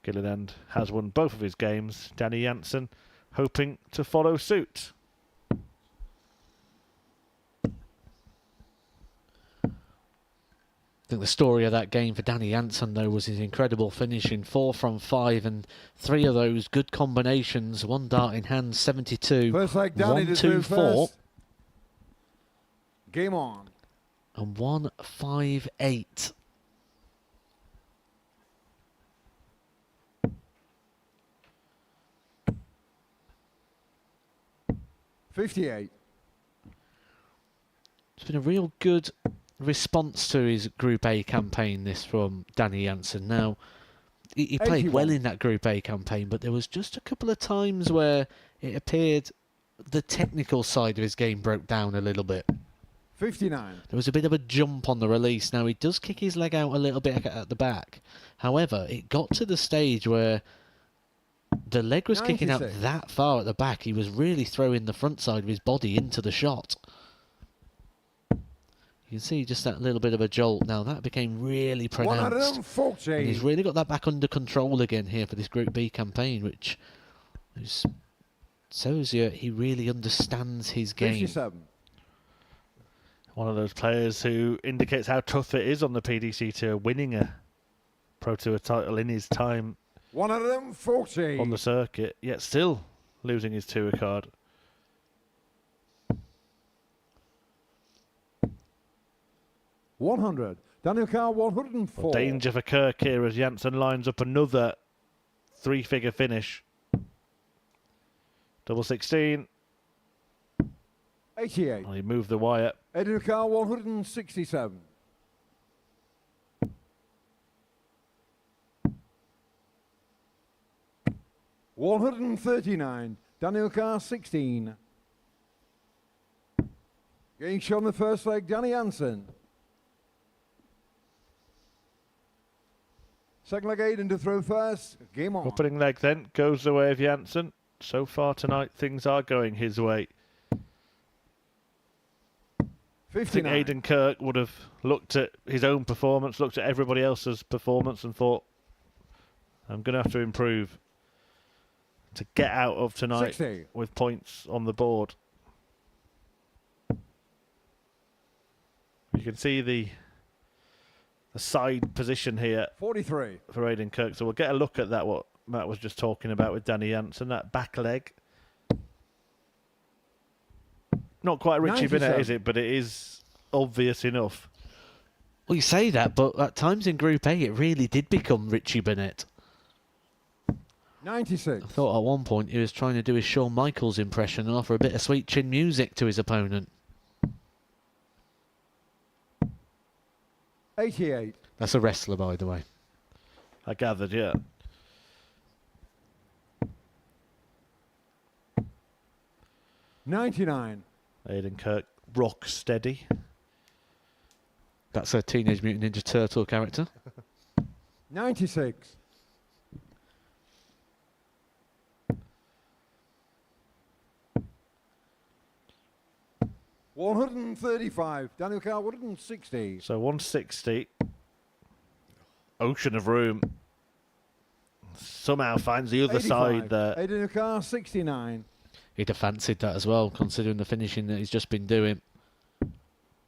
Speaker 4: Gilliland has won both of his games. Danny Jansen hoping to follow suit.
Speaker 2: I think the story of that game for Danny Jansen, though, was his incredible finish in 4 from 5, and 3 of those good combinations. 1 dart in hand, 72.
Speaker 5: First leg, Danny
Speaker 2: 1, 2, 4.
Speaker 5: Game on.
Speaker 2: And 1, 5, 8.
Speaker 5: $58.
Speaker 2: It's been a real good response to his Group A campaign, this, from Danny Jansen. Now, he played well in that Group A campaign, but there was just a couple of times where it appeared the technical side of his game broke down a little bit.
Speaker 5: 59.
Speaker 2: There was a bit of a jump on the release. Now, he does kick his leg out a little bit at the back. However, it got to the stage where the leg was kicking out
Speaker 5: 96.
Speaker 2: that far at the back. He was really throwing the front side of his body into the shot. You can see just that little bit of a jolt. Now, that became really pronounced.
Speaker 5: 140.
Speaker 2: And he's really got that back under control again here for this Group B campaign, which shows you he really understands his game.
Speaker 5: 57.
Speaker 4: One of those players who indicates how tough it is on the PDC Tour, winning a Pro Tour title in his time
Speaker 5: 140.
Speaker 4: on the circuit, yet still losing his tour card.
Speaker 5: $100. Daniel Carr, 104.
Speaker 4: Danger for Kirk here as Jansen lines up another 3-figure finish. Double 16.
Speaker 5: 88.
Speaker 4: Well, he moved the wire.
Speaker 5: Daniel Carr, 167. $139. Daniel Carr, 16. Getting shot on the first leg, Danny Jansen. Second leg, Aidan to throw first. Game on.
Speaker 4: Opening leg then goes the way of Jansen. So far tonight, things are going his way. I think
Speaker 5: 59.
Speaker 4: Aidan Kirk would have looked at his own performance, looked at everybody else's performance and thought, I'm going to have to improve to get out of tonight
Speaker 5: 60.
Speaker 4: with points on the board. You can see the side position here
Speaker 5: 43.
Speaker 4: for Aidan Kirk. So we'll get a look at that, what Matt was just talking about with Danny Jansen, that back leg. Not quite Richie
Speaker 5: 97.
Speaker 4: Bennett, is it? But it is obvious enough.
Speaker 2: Well, you say that, but at times in Group A, it really did become Richie Bennett.
Speaker 5: 96.
Speaker 2: I thought at one point he was trying to do his Shawn Michaels impression and offer a bit of sweet chin music to his opponent.
Speaker 5: 88.
Speaker 2: That's a wrestler, by the way.
Speaker 4: I gathered, yeah.
Speaker 5: $99.
Speaker 4: Aidan Kirk, rock steady.
Speaker 2: That's a Teenage Mutant Ninja Turtle character.
Speaker 5: 96. $135. Daniel Carr, 160.
Speaker 4: So 160. Ocean of room. Somehow finds the other
Speaker 5: 85.
Speaker 4: side there.
Speaker 5: Daniel Carr, 69.
Speaker 2: He'd have fancied that as well, considering the finishing that he's just been doing.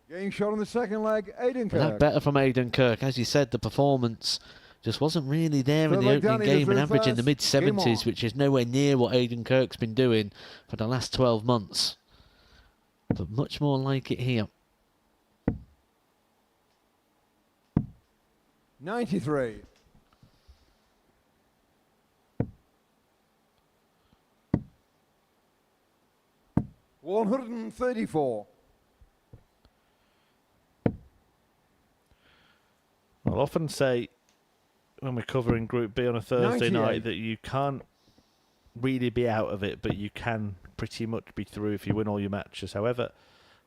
Speaker 5: Getting shot on the second leg, Aidan
Speaker 2: But that
Speaker 5: Kirk.
Speaker 2: better from Aidan Kirk. As you said, the performance just wasn't really there in the
Speaker 5: Third leg,
Speaker 2: opening
Speaker 5: Danny,
Speaker 2: game
Speaker 5: the
Speaker 2: and averaging the
Speaker 5: first. Game
Speaker 2: mid-70s,
Speaker 5: on.
Speaker 2: which is nowhere near what Aidan Kirk's been doing for the last 12 months. But much more like it here.
Speaker 5: 93. $134.
Speaker 4: I'll often say when we're covering Group B on a Thursday
Speaker 5: 98.
Speaker 4: night that you can't really be out of it, but you can pretty much be through if you win all your matches. However,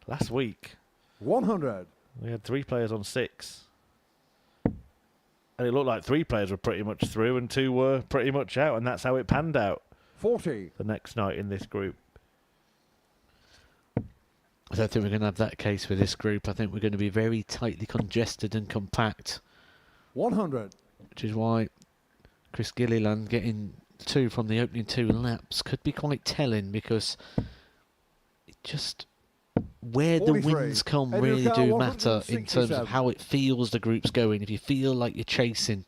Speaker 4: last week
Speaker 5: 100.
Speaker 4: we had 3 players on 6. And it looked like 3 players were pretty much through and 2 were pretty much out, and that's how it panned out
Speaker 5: 40.
Speaker 4: the next night in this group.
Speaker 8: I don't think we're going to have that case with this group. I think we're going to be very tightly congested and compact,
Speaker 5: 100.
Speaker 8: which is why Chris Gilliland getting 2 from the opening 2 laps could be quite telling, because it just where the
Speaker 5: 43.
Speaker 8: wins come
Speaker 5: Eddie
Speaker 8: really
Speaker 5: O'Connor,
Speaker 8: do matter in terms
Speaker 5: 167.
Speaker 8: of how it feels the group's going. If you feel like you're chasing,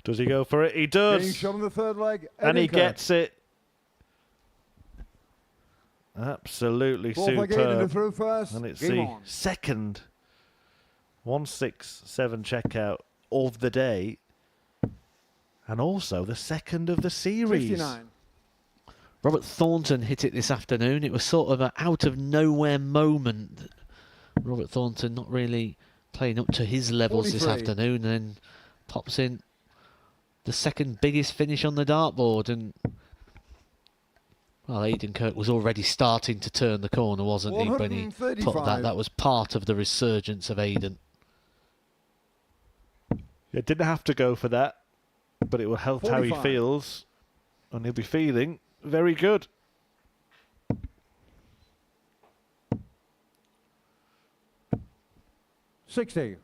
Speaker 4: Does he go for it? He
Speaker 5: Getting
Speaker 4: does.
Speaker 5: shot on the third leg.
Speaker 4: And he
Speaker 5: Eddie Kirk.
Speaker 4: gets it. Absolutely
Speaker 5: Fourth leg in and
Speaker 4: superb.
Speaker 5: through first.
Speaker 4: And it's
Speaker 5: Game
Speaker 4: the
Speaker 5: on.
Speaker 4: second 167 checkout of the day. And also the second of the series.
Speaker 5: 59.
Speaker 8: Robert Thornton hit it this afternoon. It was sort of an out of nowhere moment. Robert Thornton not really playing up to his levels this
Speaker 5: 43.
Speaker 8: afternoon, and then pops in the second biggest finish on the dartboard. And well, Aidan Kirk was already starting to turn the corner, wasn't he? When he put that,
Speaker 5: 135.
Speaker 8: that was part of the resurgence of Aidan.
Speaker 4: It didn't have to go for that, but it will help how he
Speaker 5: 45.
Speaker 4: feels. And he'll be feeling very good.
Speaker 5: $60.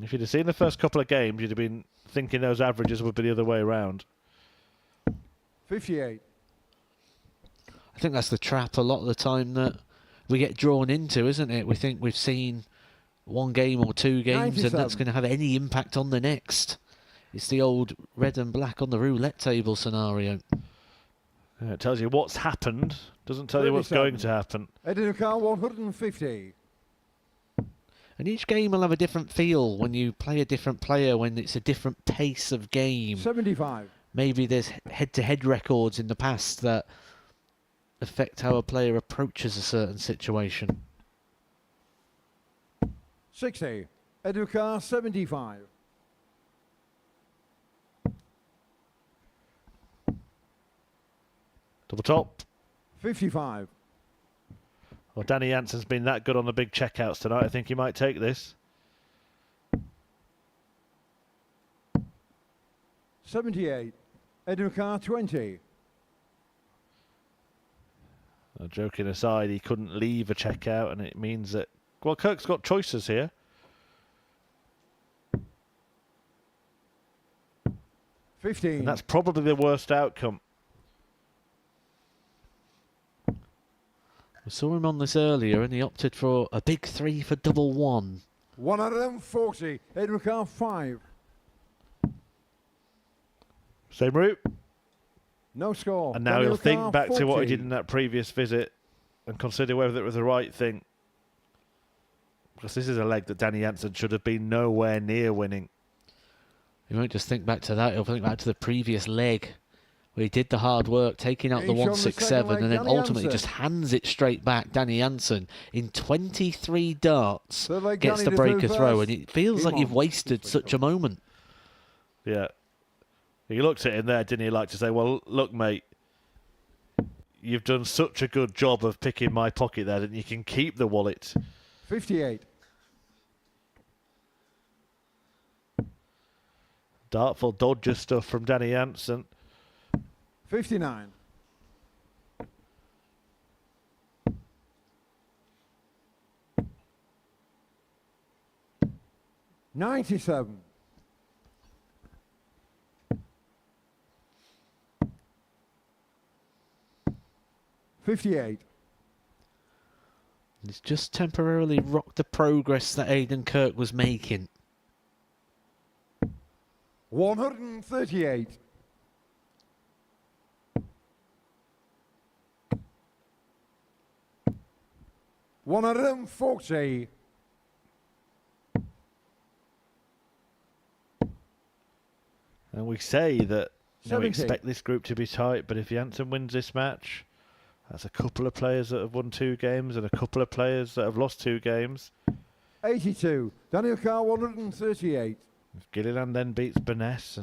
Speaker 4: If you'd have seen the first couple of games, you'd have been thinking those averages would be the other way around.
Speaker 5: 58.
Speaker 8: I think that's the trap a lot of the time that we get drawn into, isn't it? We think we've seen 1 game or 2 games, and that's
Speaker 5: 97.
Speaker 8: going to have any impact on the next. It's the old red and black on the roulette table scenario.
Speaker 4: Yeah, it tells you what's happened, doesn't tell you what's
Speaker 5: 37.
Speaker 4: going to happen.
Speaker 5: Eddie O'Connor, 150.
Speaker 8: And each game will have a different feel when you play a different player, when it's a different pace of game.
Speaker 5: 75.
Speaker 8: Maybe there's head-to-head records in the past that affect how a player approaches a certain situation.
Speaker 5: 60. Eddie O'Connor, 75.
Speaker 4: Double top.
Speaker 5: 55.
Speaker 4: Well, Danny Jansen's been that good on the big checkouts tonight. I think he might take this.
Speaker 5: 78. Eddie O'Connor, 20.
Speaker 4: Joking aside, he couldn't leave a checkout, and it means that, well, Kirk's got choices here.
Speaker 5: 15.
Speaker 4: And that's probably the worst outcome.
Speaker 8: We saw him on this earlier, and he opted for a big 3 for double 1.
Speaker 5: 140. Eddie O'Connor, 5.
Speaker 4: Same route.
Speaker 5: No score.
Speaker 4: And now
Speaker 5: Danny
Speaker 4: he'll think
Speaker 5: O'Connor,
Speaker 4: back to what he
Speaker 5: 40.
Speaker 4: did in that previous visit and consider whether it was the right thing. Because this is a leg that Danny Jansen should have been nowhere near winning.
Speaker 8: He won't just think back to that, he'll think back to the previous leg where he did the hard work, taking out the
Speaker 5: He's shown the second
Speaker 8: 167,
Speaker 5: leg,
Speaker 8: and then
Speaker 5: Danny
Speaker 8: ultimately
Speaker 5: Jansen.
Speaker 8: just hands it straight back. Danny Jansen in 23 darts
Speaker 5: Third leg,
Speaker 8: gets
Speaker 5: Danny
Speaker 8: the
Speaker 5: to
Speaker 8: break a
Speaker 5: through
Speaker 8: throw,
Speaker 5: first.
Speaker 8: and it feels
Speaker 5: Game
Speaker 8: like you've
Speaker 5: on.
Speaker 8: wasted such a moment.
Speaker 4: Yeah. He looked at him there, didn't he, like to say, well, look, mate, you've done such a good job of picking my pocket there that you can keep the wallet.
Speaker 5: 58.
Speaker 4: Dartful Dodger stuff from Danny Jansen.
Speaker 5: 59. $97. $58.
Speaker 8: It's just temporarily rocked the progress that Aidan Kirk was making.
Speaker 5: 138. $140.
Speaker 4: And we say that we
Speaker 5: 70.
Speaker 4: expect this group to be tight, but if Jansen wins this match, that's a couple of players that have won 2 games and a couple of players that have lost 2 games.
Speaker 5: 82. Daniel Carr 138.
Speaker 4: If Gilliland then beats Burness,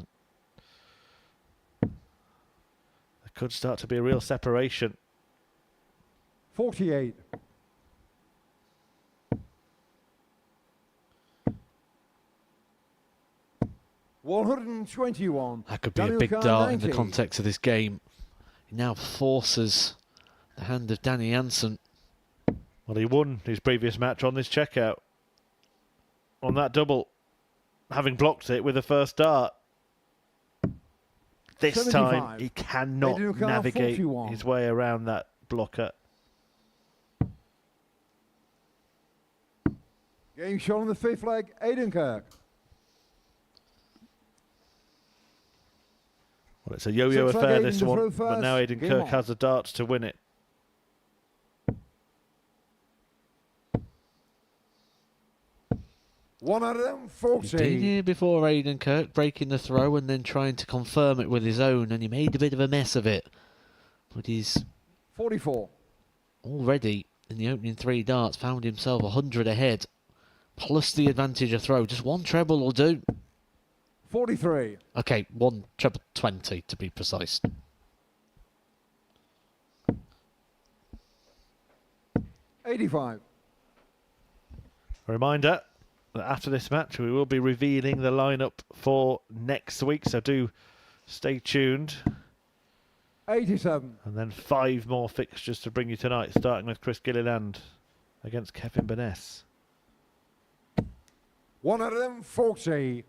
Speaker 4: there could start to be a real separation.
Speaker 5: 48. $121.
Speaker 8: That could be
Speaker 5: Daniel
Speaker 8: a big
Speaker 5: Carr,
Speaker 8: dart in
Speaker 5: 90.
Speaker 8: the context of this game. He now forces the hand of Danny Jansen.
Speaker 4: Well, he won his previous match on this checkout. On that double, having blocked it with the first dart. This
Speaker 5: 75.
Speaker 4: time, he cannot
Speaker 5: Adrian Carr,
Speaker 4: navigate
Speaker 5: 41.
Speaker 4: his way around that blocker.
Speaker 5: Game shot on the fifth leg, Aidan Kirk.
Speaker 4: Well, it's a yo-yo
Speaker 5: Looks like
Speaker 4: affair,
Speaker 5: Aidan
Speaker 4: this
Speaker 5: to
Speaker 4: one,
Speaker 5: throw
Speaker 4: but now
Speaker 5: first.
Speaker 4: Aidan
Speaker 5: Game
Speaker 4: Kirk
Speaker 5: on.
Speaker 4: has the darts to win it.
Speaker 5: One out of them,
Speaker 8: He's
Speaker 5: 40.
Speaker 8: been here before, Aidan Kirk, breaking the throw and then trying to confirm it with his own, and he made a bit of a mess of it. But he's
Speaker 5: 44.
Speaker 8: already, in the opening 3 darts, found himself 100 ahead, plus the advantage of throw. Just one treble will do.
Speaker 5: 43.
Speaker 8: Okay, one treble 20 to be precise.
Speaker 5: 85.
Speaker 4: A reminder that after this match, we will be revealing the lineup for next week, so do stay tuned.
Speaker 5: 87.
Speaker 4: And then 5 more fixtures to bring you tonight, starting with Chris Gilliland against Kevin Burness.
Speaker 5: One out of them, 40.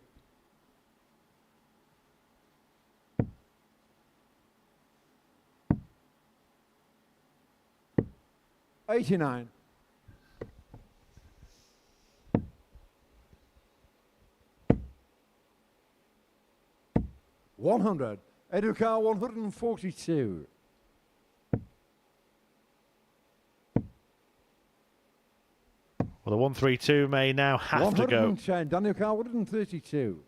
Speaker 5: $89. $100. Educar 142.
Speaker 4: Well, the 132 may now have to go.
Speaker 5: 110. Daniel Carr 132.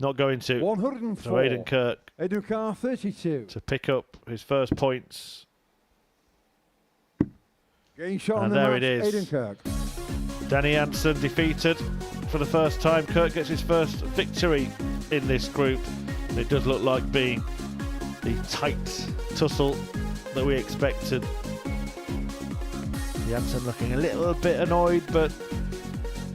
Speaker 4: Not going to.
Speaker 5: 104.
Speaker 4: So Aidan Kirk
Speaker 5: Educar 32.
Speaker 4: to pick up his first points.
Speaker 5: Getting shot on
Speaker 4: And
Speaker 5: the
Speaker 4: there
Speaker 5: match,
Speaker 4: it is.
Speaker 5: Aidan Kirk.
Speaker 4: Danny Jansen defeated for the first time. Kirk gets his first victory in this group. It does look like being the tight tussle that we expected. Jansen looking a little bit annoyed, but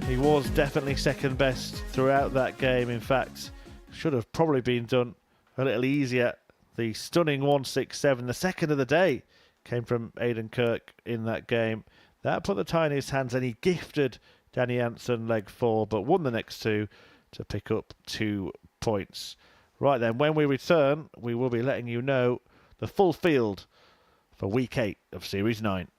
Speaker 4: he was definitely second best throughout that game. In fact, should have probably been done a little easier. The stunning 167, the second of the day, came from Aidan Kirk in that game. That put the tie in his hands, and he gifted Danny Jansen leg 4, but won the next 2 to pick up 2 points. Right then, when we return, we will be letting you know the full field for Week 8 of Series 9.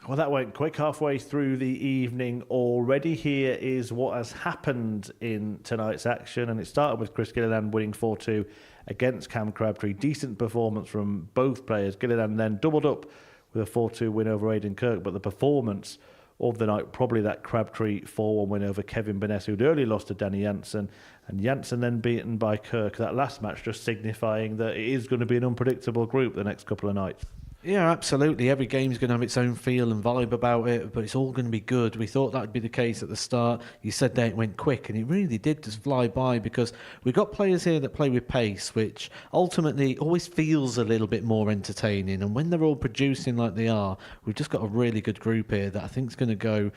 Speaker 4: Well, that went quick, halfway through the evening already. Here is what has happened in tonight's action, and it started with Chris Gilliland winning 4-2 against Cam Crabtree. Decent performance from both players. Gilliland then doubled up with a 4-2 win over Aidan Kirk, but the performance of the night, probably that Crabtree 4-1 win over Kevin Burness, who'd early lost to Danny Jansen, and Jansen then beaten by Kirk. That last match just signifying that it is going to be an unpredictable group the next couple of nights.
Speaker 2: Yeah, absolutely. Every game's going to have its own feel and vibe about it, but it's all going to be good. We thought that would be the case at the start. You said that it went quick, and it really did just fly by because we've got players here that play with pace, which ultimately always feels a little bit more entertaining. And when they're all producing like they are, we've just got a really good group here that I think is going to go...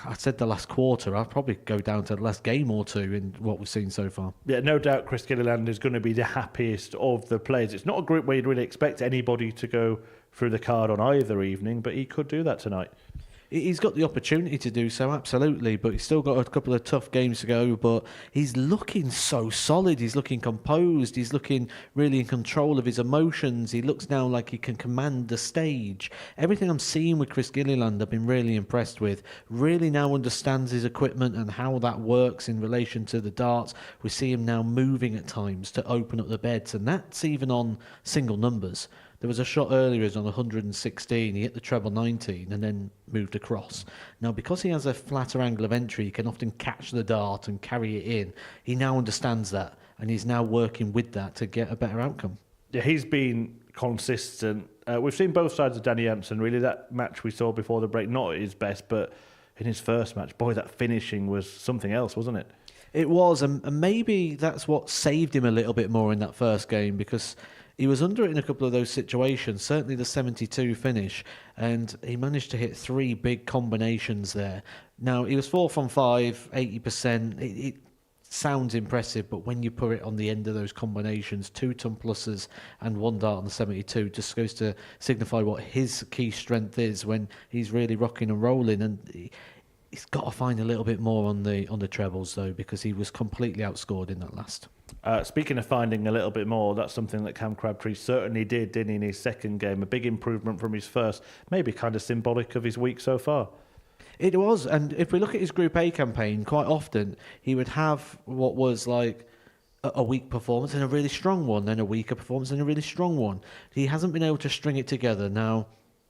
Speaker 2: I said the last quarter. I'll probably go down to the last game or two in what we've seen so far.
Speaker 4: Yeah, no doubt Chris Gilliland is going to be the happiest of the players. It's not a group where you'd really expect anybody to go through the card on either evening, but he could do that tonight.
Speaker 2: He's got the opportunity to do so, absolutely, but he's still got a couple of tough games to go, but he's looking so solid, he's looking composed, he's looking really in control of his emotions, he looks now like he can command the stage. Everything I'm seeing with Chris Gilliland I've been really impressed with, really now understands his equipment and how that works in relation to the darts. We see him now moving at times to open up the beds, and that's even on single numbers. There was a shot earlier, it was on 116, he hit the treble 19 and then moved across. Now, because he has a flatter angle of entry, he can often catch the dart and carry it in. He now understands that, and he's now working with that to get a better outcome.
Speaker 4: Yeah, he's been consistent. We've seen both sides of Danny Jansen, really. That match we saw before the break, not at his best, but in his first match, boy, that finishing was something else, wasn't it?
Speaker 2: It was, and maybe that's what saved him a little bit more in that first game, because he was under it in a couple of those situations, certainly the 72 finish, and he managed to hit 3 big combinations there. Now, he was 4 from 5, 80%. It sounds impressive, but when you put it on the end of those combinations, 2 ton pluses and 1 dart on the 72, just goes to signify what his key strength is when he's really rocking and rolling. And he's got to find a little bit more on the trebles, though, because he was completely outscored in that last.
Speaker 4: Speaking of finding a little bit more, that's something that Cam Crabtree certainly didn't he, in his second game. A big improvement from his first, maybe kind of symbolic of his week so far.
Speaker 2: It was, and if we look at his Group A campaign, quite often he would have what was like a weak performance and a really strong one, then a weaker performance and a really strong one. He hasn't been able to string it together. Now,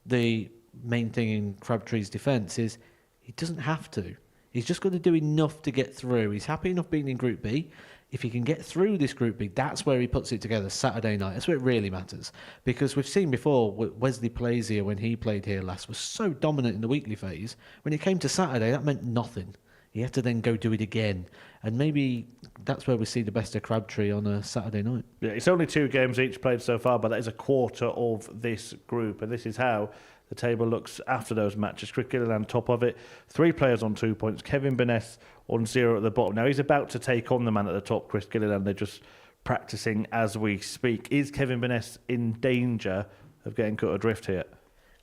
Speaker 2: the main thing in Crabtree's defence is he doesn't have to. He's just got to do enough to get through. He's happy enough being in Group B. If he can get through this Group B, that's where he puts it together Saturday night. That's where it really matters. Because we've seen before, Wesley plays here when he played here last, was so dominant in the weekly phase. When it came to Saturday, that meant nothing. He had to then go do it again. And maybe that's where we see the best of Crabtree on a Saturday night.
Speaker 4: Yeah, it's only 2 games each played so far, but that is a quarter of this group. And this is how the table looks after those matches. Chris Gilliland top of it. 3 players on 2 points. Kevin Burness on 0 at the bottom. Now he's about to take on the man at the top, Chris Gilliland. They're just practicing as we speak. Is Kevin Burness in danger of getting cut adrift here?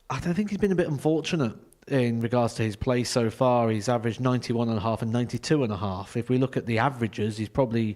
Speaker 2: I think he's been a bit unfortunate in regards to his play so far. He's averaged 91.5 and 92.5. If we look at the averages, he's probably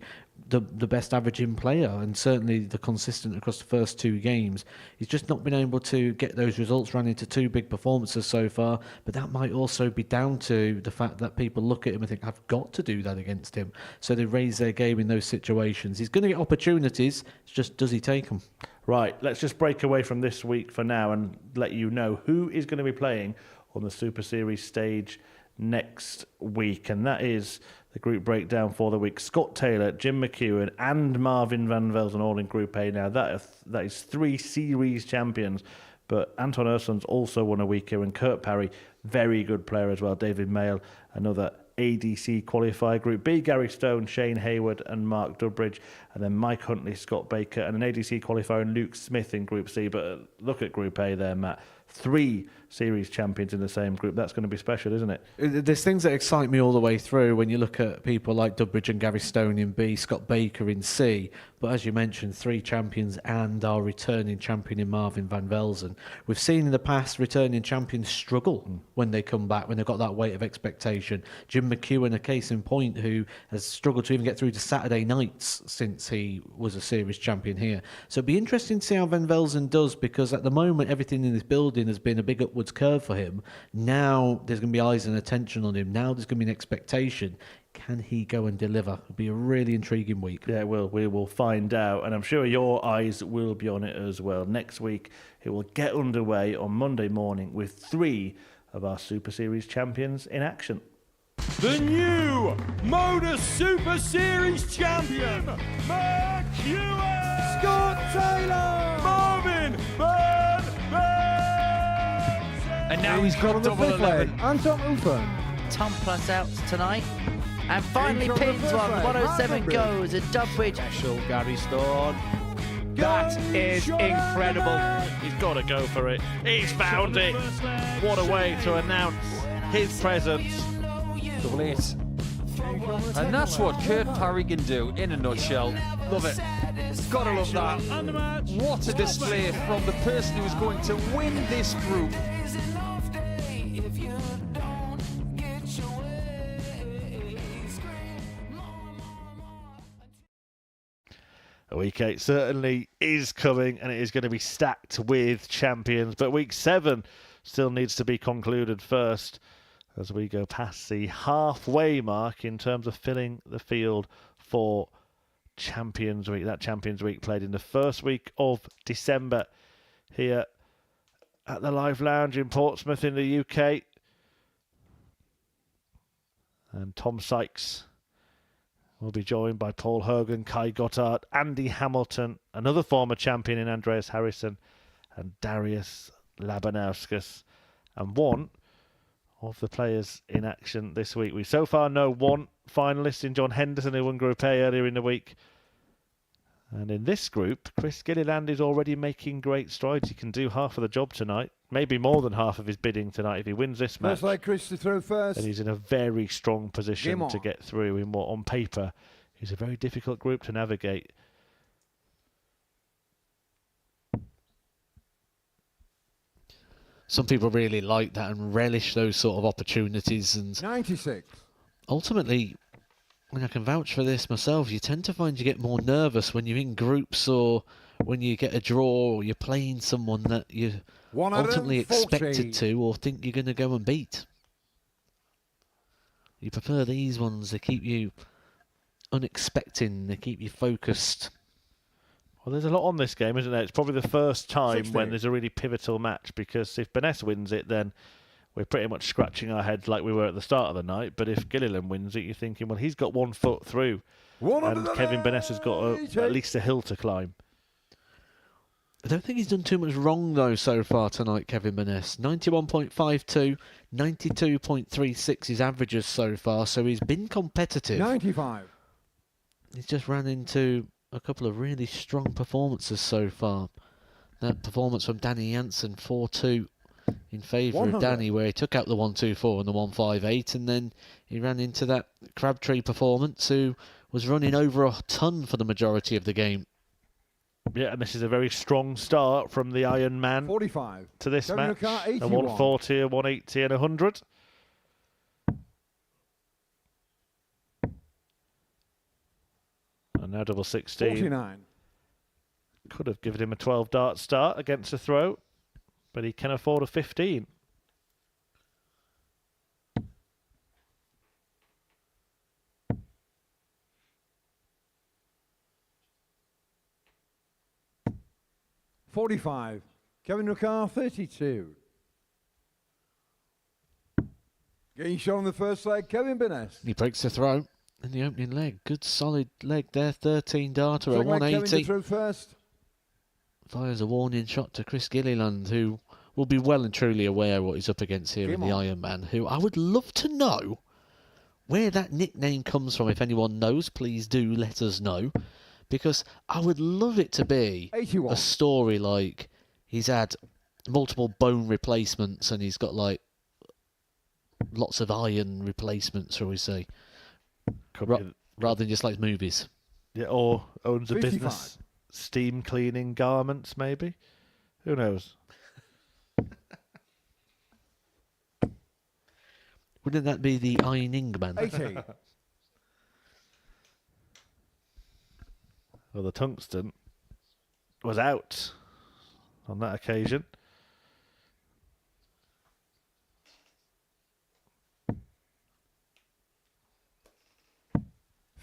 Speaker 2: the best averaging player, and certainly the consistent across the first 2 games. He's just not been able to get those results, ran into 2 big performances so far, but that might also be down to the fact that people look at him and think, I've got to do that against him. So they raise their game in those situations. He's going to get opportunities, it's just does he take them? Right,
Speaker 4: let's just break away from this week for now and let you know who is going to be playing on the Super Series stage next week, and that is the group breakdown for the week. Scott Taylor, Jim McEwen and Marvin van Velzen all in Group A now. That is 3 series champions, but Anton Ursland's also won a week here, and Kirk Parry, very good player as well. David Mayle, another ADC qualifier. Group B, Gary Stone, Shane Hayward and Mark Dudbridge, and then Mike Huntley, Scott Baker, and an ADC qualifier and Luke Smith in Group C. But look at Group A there, Matt. 3 series champions in the same group. That's going to be special, isn't it?
Speaker 2: There's things that excite me all the way through when you look at people like Dudbridge and Gary Stone in B, Scott Baker in C. But as you mentioned, 3 champions and our returning champion in Marvin van Velzen. We've seen in the past returning champions struggle when they come back, when they've got that weight of expectation. Jim McEwen, a case in point, who has struggled to even get through to Saturday nights since he was a series champion here. So it'd be interesting to see how Van Velzen does, because at the moment everything in this building has been a big upwards curve for him. Now there's going to be eyes and attention on him. Now there's going to be an expectation. Can he go and deliver? It'll be a really intriguing week.
Speaker 4: Yeah, we will find out, and I'm sure your eyes will be on it as well. Next week, it will get underway on Monday morning with 3 of our Super Series champions in action.
Speaker 6: The new Modus Super Series champion, McEwen! Scott Taylor! Marvin Burness!
Speaker 1: And now he's
Speaker 5: On
Speaker 1: got
Speaker 5: the
Speaker 1: double
Speaker 5: fifth leg,
Speaker 1: 11.
Speaker 5: Anton Ufen.
Speaker 1: Plus out tonight. And finally
Speaker 5: He's on the
Speaker 1: pins
Speaker 5: fifth
Speaker 1: one.
Speaker 5: leg,
Speaker 1: 107
Speaker 5: Crabtree.
Speaker 1: goes. And Dubridge. Special Gary Stone. That is incredible.
Speaker 4: He's got to go for it. He's found it. What a way to announce his presence.
Speaker 9: Double 8. And that's what Kirk Parry can do in a nutshell. Love it. Gotta love that. What a display from the person who's going to win this group.
Speaker 4: Week 8 certainly is coming, and it is going to be stacked with champions. But week 7 still needs to be concluded first, as we go past the halfway mark in terms of filling the field for Champions Week. That Champions Week played in the first week of December here at the Live Lounge in Portsmouth in the UK. And Tom Sykes will be joined by Paul Hogan, Kai Gottard, Andy Hamilton, another former champion in Andreas Harrison, and Darius Labanauskas. And one of the players in action this week. We so far know one finalist in John Henderson, who won Group A earlier in the week. And in this group, Chris Gilliland is already making great strides. He can do half of the job tonight, maybe more than half of his bidding tonight if he wins this match.
Speaker 5: First leg, Chris to throw first.
Speaker 4: And he's in a very strong position
Speaker 5: Game
Speaker 4: to
Speaker 5: on.
Speaker 4: get through in what, on paper, is a very difficult group to navigate.
Speaker 8: Some people really like that and relish those sort of opportunities. And
Speaker 5: 96.
Speaker 8: ultimately, when I can vouch for this myself, you tend to find you get more nervous when you're in groups or when you get a draw or you're playing someone that you ultimately
Speaker 5: 140.
Speaker 8: expected to or think you're going to go and beat. You prefer these ones. They keep you unexpecting. They keep you focused.
Speaker 4: Well, there's a lot on this game, isn't there? It's probably the first time
Speaker 5: 60.
Speaker 4: when there's a really pivotal match, because if Burness wins it, then we're pretty much scratching our heads like we were at the start of the night. But if Gilliland wins it, you're thinking, well, he's got 1 foot through, and Kevin Burness has got at least a hill to climb.
Speaker 8: I don't think he's done too much wrong, though, so far tonight, Kevin Burness. 91.52, 92.36 his averages so far, so he's been competitive.
Speaker 5: 95.
Speaker 8: He's just ran into a couple of really strong performances so far. That performance from Danny Jansen, 4-2 in favour of
Speaker 5: 100.
Speaker 8: Danny, where he took out the 1-2-4 and the 1-5-8, and then he ran into that Crabtree performance, who was running over a ton for the majority of the game.
Speaker 4: Yeah, and this is a very strong start from the Iron Man
Speaker 5: 45.
Speaker 4: to this
Speaker 5: Kevin
Speaker 4: match.
Speaker 5: Ricard,
Speaker 4: A
Speaker 5: 81.
Speaker 4: 140, a 180 and a 100. And now double 16.
Speaker 5: 49.
Speaker 4: Could have given him a 12 dart start against a throw, but he can afford a 15.
Speaker 5: $45. Kevin Ricard, 32. Getting shot on the first leg, Kevin Burness.
Speaker 8: He breaks the throw in the opening leg. Good solid leg there, 13 darter, a
Speaker 5: Second leg, Kevin to
Speaker 8: 180.
Speaker 5: throw first.
Speaker 8: Fires a warning shot to Chris Gilliland, who will be well and truly aware what he's up against here in the Iron Man, who I would love to know where that nickname comes from. If anyone knows, please do let us know, because I would love it to be
Speaker 5: 81.
Speaker 8: a story like he's had multiple bone replacements and he's got like lots of iron replacements, shall we say, rather than just like movies.
Speaker 4: Yeah, or owns a
Speaker 5: 55.
Speaker 4: business, steam cleaning garments, maybe. Who knows?
Speaker 8: Wouldn't that be the ironing man?
Speaker 5: 80.
Speaker 4: Well, the tungsten was out on that occasion.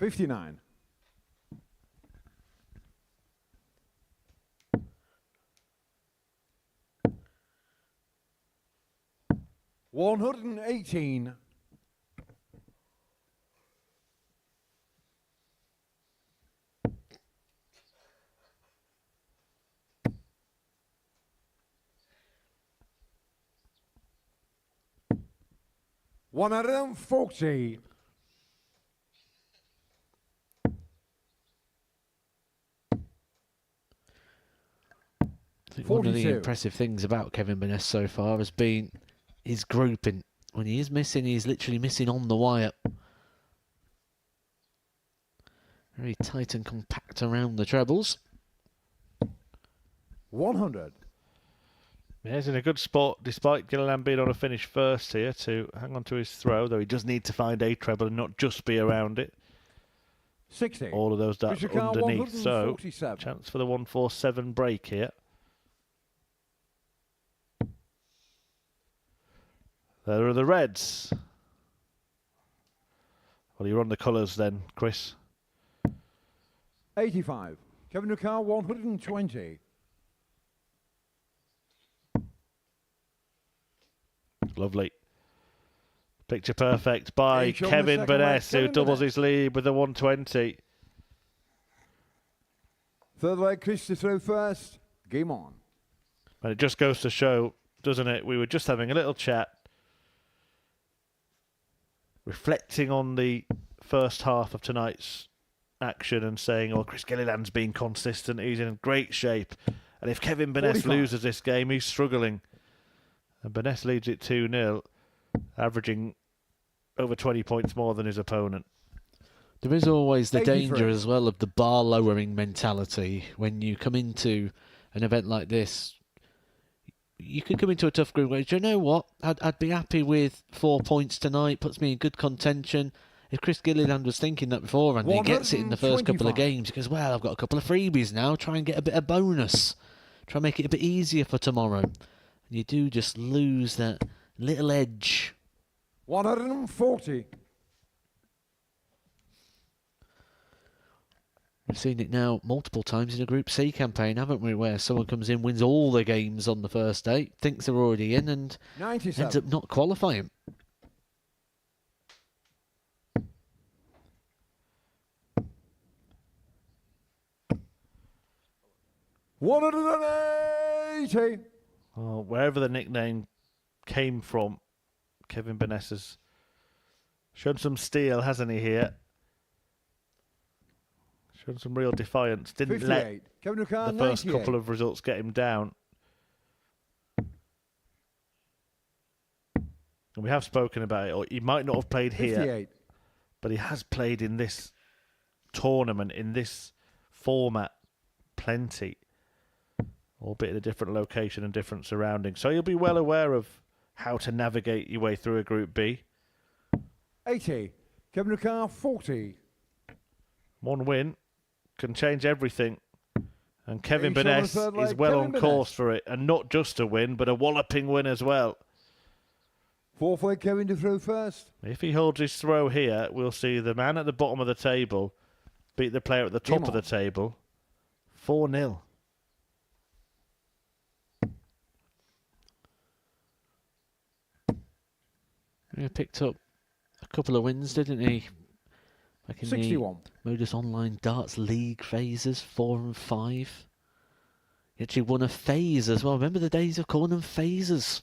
Speaker 5: $59. $118. $140.
Speaker 8: I think one of the
Speaker 5: 42.
Speaker 8: impressive things about Kevin Burness so far has been his grouping. When he is missing, he's literally missing on the wire. Very tight and compact around the trebles.
Speaker 5: 100.
Speaker 4: Yeah, he's in a good spot, despite Gilliland being on a finish first here, to hang on to his throw, though he does need to find a treble and not just be around it.
Speaker 5: 60.
Speaker 4: All of those darts
Speaker 5: Fisher car,
Speaker 4: underneath, so
Speaker 5: 147.
Speaker 4: chance for the 147 break here. There are the reds. Well, you're on the colours then, Chris.
Speaker 5: 85. Kevin Nucar, 120.
Speaker 4: Lovely. Picture perfect by
Speaker 5: Each on the
Speaker 4: Kevin
Speaker 5: second leg,
Speaker 4: Burness, who
Speaker 5: Kevin
Speaker 4: doubles
Speaker 5: Burness.
Speaker 4: his lead with the 120.
Speaker 5: Third leg, Chris to throw first. Game on.
Speaker 4: And it just goes to show, doesn't it? We were just having a little chat, reflecting on the first half of tonight's action and saying, oh, Chris Gilliland's been consistent. He's in great shape. And if Kevin Burness
Speaker 5: 45.
Speaker 4: loses this game, he's struggling. And Burness leads it 2-0, averaging over 20 points more than his opponent.
Speaker 8: There is always the
Speaker 5: 83.
Speaker 8: danger as well of the bar lowering mentality when you come into an event like this. You could come into a tough group where, do you know what? I'd be happy with 4 points tonight, puts me in good contention. If Chris Gilliland was thinking that beforehand, he gets it in the first couple of
Speaker 5: 125.
Speaker 8: games. He goes, well, I've got a couple of freebies now, try and get a bit of bonus. Try and make it a bit easier for tomorrow. And you do just lose that little edge.
Speaker 5: 140.
Speaker 8: We've seen it now multiple times in a Group C campaign, haven't we? Where someone comes in, wins all the games on the first day, thinks they're already in, and
Speaker 5: 97.
Speaker 8: ends up not qualifying.
Speaker 5: $180.
Speaker 4: Well, wherever the nickname came from, Kevin Burness has shown some steel, hasn't he, here? Shown some real defiance. Didn't
Speaker 5: 58.
Speaker 4: let
Speaker 5: Kevin Nucar,
Speaker 4: the first
Speaker 5: 98.
Speaker 4: couple of results get him down. And we have spoken about it, or he might not have played here,
Speaker 5: 58.
Speaker 4: but he has played in this tournament, in this format, plenty. Albeit in a different location and different surroundings. So you'll be well aware of how to navigate your way through a Group B.
Speaker 5: 80. Kevin Nucar, 40.
Speaker 4: One win can change everything. And Kevin
Speaker 5: Each on the
Speaker 4: Burness
Speaker 5: third
Speaker 4: is
Speaker 5: leg,
Speaker 4: well
Speaker 5: Kevin
Speaker 4: on
Speaker 5: Burness.
Speaker 4: course for it. And not just a win, but a walloping win as well.
Speaker 5: Fourth leg, Kevin to throw first.
Speaker 4: If he holds his throw here, we'll see the man at the bottom of the table beat the player at the top
Speaker 5: Game
Speaker 4: of the
Speaker 5: on.
Speaker 4: table 4-0.
Speaker 8: He picked up a couple of wins, didn't he? Back in
Speaker 5: 61.
Speaker 8: the Modus Online Darts League phases, 4 and 5. He actually won a phase as well. Remember the days of calling them phases?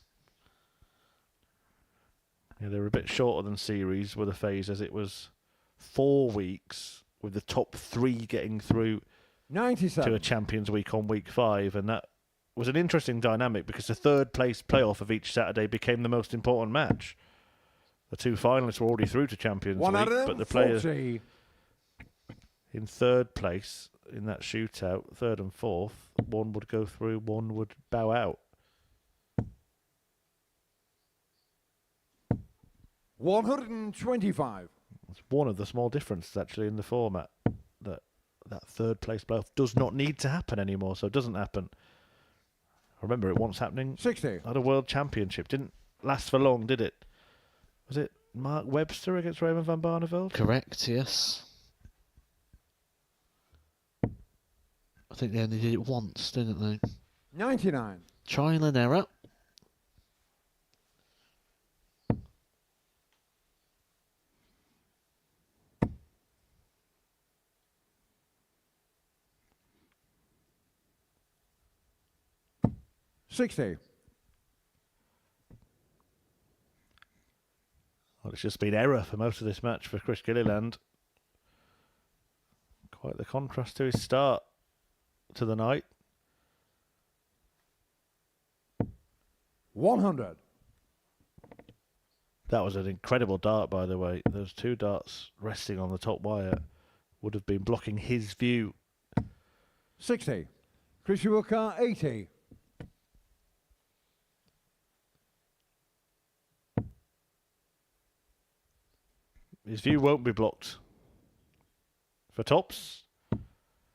Speaker 4: Yeah, they were a bit shorter than series with a phase, as it was 4 weeks with the top 3 getting through
Speaker 5: 97.
Speaker 4: to a Champions Week on week 5, and that was an interesting dynamic because the third place playoff of each Saturday became the most important match. The 2 finalists were already through to Champions League, but the player
Speaker 5: 140.
Speaker 4: in third place in that shootout, third and fourth, one would go through, one would bow out.
Speaker 5: 125.
Speaker 4: It's one of the small differences actually in the format that third place playoff does not need to happen anymore, so it doesn't happen. I remember it once happening
Speaker 5: 60.
Speaker 4: at a World Championship. Didn't last for long, did it? Was it Mark Webster against Raymond van Barneveld?
Speaker 8: Correct, yes. I think they only did it once, didn't they?
Speaker 5: 99.
Speaker 8: Trial and error.
Speaker 5: $60.
Speaker 4: Well, it's just been error for most of this match for Chris Gilliland. Quite the contrast to his start to the night.
Speaker 5: 100.
Speaker 4: That was an incredible dart, by the way. Those two darts resting on the top wire would have been blocking his view.
Speaker 5: 60. Chris Wilker, 80.
Speaker 4: His view won't be blocked for tops.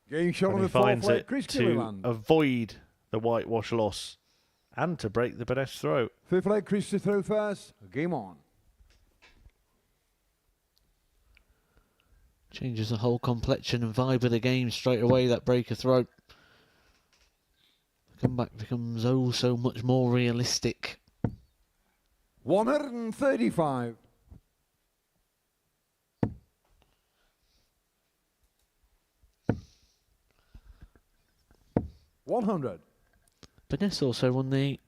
Speaker 5: Game shot
Speaker 4: And
Speaker 5: on
Speaker 4: he
Speaker 5: the fourth
Speaker 4: finds
Speaker 5: leg,
Speaker 4: it
Speaker 5: Chris
Speaker 4: to
Speaker 5: Gilliland.
Speaker 4: avoid the whitewash loss and to break the Burness throw.
Speaker 5: Fifth leg, Chris to throw first. Game on.
Speaker 8: Changes the whole complexion and vibe of the game straight away, that breaker throw. The comeback becomes oh so much more realistic.
Speaker 5: 135. 100.
Speaker 8: Burness also won the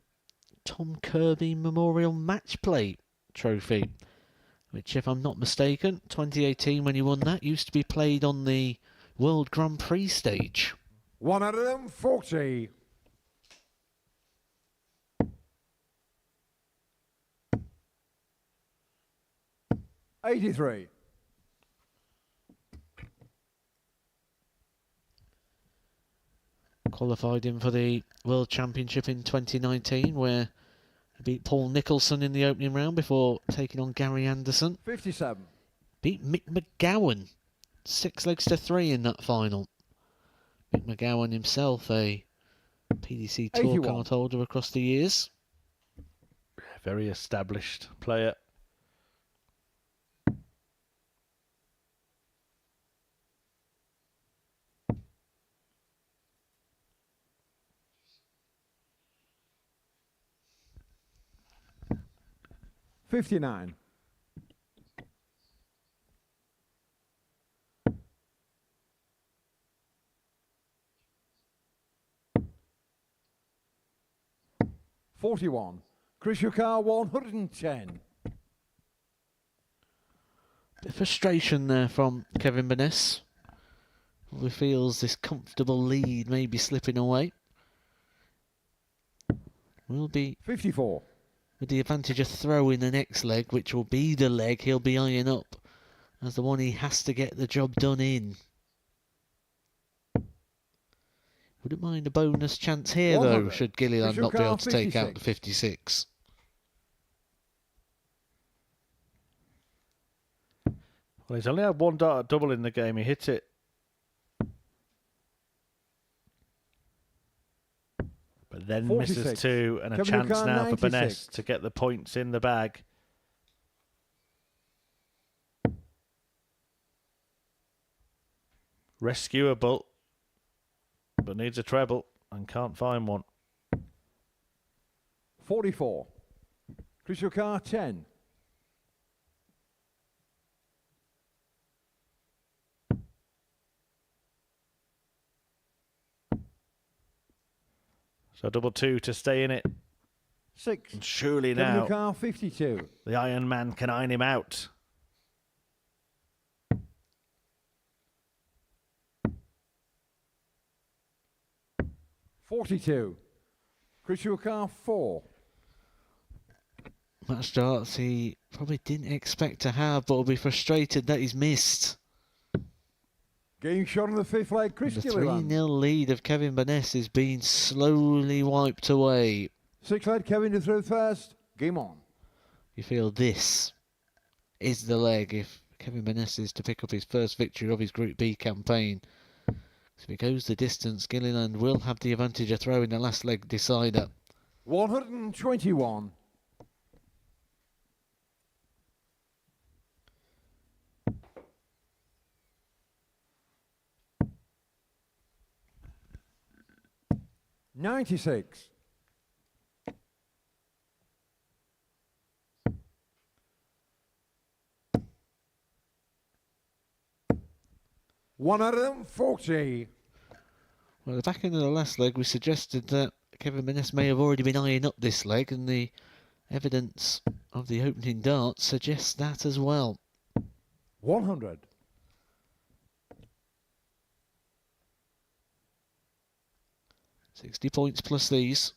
Speaker 8: Tom Kirby Memorial Match Play Trophy, which, if I'm not mistaken, 2018 when he won that, used to be played on the World Grand Prix stage.
Speaker 5: 140. 83.
Speaker 8: Qualified in for the World Championship in 2019, where he beat Paul Nicholson in the opening round before taking on Gary Anderson.
Speaker 5: 57.
Speaker 8: Beat Mick McGowan 6-3 in that final. Mick McGowan himself, a PDC Tour
Speaker 5: 81.
Speaker 8: card holder across the years.
Speaker 4: Very established player.
Speaker 5: $59. 41. Chris Yukar, 110.
Speaker 8: Bit of frustration there from Kevin Burness. Probably feels this comfortable lead may be slipping away. Will be
Speaker 5: 54.
Speaker 8: with the advantage of throwing the next leg, which will be the leg he'll be eyeing up as the one he has to get the job done in. Wouldn't mind a bonus chance here, though,
Speaker 5: 100.
Speaker 8: should Gilliland not be able to take out the
Speaker 5: 56.
Speaker 8: 56.
Speaker 4: Well, he's only had one dart double in the game. He hit it. But then
Speaker 5: 46.
Speaker 4: misses two, and a
Speaker 5: Kevin
Speaker 4: chance
Speaker 5: O'Connor,
Speaker 4: now for
Speaker 5: 96.
Speaker 4: Burness to get the points in the bag. Rescuable, but needs a treble and can't find one.
Speaker 5: 44. Chris Yukar, 10.
Speaker 4: So double two to stay in it.
Speaker 5: 6.
Speaker 4: And surely
Speaker 5: Kevin
Speaker 4: now
Speaker 5: Yukar, 52.
Speaker 4: the Iron Man can iron him out.
Speaker 5: $42. Chris Yukar, 4.
Speaker 8: Match darts he probably didn't expect to have, but will be frustrated that he's missed.
Speaker 5: Getting shot on the fifth leg, Chris
Speaker 8: The
Speaker 5: Gilliland.
Speaker 8: 3-0 lead of Kevin Burness is being slowly wiped away.
Speaker 5: Six leg, Kevin to throw first. Game on.
Speaker 8: You feel this is the leg if Kevin Burness is to pick up his first victory of his Group B campaign. If it goes the distance, Gilliland will have the advantage of throwing the last leg decider.
Speaker 5: 121. $96. $140.
Speaker 8: Well, at the back end of the last leg, we suggested that Kevin Burness may have already been eyeing up this leg, and the evidence of the opening dart suggests that as well.
Speaker 5: 100.
Speaker 8: £60 points plus these.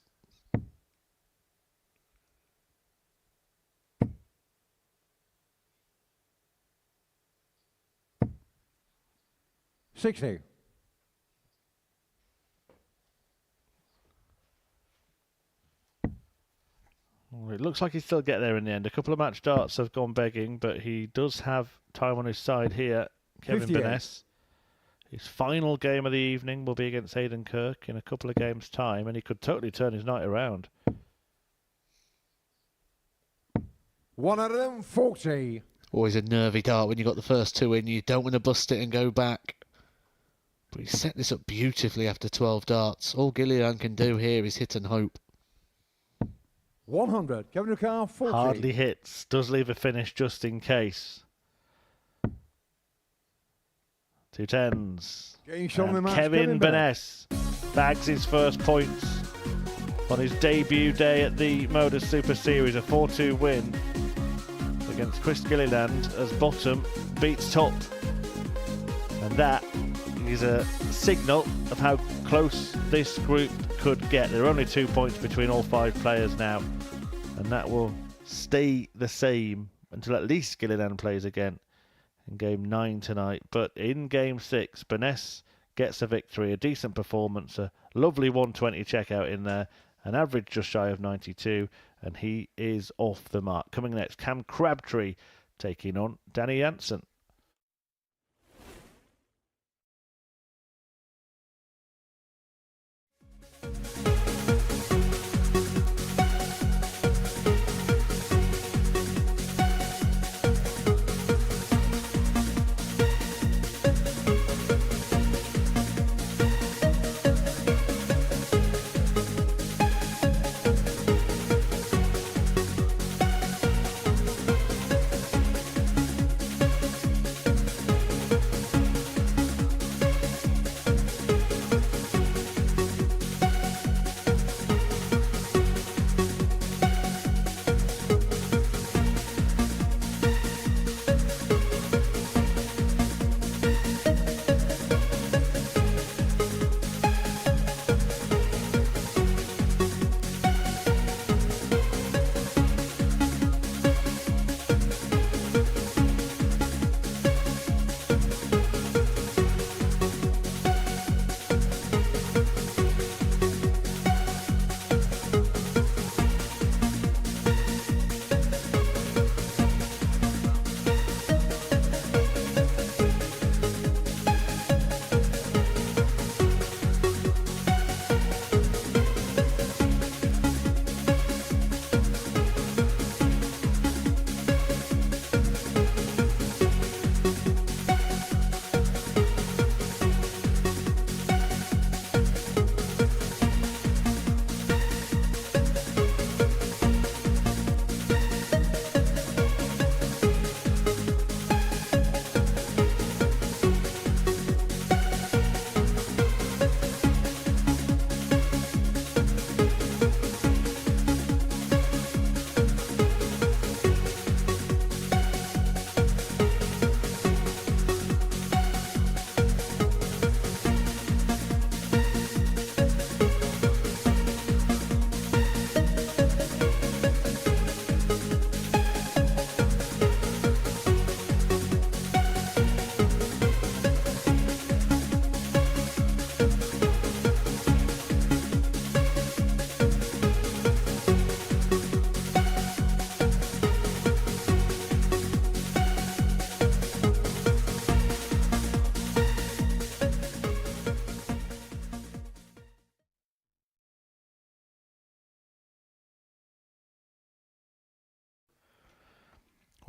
Speaker 5: $60.
Speaker 4: Well, it looks like he'll still get there in the end. A couple of match darts have gone begging, but he does have time on his side here. Kevin
Speaker 5: 58.
Speaker 4: Burness. His final game of the evening will be against Aidan Kirk in a couple of games' time, and he could totally turn his night around.
Speaker 5: 140.
Speaker 8: Always a nervy dart when you got the first two in. You don't want to bust it and go back. But he set this up beautifully after 12 darts. All Gilliland can do here is hit and hope.
Speaker 5: 100. Kevin O'Carr, 40.
Speaker 4: Hardly hits. Does leave a finish just in case. 2 10s.
Speaker 5: Getting shot on the
Speaker 4: And
Speaker 5: match,
Speaker 4: Kevin Burness bags his first points on his debut day at the Modus Super Series. A 4-2 win against Chris Gilliland as bottom beats top. And that is a signal of how close this group could get. There are only 2 points between all 5 players now, and that will stay the same until at least Gilliland plays again in game 9 tonight. But in game 6, Burness gets a victory, a decent performance, a lovely 120 checkout in there, an average just shy of 92, and he is off the mark. Coming next, Cam Crabtree taking on Danny Jansen.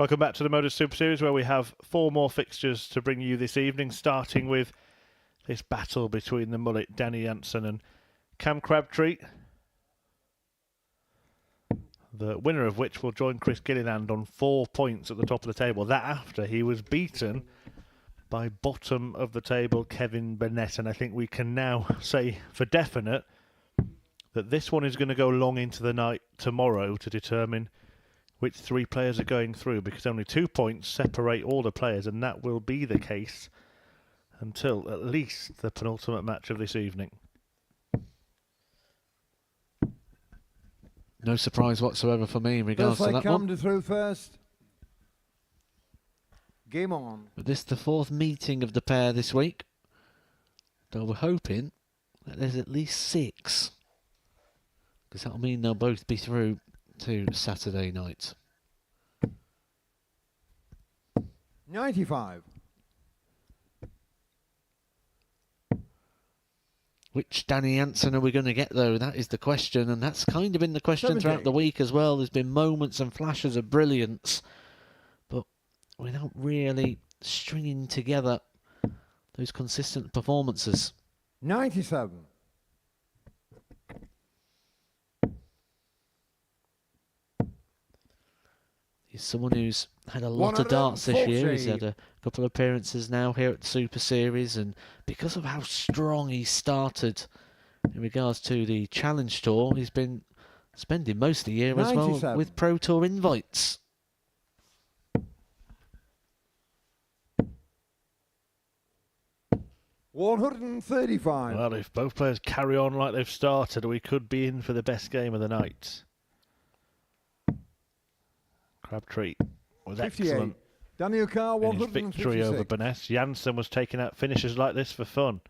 Speaker 4: Welcome back to the Modus Super Series, where we have 4 more fixtures to bring you this evening, starting with this battle between the mullet Danny Jansen and Cam Crabtree, the winner of which will join Chris Gilliland on 4 points at the top of the table. That after he was beaten by bottom of the table Kevin Burness, and I think we can now say for definite that this one is going to go long into the night tomorrow to determine which 3 players are going through, because only 2 points separate all the players, and that will be the case until at least the penultimate match of this evening.
Speaker 2: No surprise whatsoever for me in regards to that one.
Speaker 5: Through first. Game on.
Speaker 2: But this is the 4th meeting of the pair this week. So we're hoping that there's at least 6. Because that'll mean they'll both be through to Saturday night.
Speaker 5: 95.
Speaker 2: Which Danny Jansen are we going to get, though? That is the question, and that's kind of been the question
Speaker 5: 70.
Speaker 2: throughout the week as well. There's been moments and flashes of brilliance, but without really stringing together those consistent performances.
Speaker 5: 97.
Speaker 2: He's someone who's had a lot of darts this year. He's had a couple of appearances now here at the Super Series, and because of how strong he started in regards to the Challenge Tour, he's been spending most of the year as well with Pro Tour invites.
Speaker 5: $135.
Speaker 4: Well, if both players carry on like they've started, we could be in for the best game of the night. Crabtree was
Speaker 5: 58.
Speaker 4: excellent
Speaker 5: Daniel Carr,
Speaker 4: in his victory over Burness. Jansen was taking out finishes like this for fun.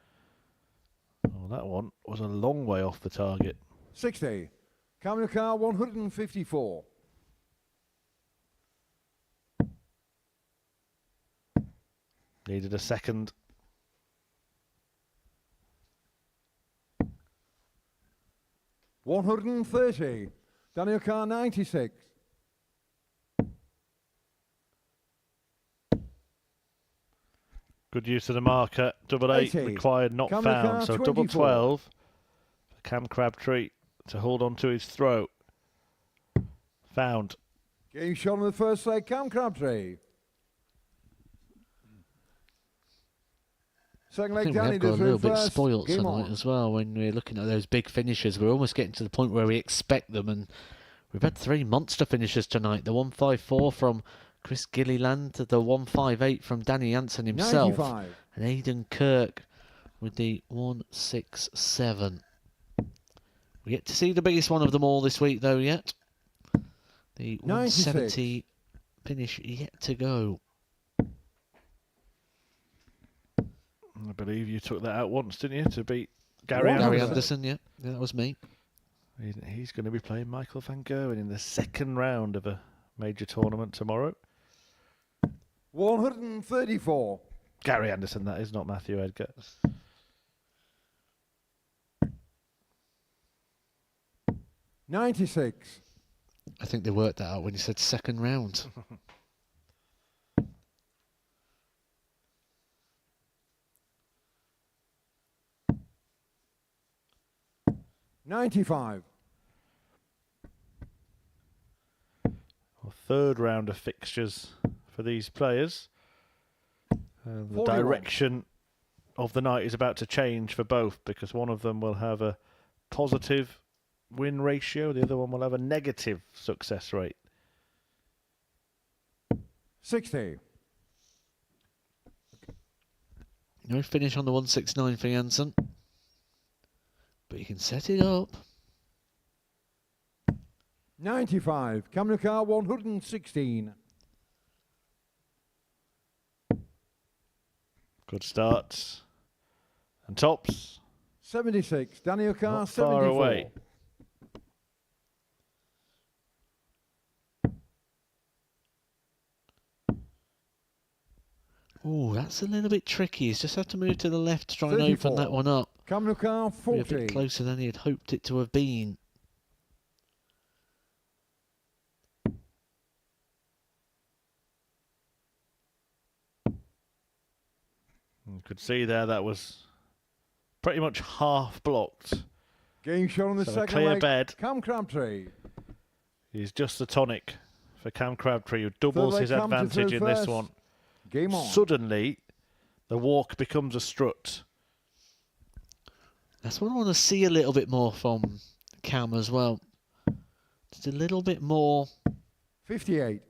Speaker 4: Oh, that one was a long way off the target.
Speaker 5: 60. Daniel Carr, 154.
Speaker 4: Needed a second.
Speaker 5: $130. Daniel Carr, 96.
Speaker 4: Good use of the marker. Double 8 required, not found. So double 12 for Cam Crabtree to hold on to his throat. Found.
Speaker 5: Game shot on the first leg, Cam Crabtree. Second
Speaker 2: I
Speaker 5: leg,
Speaker 2: think we
Speaker 5: Danny
Speaker 2: have got a
Speaker 5: does
Speaker 2: little bit
Speaker 5: first.
Speaker 2: spoilt
Speaker 5: Game
Speaker 2: tonight
Speaker 5: on.
Speaker 2: as well when we're looking at those big finishes. We're almost getting to the point where we expect them, and we've had 3 monster finishes tonight. The 154 from Chris Gilliland, the 158 from Danny Jansen himself,
Speaker 5: 95.
Speaker 2: and Aidan Kirk with the 167. We get to see the biggest one of them all this week, though, yet. The 170 finish yet to go.
Speaker 4: I believe you took that out once, didn't you, to beat Gary
Speaker 2: Anderson, yeah, that was me.
Speaker 4: He's going to be playing Michael van Gerwen in the second round of a major tournament tomorrow.
Speaker 5: 134.
Speaker 4: Gary Anderson, that is, not Matthew Edgar.
Speaker 5: $96.
Speaker 2: I think they worked that out when you said second round.
Speaker 5: $95.
Speaker 4: Well, third round of fixtures for these players. The
Speaker 5: 41.
Speaker 4: direction of the night is about to change for both, because one of them will have a positive win ratio, the other one will have a negative success rate.
Speaker 5: 60.
Speaker 2: No finish on the 169 for Jansen, but you can set it up.
Speaker 5: 95. Cameron Carr, 116.
Speaker 4: Good starts. And tops.
Speaker 5: 76. Daniel Carr,
Speaker 4: Not
Speaker 5: 74.
Speaker 4: far away.
Speaker 2: Oh, that's a little bit tricky. He's just have to move to the left to try and
Speaker 5: 34.
Speaker 2: open that one up.
Speaker 5: Cameron Carr,
Speaker 2: Be a
Speaker 5: 40.
Speaker 2: bit closer than he had hoped it to have been.
Speaker 4: You could see there that was pretty much half blocked.
Speaker 5: Game shot on the
Speaker 4: So a
Speaker 5: second
Speaker 4: clear
Speaker 5: leg.
Speaker 4: bed.
Speaker 5: Cam Crabtree.
Speaker 4: He's just the tonic for Cam Crabtree, who doubles
Speaker 5: leg
Speaker 4: his
Speaker 5: Cam to
Speaker 4: advantage
Speaker 5: throw
Speaker 4: in this
Speaker 5: first.
Speaker 4: one.
Speaker 5: Game on.
Speaker 4: Suddenly, the walk becomes a strut.
Speaker 8: That's what I want to see a little bit more from Cam as well. Just a little bit more
Speaker 5: 58.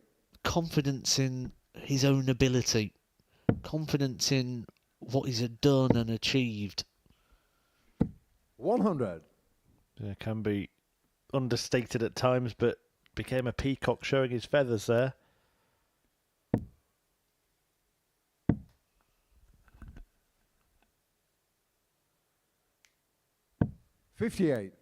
Speaker 8: confidence in his own ability, confidence in what he's done and achieved.
Speaker 5: 100.
Speaker 4: Yeah, can be understated at times, but became a peacock showing his feathers there.
Speaker 5: $58.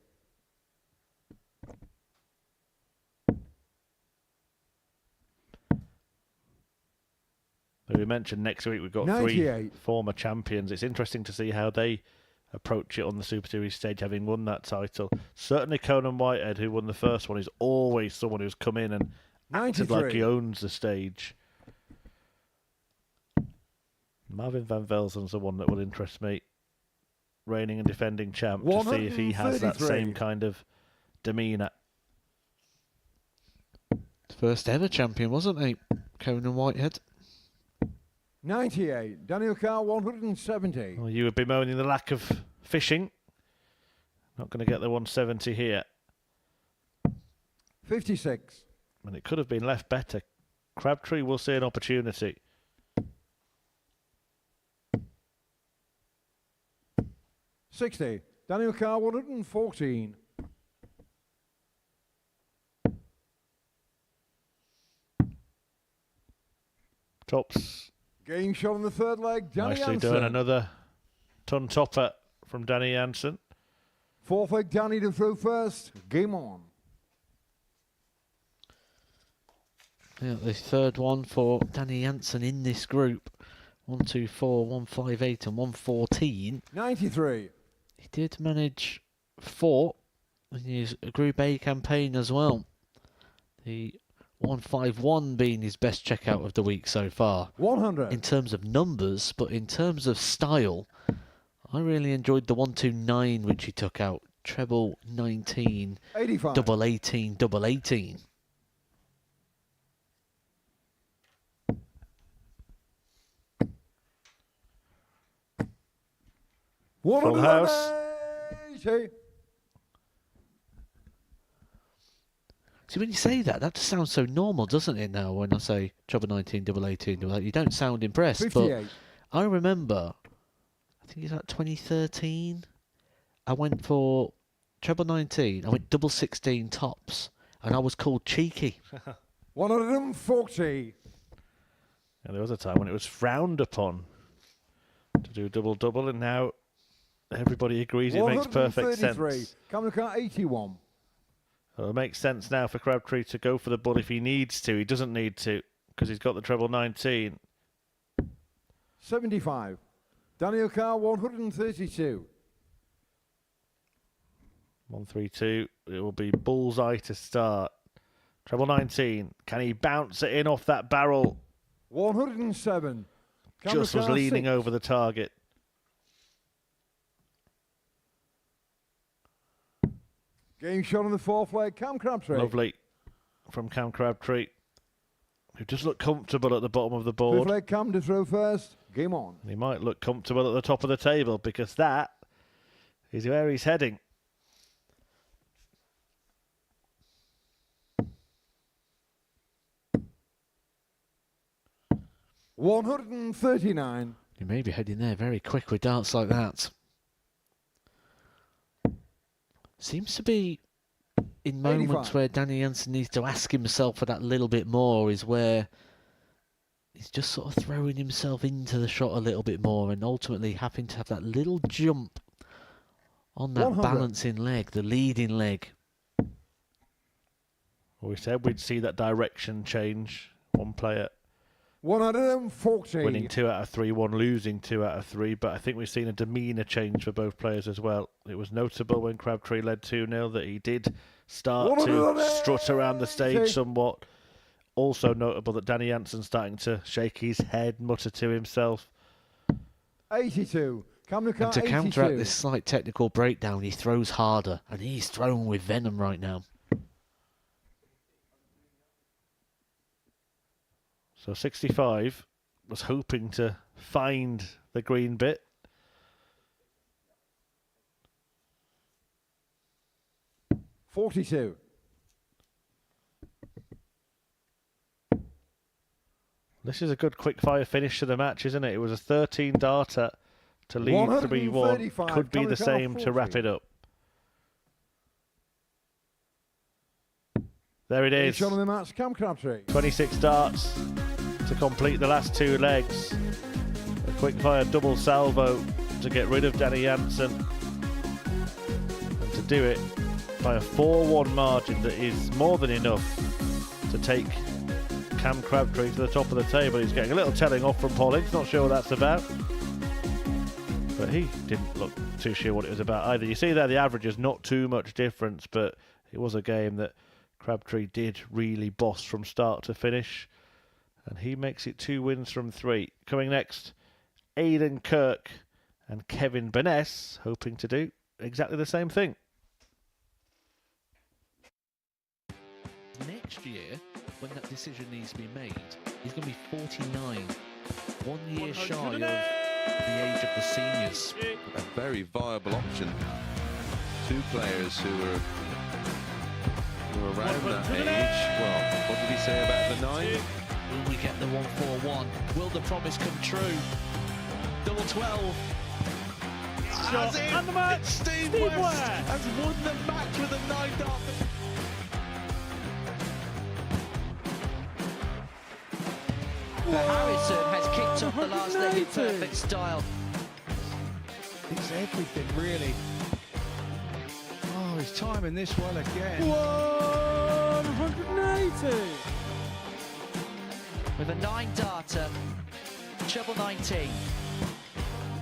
Speaker 4: We mentioned next week we've got
Speaker 5: 98.
Speaker 4: 3 former champions. It's interesting to see how they approach it on the Super Series stage, having won that title. Certainly Conan Whitehead, who won the first one, is always someone who's come in and acted like he
Speaker 5: 93.
Speaker 4: owns the stage. Marvin Van Velzen's the one that will interest me. Reigning and defending champ, to see if he has that
Speaker 5: 133.
Speaker 4: same kind of demeanour.
Speaker 8: First ever champion, wasn't he? Conan Whitehead.
Speaker 5: 98. Daniel Carr, 170.
Speaker 4: Well, you would be moaning the lack of fishing. Not going to get the 170 here.
Speaker 5: 56.
Speaker 4: And it could have been left better. Crabtree will see an opportunity.
Speaker 5: $60. Daniel Carr, 114.
Speaker 4: Tops.
Speaker 5: Game shot on the third leg. Danny
Speaker 4: Nicely
Speaker 5: Jansen.
Speaker 4: done. Another ton topper from Danny Jansen.
Speaker 5: Fourth leg, Danny to throw first. Game on.
Speaker 8: Yeah, the third one for Danny Jansen in this group. 1, 2, 4, 158 and 114.
Speaker 5: 93.
Speaker 8: He did manage 4 in his Group A campaign as well. The 151 being his best checkout of the week so far.
Speaker 5: 100.
Speaker 8: In terms of numbers, but in terms of style, I really enjoyed the 129 which he took out. Treble 19,
Speaker 5: 85.
Speaker 8: double 18, double 18.
Speaker 4: Full house.
Speaker 5: 180.
Speaker 8: See, when you say that, that just sounds so normal, doesn't it, now, when I say treble 19, double 18, double 18. You don't sound impressed,
Speaker 5: 58.
Speaker 8: but I remember, I think it's like 2013, I went for treble 19, I went double 16 tops, and I was called cheeky.
Speaker 5: 140.
Speaker 4: And there was a time when it was frowned upon to do double-double, and now everybody agrees it makes perfect
Speaker 5: 133.
Speaker 4: sense.
Speaker 5: Camera car 81.
Speaker 4: Well, it makes sense now for Crabtree to go for the bull if he needs to. He doesn't need to, because he's got the treble 19.
Speaker 5: 75. Daniel Carr 132.
Speaker 4: 132. It will be bullseye to start. Treble 19. Can he bounce it in off that barrel?
Speaker 5: 107. Camera
Speaker 4: Just was
Speaker 5: car
Speaker 4: leaning
Speaker 5: 6.
Speaker 4: over the target.
Speaker 5: Game shot on the fourth leg. Cam Crabtree.
Speaker 4: Lovely from Cam Crabtree, who does look comfortable at the bottom of the
Speaker 5: Fifth
Speaker 4: board.
Speaker 5: leg Cam to throw first. Game on.
Speaker 4: And he might look comfortable at the top of the table, because that is where he's heading.
Speaker 5: $139.
Speaker 8: You may be heading there very quick with darts like that. Seems to be in moments
Speaker 5: 85.
Speaker 8: where Danny Jansen needs to ask himself for that little bit more, is where he's just sort of throwing himself into the shot a little bit more and ultimately having to have that little jump on that
Speaker 5: 100.
Speaker 8: balancing leg, the leading leg.
Speaker 4: We said we'd see that direction change. One player
Speaker 5: 140.
Speaker 4: winning 2 out of 3, one losing 2 out of 3, but I think we've seen a demeanour change for both players as well. It was notable when Crabtree led 2-0 that he did start to strut around the stage somewhat. Also notable that Danny Jansen starting to shake his head, mutter to himself.
Speaker 5: 82.
Speaker 2: And to counteract this slight technical breakdown, he throws harder, and he's thrown with venom right now.
Speaker 4: So 65 was hoping to find the green bit.
Speaker 5: $42.
Speaker 4: This is a good quick-fire finish to the match, isn't it? It was a 13-darter to lead 3-1. Could be the same to wrap it up. There it is.
Speaker 5: On the match, Cam Crabtree.
Speaker 4: 26 darts to complete the last 2 legs. A quick-fire double salvo to get rid of Danny Jansen. And to do it by a 4-1 margin that is more than enough to take Cam Crabtree to the top of the table. He's getting a little telling off from Pollins, not sure what that's about. But he didn't look too sure what it was about either. You see there the average is not too much difference, but it was a game that Crabtree did really boss from start to finish. And he makes it 2 wins from 3. Coming next, Aidan Kirk and Kevin Burness, hoping to do exactly the same thing.
Speaker 2: Next year, when that decision needs to be made, he's going to be 49. 1 year shy of the age of the seniors.
Speaker 10: A very viable option. 2 players who are around that age. Well, what did he say about the 9?
Speaker 2: Will we get the 141? Will the promise come true? Double 12.
Speaker 4: Shot and the match.
Speaker 2: Steve West has won the match with a 9-dart. Harrison has kicked off the last leg in perfect style.
Speaker 11: It's everything, really. Oh, he's timing this well again.
Speaker 12: 180!
Speaker 1: With a 9-darter, treble 19.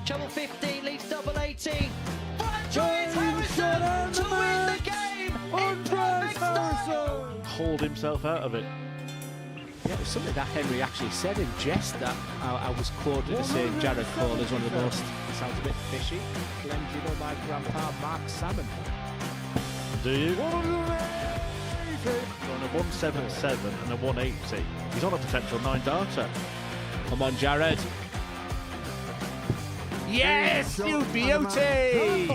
Speaker 1: Treble 15 leaves double 18. Franchise Harrison to win the game in perfect style!
Speaker 4: Hauled himself out of it.
Speaker 12: Yeah, it was something that Henry actually said in jest that I was quoted as saying Jared Cole is one of the most, sounds a bit fishy. Glenn, do you know my grandpa Mark Salmon?
Speaker 4: Do you? On a 177 and a 180. He's on a potential 9-darter.
Speaker 12: Come on, Jared. Yes, you beauty!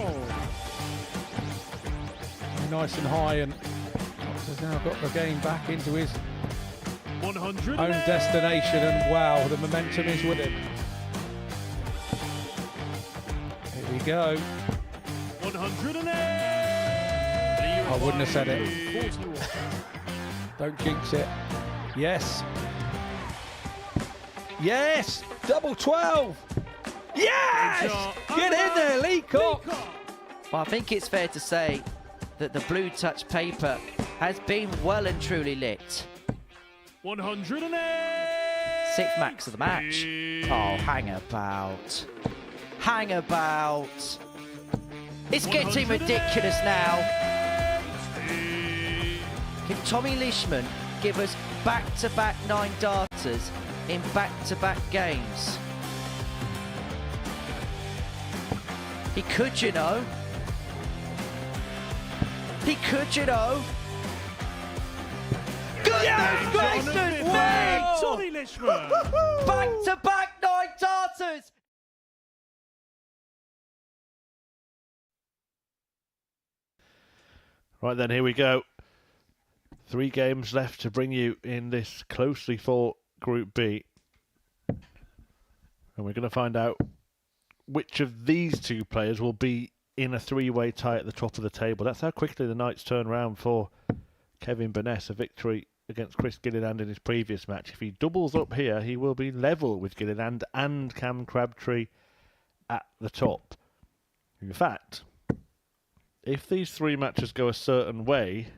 Speaker 11: Nice and high, and Fox has now got the game back into his
Speaker 4: 100
Speaker 11: own destination, and wow, the momentum is with him. Here we go.
Speaker 4: 108.
Speaker 11: I wouldn't have said it. Don't jinx it. Yes. Yes! Double 12! Yes! Get in there, Leacock!
Speaker 1: Well, I think it's fair to say that the blue touch paper has been well and truly lit.
Speaker 4: 108.
Speaker 1: 6th max of the match. Oh, hang about. Hang about. It's getting ridiculous now. Can Tommy Leishman give us back-to-back 9-darters in back-to-back games? He could, you know. He could, you know. Goodness gracious me!
Speaker 4: Tommy Leishman.
Speaker 1: Back-to-back 9-darters!
Speaker 4: Right then, here we go. 3 games left to bring you in this closely fought Group B. And we're going to find out which of these 2 players will be in a 3-way tie at the top of the table. That's how quickly the nights turn around for Kevin Burness. A victory against Chris Gilliland in his previous match. If he doubles up here, he will be level with Gilliland and Cam Crabtree at the top. In fact, if these 3 matches go a certain way,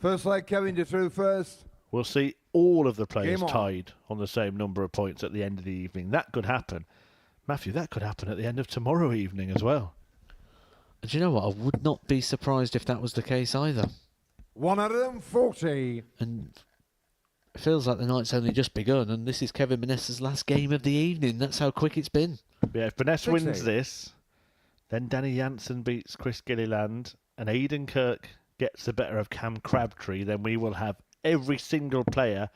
Speaker 5: First leg, Kevin to through first.
Speaker 4: we'll see all of the players tied on the same number of points at the end of the evening. That could happen. Matthew, that could happen at the end of tomorrow evening as well.
Speaker 2: Do you know what? I would not be surprised if that was the case either.
Speaker 5: 140.
Speaker 2: And
Speaker 8: It feels like the night's only just begun, and this is Kevin Burness's last game of the evening. That's how quick it's been.
Speaker 4: Yeah, if Burness wins this, then Danny Jansen beats Chris Gilliland, and Aidan Kirk gets the better of Cam Crabtree, then we will have every single player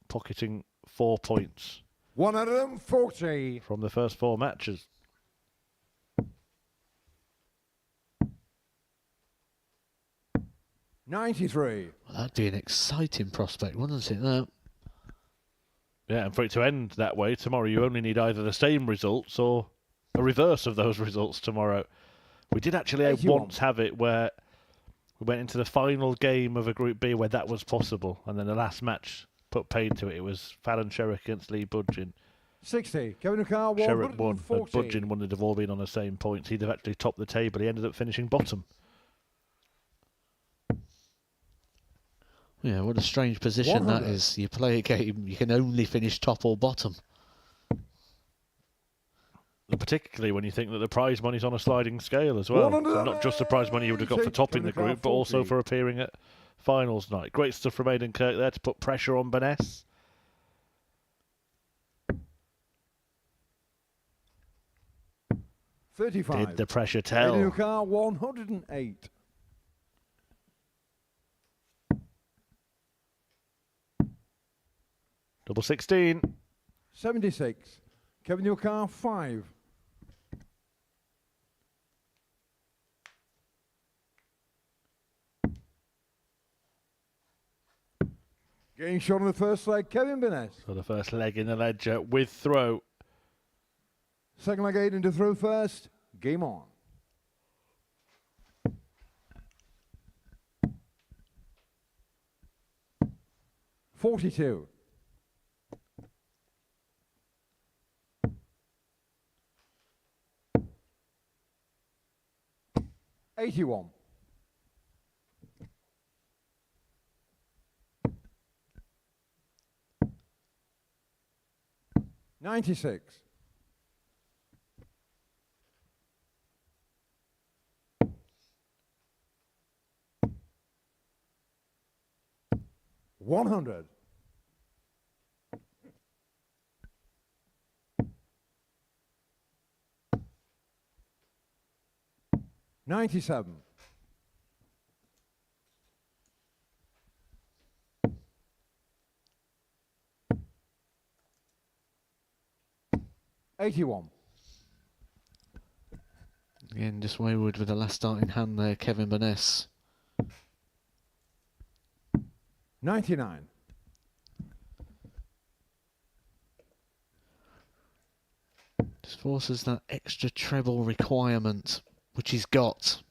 Speaker 4: pocketing 4 points.
Speaker 5: 140.
Speaker 4: From the first 4 matches.
Speaker 5: $93.
Speaker 8: Well, that'd be an exciting prospect, wouldn't it? That.
Speaker 4: Yeah, and for it to end that way, tomorrow you only need either the same results or a reverse of those results tomorrow. We did actually once have it where we went into the final game of a Group B where that was possible, and then the last match put paid to it. It was Fallon Sherrick against Lee Budgeon.
Speaker 5: 60. Kevin O'Carr,
Speaker 4: Sherrick won,
Speaker 5: 140.
Speaker 4: and Budgeon wouldn't have all been on the same points. He'd have actually topped the table. He ended up finishing bottom.
Speaker 8: Yeah, what a strange position
Speaker 5: 100.
Speaker 8: that is. You play a game, you can only finish top or bottom.
Speaker 4: Particularly when you think that the prize money's on a sliding scale as well. So not just the prize money you would have got for topping the group, but also for appearing at finals night. Great stuff from Aidan Kirk there to put pressure on Burness.
Speaker 5: $35.
Speaker 4: Did the pressure tell?
Speaker 5: Aidan O'Carr, 108.
Speaker 4: Double 16.
Speaker 5: 76. Kevin O'Carr, 5. Getting shot on the first leg, Kevin Burness.
Speaker 4: So the first leg in the ledger with throw.
Speaker 5: Second leg, Aidan to throw first. Game on. $42. $81. $96. $100. $97. $81.
Speaker 8: Again, just wayward with the last starting hand there, Kevin Burness.
Speaker 5: 99.
Speaker 8: Just forces that extra treble requirement, which he's got.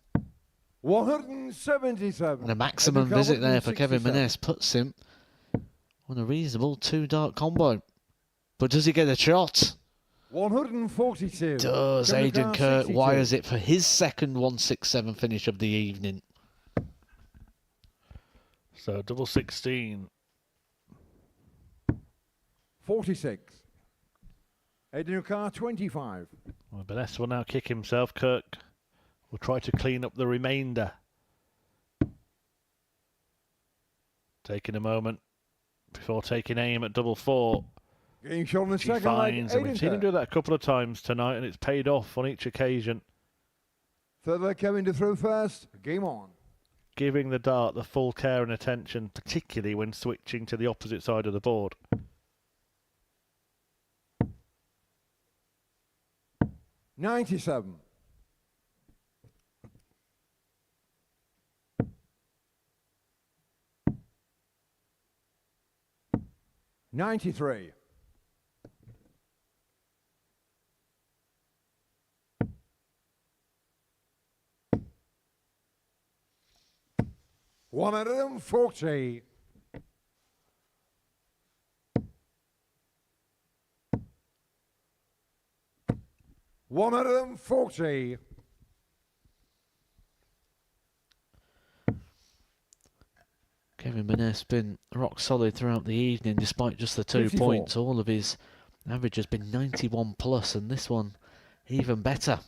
Speaker 5: 177.
Speaker 8: And a maximum visit there for Kevin Burness puts him on a reasonable 2-dart combo. But does he get a shot?
Speaker 5: 142.
Speaker 8: Does.
Speaker 5: Kevin
Speaker 8: Aidan
Speaker 5: O'Carr,
Speaker 8: Kirk
Speaker 5: 62.
Speaker 8: wires it for his second 167 finish of the evening.
Speaker 4: So double 16.
Speaker 5: 46. Aidan O'Carr, 25.
Speaker 4: Well, Burness will now kick himself. Kirk will try to clean up the remainder. Taking a moment before taking aim at double 4.
Speaker 5: Getting shot on the
Speaker 4: He
Speaker 5: second
Speaker 4: finds,
Speaker 5: leg.
Speaker 4: and we've seen him do that a couple of times tonight, and it's paid off on each occasion.
Speaker 5: Third leg, Kevin to throw first. Game on.
Speaker 4: Giving the dart the full care and attention, particularly when switching to the opposite side of the board.
Speaker 5: $97. $93. $140. $140.
Speaker 8: Kevin Burness been rock solid throughout the evening despite just the 2
Speaker 5: 54.
Speaker 8: points. All of his average has been 91 plus, and this one even better.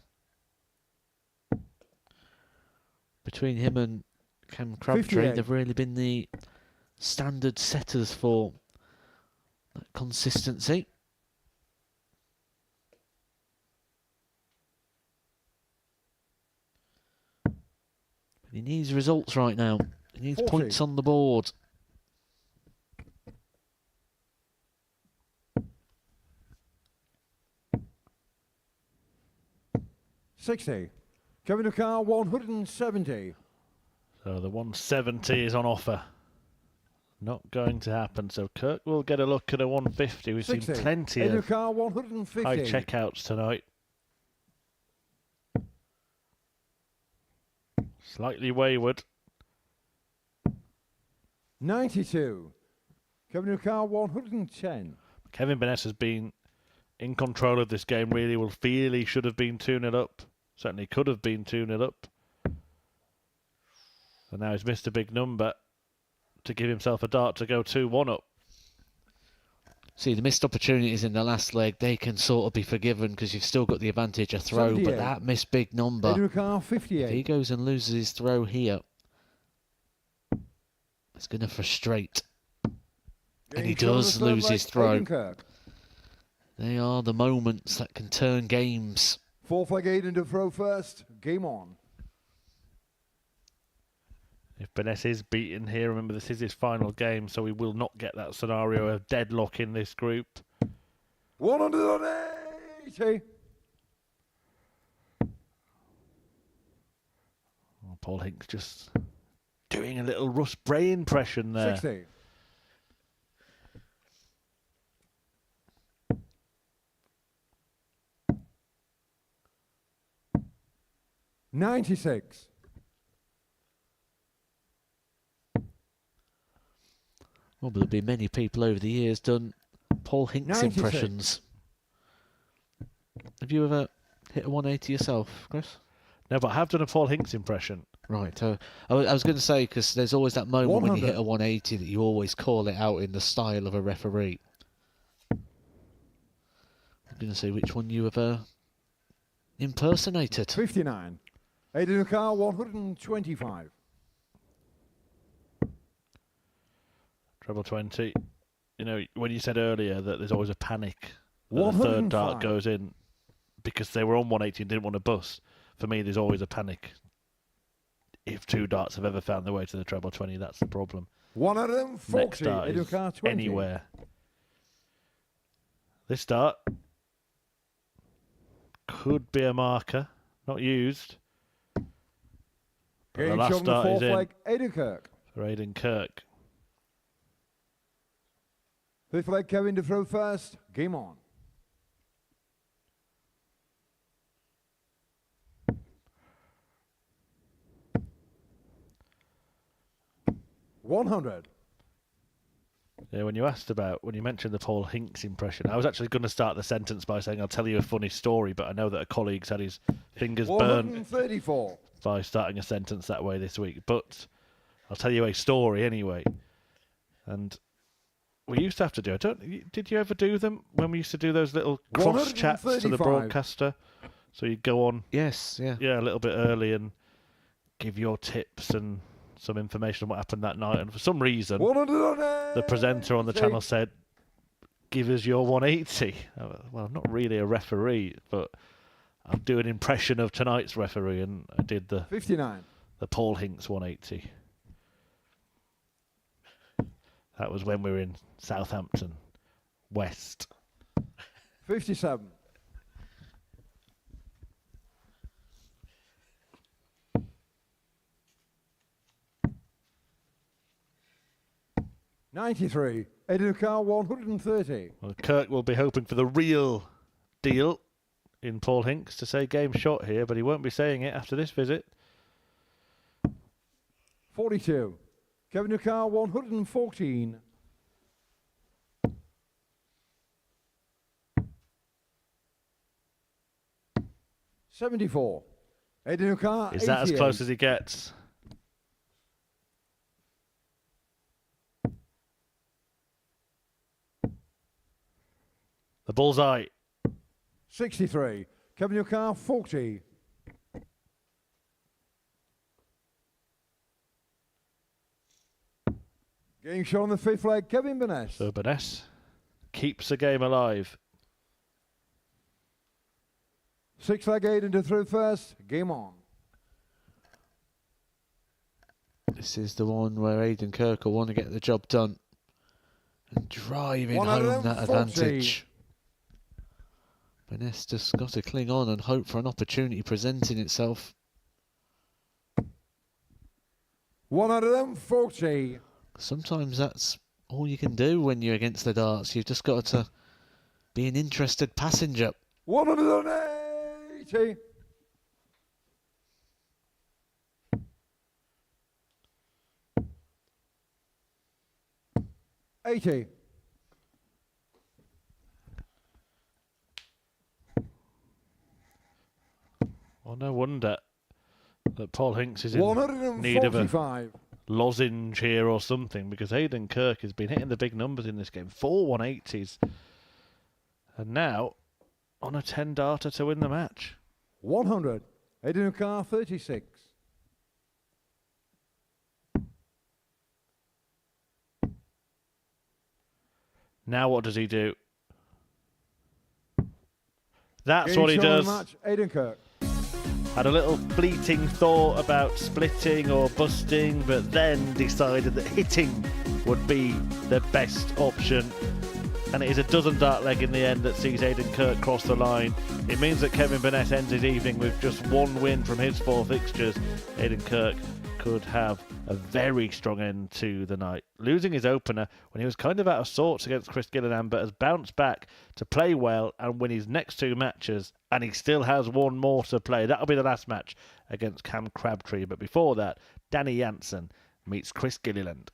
Speaker 8: Between him and Cam Crabtree,
Speaker 5: 58.
Speaker 8: they've really been the standard setters for that consistency. But he needs results right now. He needs
Speaker 5: 40.
Speaker 8: points on the board.
Speaker 5: $60. Kevin O'Carr, 170.
Speaker 4: So the 170 is on offer. Not going to happen. So Kirk will get a look at a 150. We've
Speaker 5: 60.
Speaker 4: seen plenty
Speaker 5: Ed
Speaker 4: of
Speaker 5: O'Carr, 150.
Speaker 4: high checkouts tonight. Slightly wayward.
Speaker 5: 92. Kevin O'Carr, 110.
Speaker 4: Kevin Burness has been in control of this game, really. Will feel he should have been 2-0 up. Certainly could have been 2-0 up. And now he's missed a big number to give himself a dart to go 2-1 up.
Speaker 8: See, the missed opportunities in the last leg, they can sort of be forgiven because you've still got the advantage of throw,
Speaker 5: 78.
Speaker 8: but that missed big number.
Speaker 5: Ed O'Carr,
Speaker 8: If
Speaker 5: 58.
Speaker 8: he goes and loses his throw here, it's going to frustrate. And he
Speaker 5: Game shot on
Speaker 8: does
Speaker 5: the third
Speaker 8: lose
Speaker 5: leg,
Speaker 8: his throw.
Speaker 5: Aidan Kirk.
Speaker 8: They are the moments that can turn games.
Speaker 5: Fourth leg, Aidan to throw first. Game on.
Speaker 4: If Burness is beaten here, remember this is his final game, so we will not get that scenario of deadlock in this group.
Speaker 5: 180.
Speaker 4: Oh, Paul Hinks just doing a little Russ Bray impression there.
Speaker 5: 60. $96.
Speaker 8: Well, there'll be many people over the years done Paul Hinks
Speaker 5: 96.
Speaker 8: impressions. Have you ever hit a 180 yourself, Chris?
Speaker 4: No, but I have done a Paul Hinks impression.
Speaker 8: Right. I was going to say, because there's always that moment when you
Speaker 5: 100.
Speaker 8: hit a 180 that you always call it out in the style of a referee. I'm going to say which one you have impersonated.
Speaker 5: 59. Aidan O'Carr, 125.
Speaker 4: Treble 20. You know, when you said earlier that there's always a panic that the third dart
Speaker 5: 105.
Speaker 4: goes in because they were on 180 and didn't want to bust, for me there's always a panic. If two darts have ever found their way to the treble 20, that's the problem.
Speaker 5: 140.
Speaker 4: Next dart
Speaker 5: Aidan
Speaker 4: is
Speaker 5: O'Carr, 20.
Speaker 4: anywhere. This dart could be a marker, not used. But the
Speaker 5: Game
Speaker 4: last
Speaker 5: shot on the
Speaker 4: dart is
Speaker 5: fourth
Speaker 4: in
Speaker 5: leg, Aidan Kirk.
Speaker 4: for Aidan Kirk.
Speaker 5: Fifth leg, Kevin to throw first. Game on. $100.
Speaker 4: Yeah, when you mentioned the Paul Hinks impression, I was actually going to start the sentence by saying I'll tell you a funny story, but I know that a colleague's had his fingers burnt
Speaker 5: 134.
Speaker 4: by starting a sentence that way this week. But I'll tell you a story anyway. And we used to have to do it. Did you ever do them when we used to do those little cross chats to the
Speaker 5: 135.
Speaker 4: broadcaster? So you'd go on,
Speaker 8: Yes, yeah.
Speaker 4: a little bit early and give your tips and some information on what happened that night. And for some reason,
Speaker 5: 180.
Speaker 4: the presenter on the channel said, "Give us your 180." Well, I'm not really a referee, but I'll do an impression of tonight's referee, and I did the
Speaker 5: 59.
Speaker 4: Paul Hinks 180. That was when we were in Southampton West.
Speaker 5: 57. $93. Aidan O'Carr, 130.
Speaker 4: Well, Kirk will be hoping for the real deal in Paul Hinks to say game shot here, but he won't be saying it after this visit.
Speaker 5: 42. Kevin O'Carr, 114. $74. Aidan O'Carr,
Speaker 4: Is that as
Speaker 5: 88.
Speaker 4: close as he gets? The bullseye.
Speaker 5: 63. Kevin O'Carr, 40. Game shot on the fifth leg, Kevin Burness.
Speaker 4: So Burness keeps the game alive.
Speaker 5: 6-leg Aiden to through first. Game on.
Speaker 8: This is the one where Aidan Kirk will want to get the job done and driving home that advantage. Burness just got to cling on and hope for an opportunity presenting itself.
Speaker 5: 140.
Speaker 8: Sometimes that's all you can do when you're against the darts. You've just got to be an interested passenger.
Speaker 5: 180. 80.
Speaker 4: Well, no wonder that Paul Hinks is in need of a lozenge here or something, because Aidan Kirk has been hitting the big numbers in this game. 4 180s. And now on a 10-darter to win the match.
Speaker 5: 100. Aidan Kirk, 36.
Speaker 4: Now what does he do? That's what he does.
Speaker 5: Match, Aidan Kirk.
Speaker 4: Had a little fleeting thought about splitting or busting, but then decided that hitting would be the best option. And it is a dozen dart leg in the end that sees Aidan Kirk cross the line. It means that Kevin Burness ends his evening with just one win from his 4 fixtures. Aidan Kirk could have a very strong end to the night, losing his opener when he was kind of out of sorts against Chris Gilliland, but has bounced back to play well and win his next 2 matches, and he still has one more to play. That'll be the last match against Cam Crabtree, but before that, Danny Jansen meets Chris Gilliland.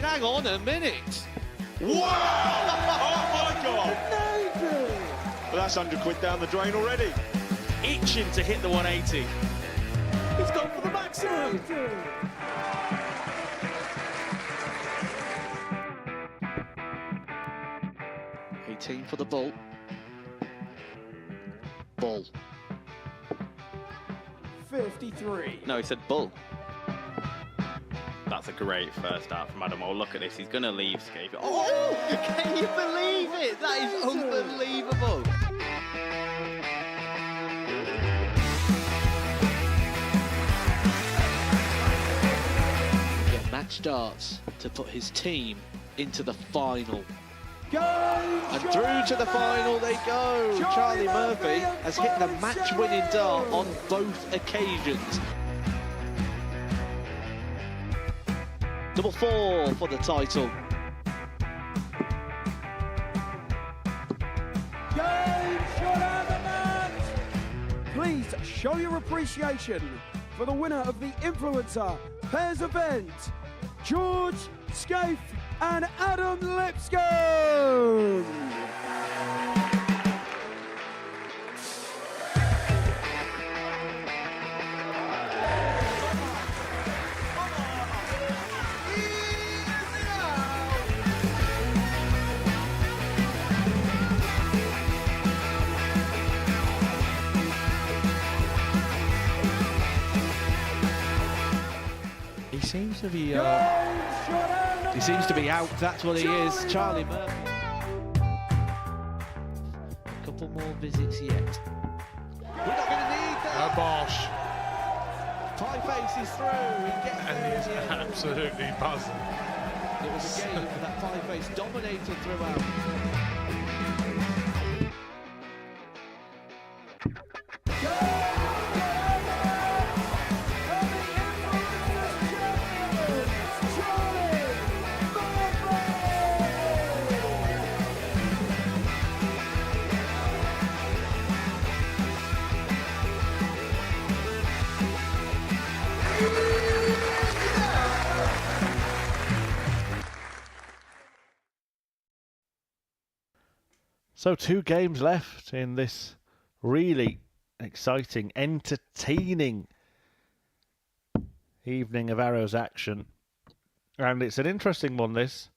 Speaker 11: Hang on a minute.
Speaker 6: Wow! Oh my God! Well, that's £100 down the drain already.
Speaker 12: Itching to hit the 180.
Speaker 11: He's gone for the maximum.
Speaker 1: 18 for the bull. Bull.
Speaker 11: 53.
Speaker 7: No, he said bull. That's a great first out from Adam. Oh, look at this. He's going to leave Scaife.
Speaker 1: Oh, can you believe it? That is unbelievable. Get match darts to put his team into the final. And through to the final they go. Charlie Murphy has hit the match-winning dart on both occasions. Double 4 for the title.
Speaker 11: Game shot out of the match. Please show your appreciation for the winner of the Influencer Pairs event, George Scaife and Adam Lipscomb.
Speaker 1: He seems to be out. That's what he is, Charlie Murphy. A couple more visits yet. We're not going to need that.
Speaker 13: Bosh.
Speaker 1: Pie face is through.
Speaker 13: And he is absolutely buzzing.
Speaker 1: It was a game that pie face dominated throughout.
Speaker 4: So 2 games left in this really exciting, entertaining evening of Arrows action. And it's an interesting one, this.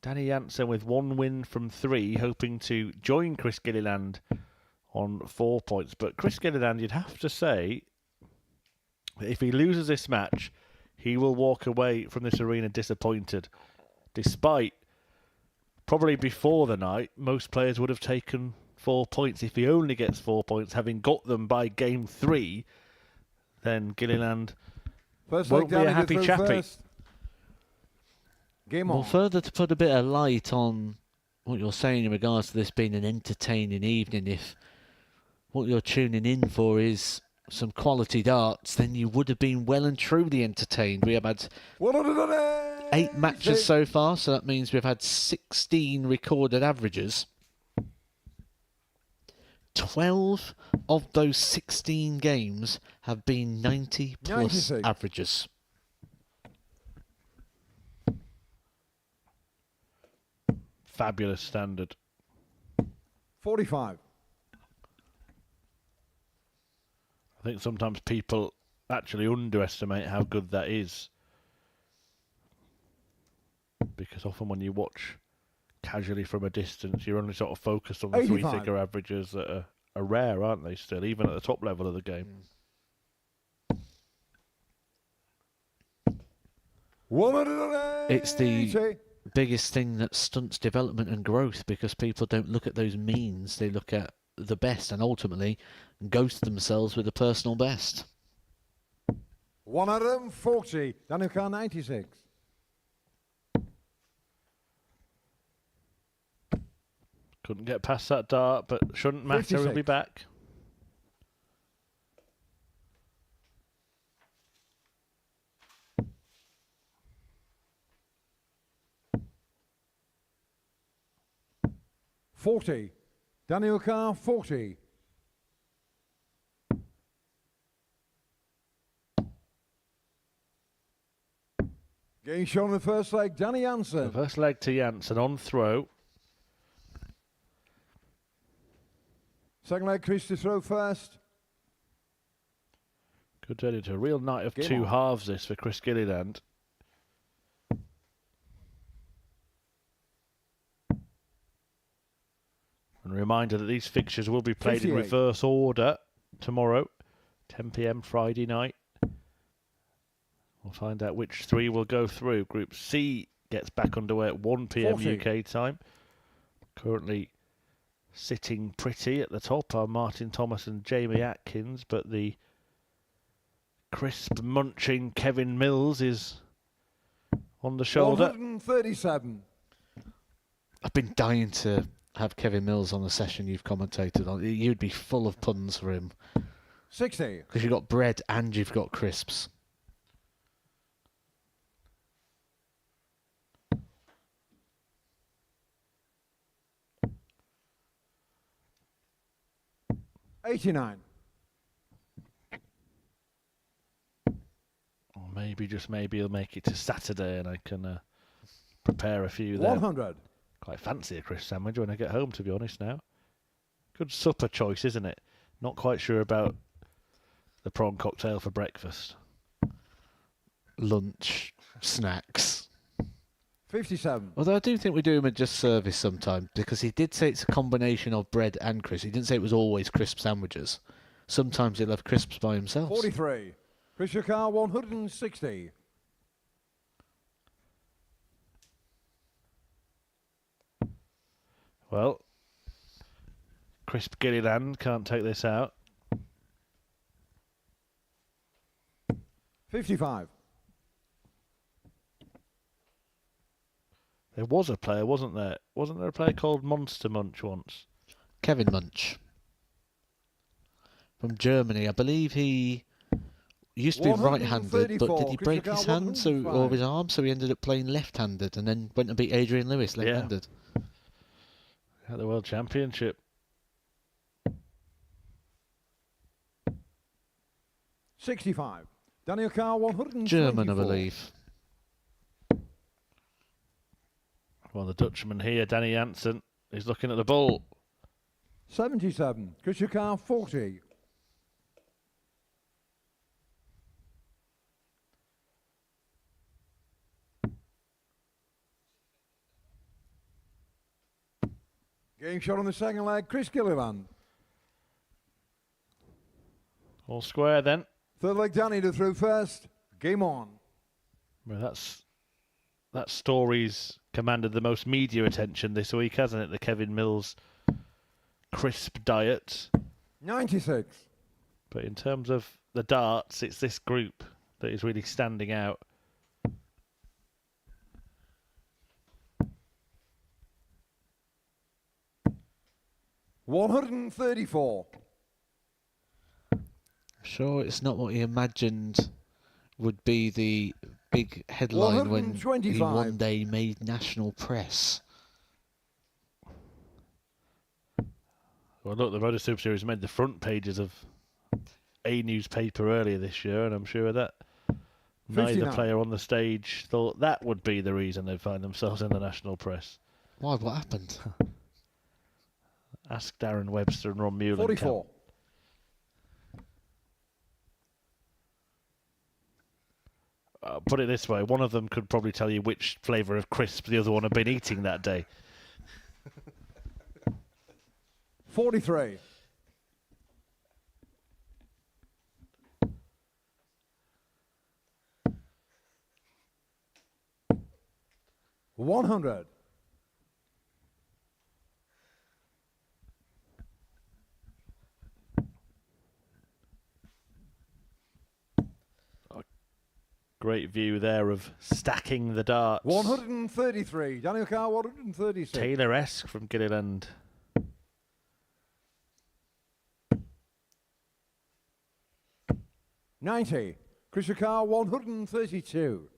Speaker 4: Danny Jansen with 1 win from 3, hoping to join Chris Gilliland on 4 points. But Chris Gilliland, you'd have to say, that if he loses this match, he will walk away from this arena disappointed. Despite, probably before the night, most players would have taken 4 points. If he only gets 4 points, having got them by game 3, then Gilliland won't be a happy chappy.
Speaker 8: Well, further to put a bit of light on what you're saying in regards to this being an entertaining evening, if what you're tuning in for is some quality darts, then you would have been well and truly entertained. We have had 8 matches so far, so that means we've had 16 recorded averages. 12 of those 16 games have been 90 plus
Speaker 5: 96.
Speaker 8: averages.
Speaker 4: Fabulous standard.
Speaker 5: 45.
Speaker 4: I think sometimes people actually underestimate how good that is. Because often when you watch casually from a distance, you're only sort of focused on the
Speaker 5: 85.
Speaker 4: 3-figure averages that are rare, aren't they, still, even at the top level of the game?
Speaker 8: It's the biggest thing that stunts development and growth, because people don't look at those means, they look at the best and ultimately ghost themselves with the personal best.
Speaker 5: 140. Daniel Carr, 96.
Speaker 4: Couldn't get past that dart, but shouldn't matter,
Speaker 5: 56.
Speaker 4: he'll be back.
Speaker 5: $40. Daniel Carr, 40. Getting shown in the first leg, Danny Jansen.
Speaker 4: The first leg to Jansen on throw.
Speaker 5: Second leg, Chris to throw first.
Speaker 4: Could turn into a real night of
Speaker 5: Game
Speaker 4: 2
Speaker 5: on.
Speaker 4: halves, this, for Chris Gilliland. And a reminder that these fixtures will be played in
Speaker 5: 58.
Speaker 4: reverse order tomorrow, 10 p.m. Friday night. We'll find out which 3 will go through. Group C gets back underway at 1 p.m.
Speaker 5: 40.
Speaker 4: UK time. Currently sitting pretty at the top are Martin Thomas and Jamie Atkins, but the crisp munching Kevin Mills is on the shoulder.
Speaker 5: 137.
Speaker 8: I've been dying to have Kevin Mills on the session you've commentated on. You'd be full of puns for him.
Speaker 5: 60.
Speaker 8: Because you've got bread and you've got crisps.
Speaker 5: $89.
Speaker 4: Or maybe, just maybe, he'll make it to Saturday and I can prepare a few there.
Speaker 5: 100.
Speaker 4: Quite fancy a crisp sandwich when I get home, to be honest now. Good supper choice, isn't it? Not quite sure about the prawn cocktail for breakfast.
Speaker 8: Lunch, snacks.
Speaker 5: 57.
Speaker 8: Although I do think we do him a disservice sometimes, because he did say it's a combination of bread and crisps. He didn't say it was always crisp sandwiches. Sometimes he'll have crisps by himself.
Speaker 5: 43. Chris Carr, 160.
Speaker 4: Well, crisp Gilliland can't take this out.
Speaker 5: 55.
Speaker 4: There was a player, wasn't there? Wasn't there a player called Monster Munch once?
Speaker 8: Kevin Munch. From Germany. I believe he used to be right-handed, but did he break his hand or his arm, so he ended up playing left-handed and then went to beat Adrian Lewis left-handed.
Speaker 4: At the World Championship.
Speaker 5: $65. Daniel Carr, 124.
Speaker 8: German, I believe.
Speaker 4: Well, the Dutchman here, Danny Jansen, is looking at the ball.
Speaker 5: 77. Chris Carr, 40. Game shot on the second leg, Chris Gilliland.
Speaker 4: All square then.
Speaker 5: Third leg, Danny to through first. Game on.
Speaker 4: Well, that story's commanded the most media attention this week, hasn't it? The Kevin Mills crisp diet.
Speaker 5: 96.
Speaker 4: But in terms of the darts, it's this group that is really standing out.
Speaker 5: $134.
Speaker 8: Sure, it's not what he imagined would be the big headline when he one day made national press.
Speaker 4: Well, look, the Modus Super Series made the front pages of a newspaper earlier this year, and I'm sure that
Speaker 5: 59.
Speaker 4: neither player on the stage thought that would be the reason they'd find themselves in the national press.
Speaker 8: Why? What happened?
Speaker 4: Ask Darren Webster and Ron Mueller.
Speaker 5: 44.
Speaker 4: Put it this way, one of them could probably tell you which flavour of crisp the other one had been eating that day.
Speaker 5: 43. $100.
Speaker 4: Great view there of stacking the darts.
Speaker 5: 133. Daniel Carr, 136.
Speaker 4: Taylor-esque from Gilliland.
Speaker 5: $90. Chris Carr, 132.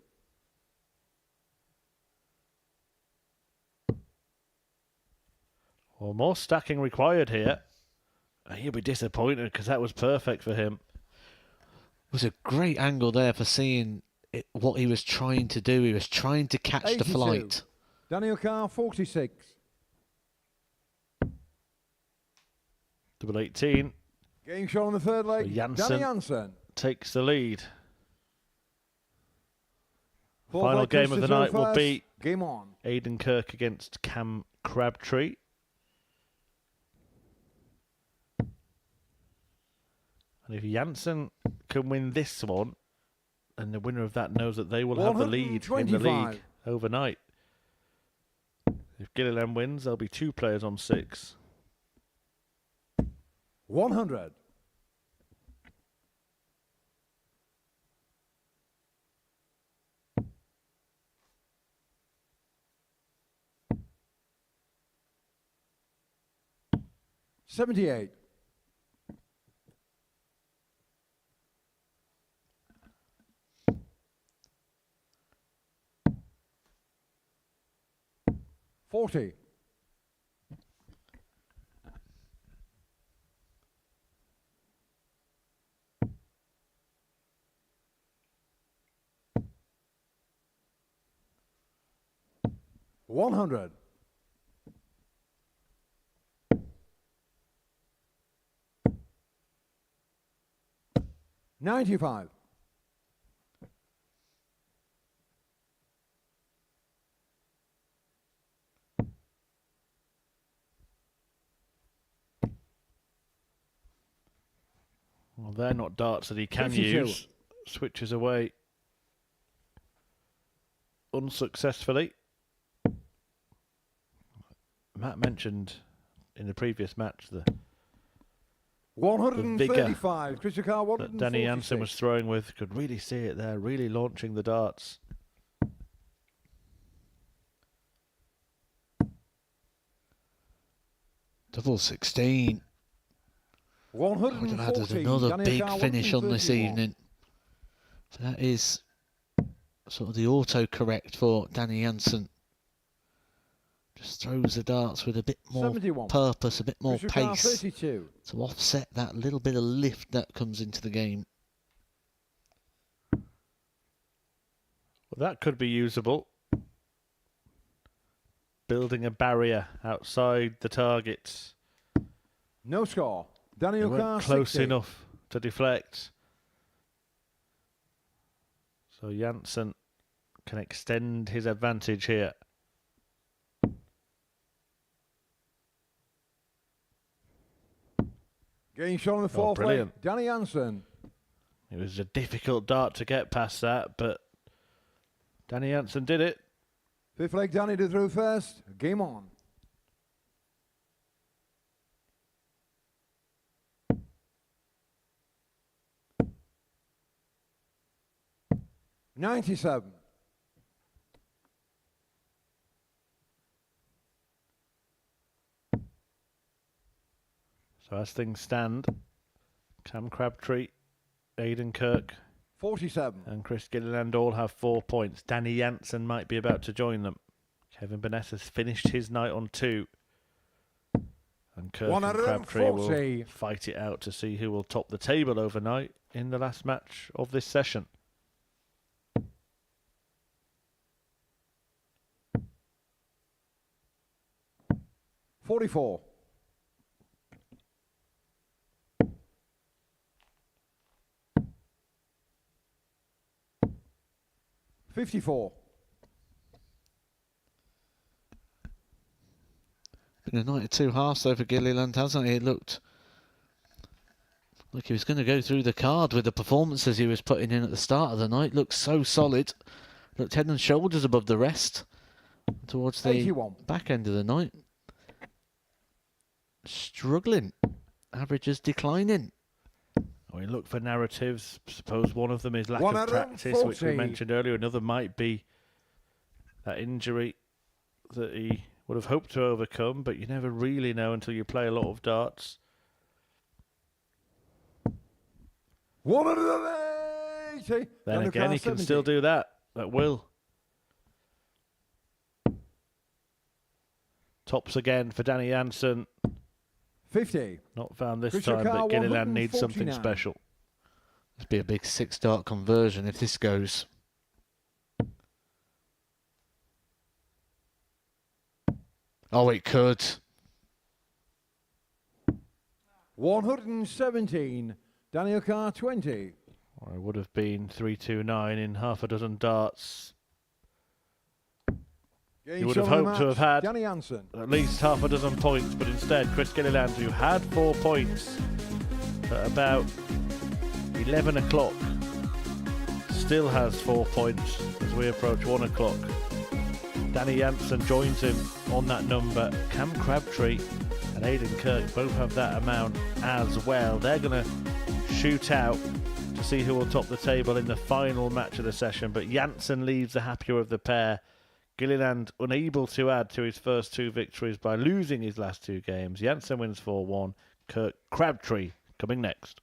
Speaker 4: Well, more stacking required here. He'll be disappointed because that was perfect for him.
Speaker 8: It was a great angle there for seeing what he was trying to do. He was trying to catch
Speaker 5: 82.
Speaker 8: the flight.
Speaker 5: Daniel Carr, 46.
Speaker 4: Double 18.
Speaker 5: Game shot on the third leg.
Speaker 4: Jansen
Speaker 5: Danny Jansen.
Speaker 4: Takes the lead.
Speaker 5: Fourth
Speaker 4: Final
Speaker 5: leg,
Speaker 4: game of the
Speaker 5: Christopher
Speaker 4: night will
Speaker 5: first.
Speaker 4: be
Speaker 5: Game on.
Speaker 4: Aidan Kirk against Cam Crabtree. And if Jansen can win this one, then the winner of that knows that they will have the lead in the league overnight. If Gilliland wins, there'll be 2 players on 6.
Speaker 5: 100. $78. $40. $100. $95.
Speaker 4: Well, they're not darts that he can
Speaker 5: 52.
Speaker 4: use. Switches away unsuccessfully. Matt mentioned in the previous match the
Speaker 5: 135. Chris Carr,
Speaker 4: that Danny Jansen was throwing with. Could really see it there, really launching the darts.
Speaker 8: Double 16.
Speaker 5: 140.
Speaker 8: Would have added another big finish on this evening. So that is sort of the autocorrect for Danny Jansen. Just throws the darts with a bit more
Speaker 5: 71.
Speaker 8: purpose, a bit more
Speaker 5: Chris Carr,
Speaker 8: pace
Speaker 5: 32.
Speaker 8: to offset that little bit of lift that comes into the game.
Speaker 4: Well, that could be usable. Building a barrier outside the targets.
Speaker 5: No score.
Speaker 4: They
Speaker 5: Daniel
Speaker 4: weren't
Speaker 5: Carr,
Speaker 4: close
Speaker 5: 60.
Speaker 4: enough to deflect. So Jansen can extend his advantage here.
Speaker 5: Getting shot on the fourth leg,
Speaker 4: brilliant.
Speaker 5: Danny Jansen.
Speaker 4: It was a difficult dart to get past that, but Danny Jansen did it.
Speaker 5: Fifth leg, Danny to through first. Game on. $97.
Speaker 4: So as things stand, Cam Crabtree, Aidan Kirk,
Speaker 5: 47.
Speaker 4: and Chris Gilliland all have 4 points. Danny Jansen might be about to join them. Kevin Burness has finished his night on 2. And Kirk and Crabtree will fight it out to see who will top the table overnight in the last match of this session.
Speaker 5: $44. $54.
Speaker 8: Been a night of 2 halves over Gilliland, hasn't he? It looked like he was going to go through the card with the performances he was putting in at the start of the night. Looked so solid. Looked head and shoulders above the rest towards the
Speaker 5: 81.
Speaker 8: back end of the night. Struggling. Averages declining.
Speaker 4: We look for narratives. Suppose one of them is lack of practice, which we mentioned earlier. Another might be that injury that he would have hoped to overcome, but you never really know until you play a lot of darts.
Speaker 5: 180.
Speaker 4: Then again, he can still do that. That will. Tops again for Danny Jansen.
Speaker 5: 50.
Speaker 4: Not found this
Speaker 5: Christian
Speaker 4: time, but
Speaker 5: Carr,
Speaker 4: Gilliland needs something
Speaker 5: 149.
Speaker 4: special.
Speaker 8: It'd be a big 6-dart conversion if this goes. Oh, it could.
Speaker 5: 117. Daniel Carr, 20.
Speaker 4: Or it would have been 329 in half a dozen darts. You would have hoped to have had
Speaker 5: Danny Jansen.
Speaker 4: at least half a dozen points, but instead Chris Gilliland, who had 4 points at about 11 o'clock, still has 4 points as we approach 1 o'clock. Danny Jansen joins him on that number. Cam Crabtree and Aidan Kirk both have that amount as well. They're going to shoot out to see who will top the table in the final match of the session, but Jansen leaves the happier of the pair. Gilliland unable to add to his first 2 victories by losing his last 2 games. Jansen wins 4-1. Kirk Crabtree coming next.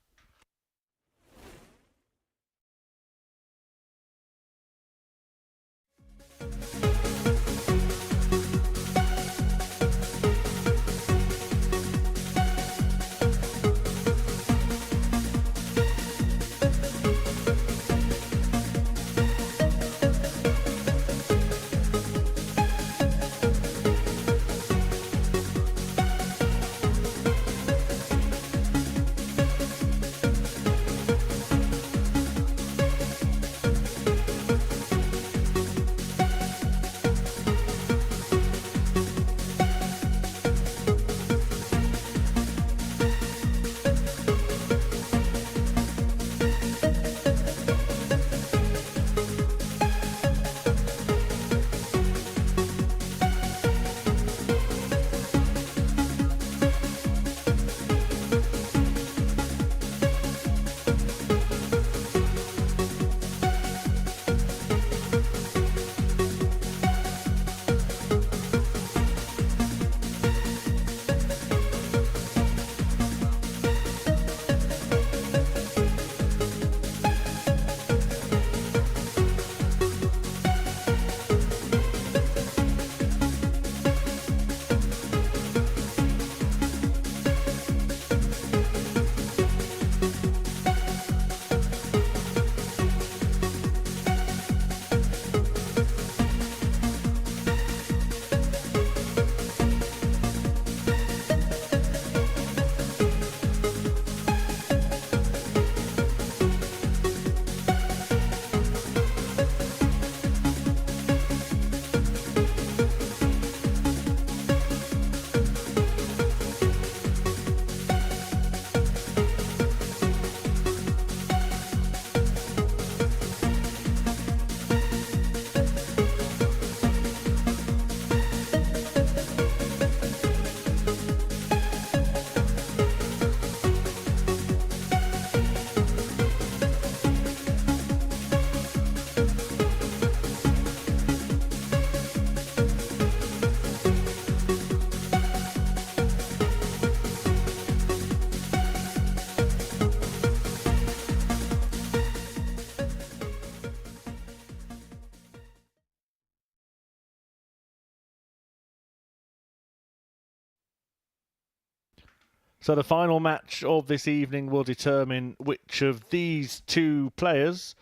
Speaker 4: So the final match of this evening will determine which of these two players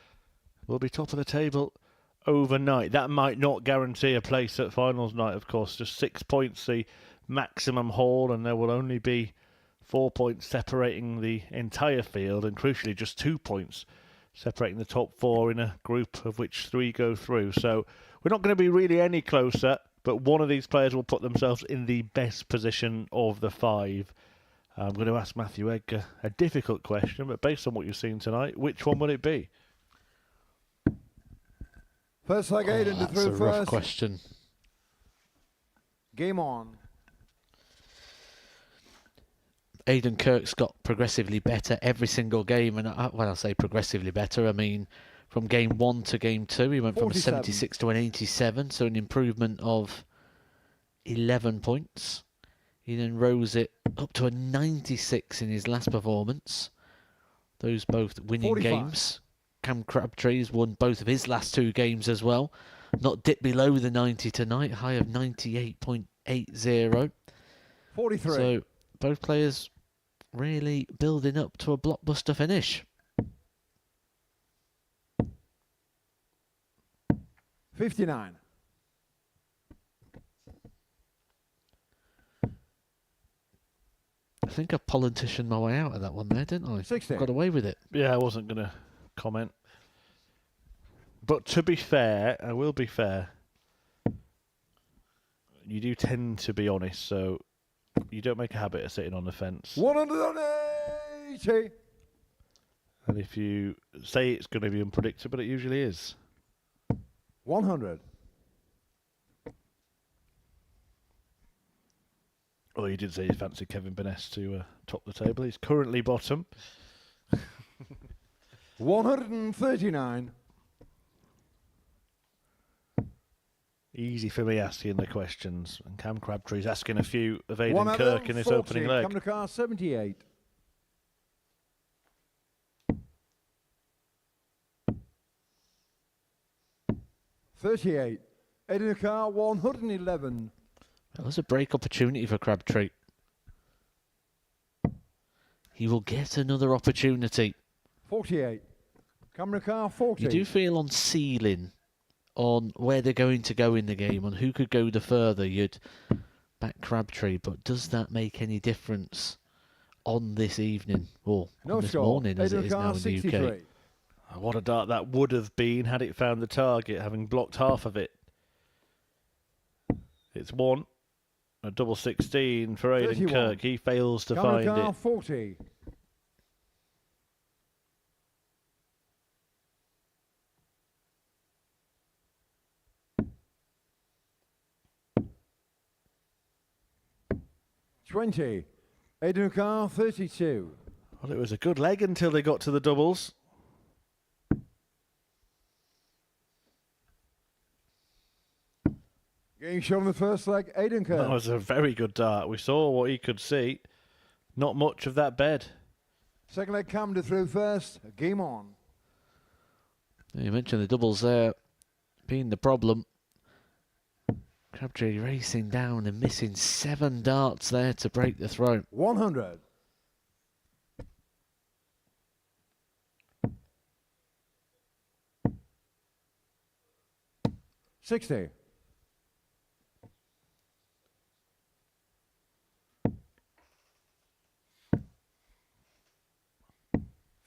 Speaker 4: will be top of the table overnight. That might not guarantee a place at finals night, of course. Just 6 points, the maximum haul, and there will only be 4 points separating the entire field, and crucially just 2 points separating the top 4 in a group of which 3 go through. So we're not going to be really any closer, but one of these players will put themselves in the best position of the 5. I'm going to ask Matthew Edgar a difficult question, but based on what you've seen tonight, which one would it be?
Speaker 5: First leg, Aiden to
Speaker 8: That's
Speaker 5: through
Speaker 8: a
Speaker 5: first.
Speaker 8: rough question.
Speaker 5: Game on.
Speaker 2: Aidan Kirk's got progressively better every single game, and when I say progressively better, I mean from game 1 to game 2, he went from a
Speaker 5: 47.
Speaker 2: 76 to an 87, so an improvement of 11 points. He then rose it up to a 96 in his last performance. Those both winning
Speaker 5: 45.
Speaker 2: games. Cam Crabtree has won both of his last 2 games as well. Not dipped below the 90 tonight, high of 98.80.
Speaker 5: 43.
Speaker 2: So both players really building up to a blockbuster finish.
Speaker 5: 59.
Speaker 2: I think I politicianed my way out of that one there, didn't I?
Speaker 5: 60.
Speaker 2: Got away with it.
Speaker 4: Yeah, I wasn't going to comment. But to be fair, I will be fair. You do tend to be honest, so you don't make a habit of sitting on the fence.
Speaker 5: 180.
Speaker 4: And if you say it's going to be unpredictable, it usually is.
Speaker 5: 100.
Speaker 4: Although you did say you fancy Kevin Burness to top the table. He's currently bottom.
Speaker 5: 139.
Speaker 4: Easy for me asking the questions. And Cam Crabtree's asking a few of Aidan Kirk in his opening leg.
Speaker 5: Come to car 78. $38. Aidan car 111.
Speaker 2: That was a break opportunity for Crabtree. He will get another opportunity.
Speaker 5: 48. Camera car 40.
Speaker 2: You do feel on ceiling on where they're going to go in the game, on who could go the further. You'd back Crabtree, but does that make any difference on this evening? Or on this morning as it is now in the UK?
Speaker 4: What a dart that would have been had it found the target, having blocked half of it. It's 1. A double 16 for Aidan
Speaker 5: 31.
Speaker 4: Kirk. He fails to
Speaker 5: Camera
Speaker 4: find
Speaker 5: car
Speaker 4: it.
Speaker 5: 40. $20. Aidan car 32.
Speaker 4: Well, it was a good leg until they got to the doubles.
Speaker 5: Game shot on the first leg, Aidan Kirk.
Speaker 4: That was a very good dart. We saw what he could see. Not much of that bed.
Speaker 5: Second leg Camden through first. Game on.
Speaker 2: You mentioned the doubles there being the problem. Crabtree racing down and missing 7 darts there to break the throw.
Speaker 5: 100. $60.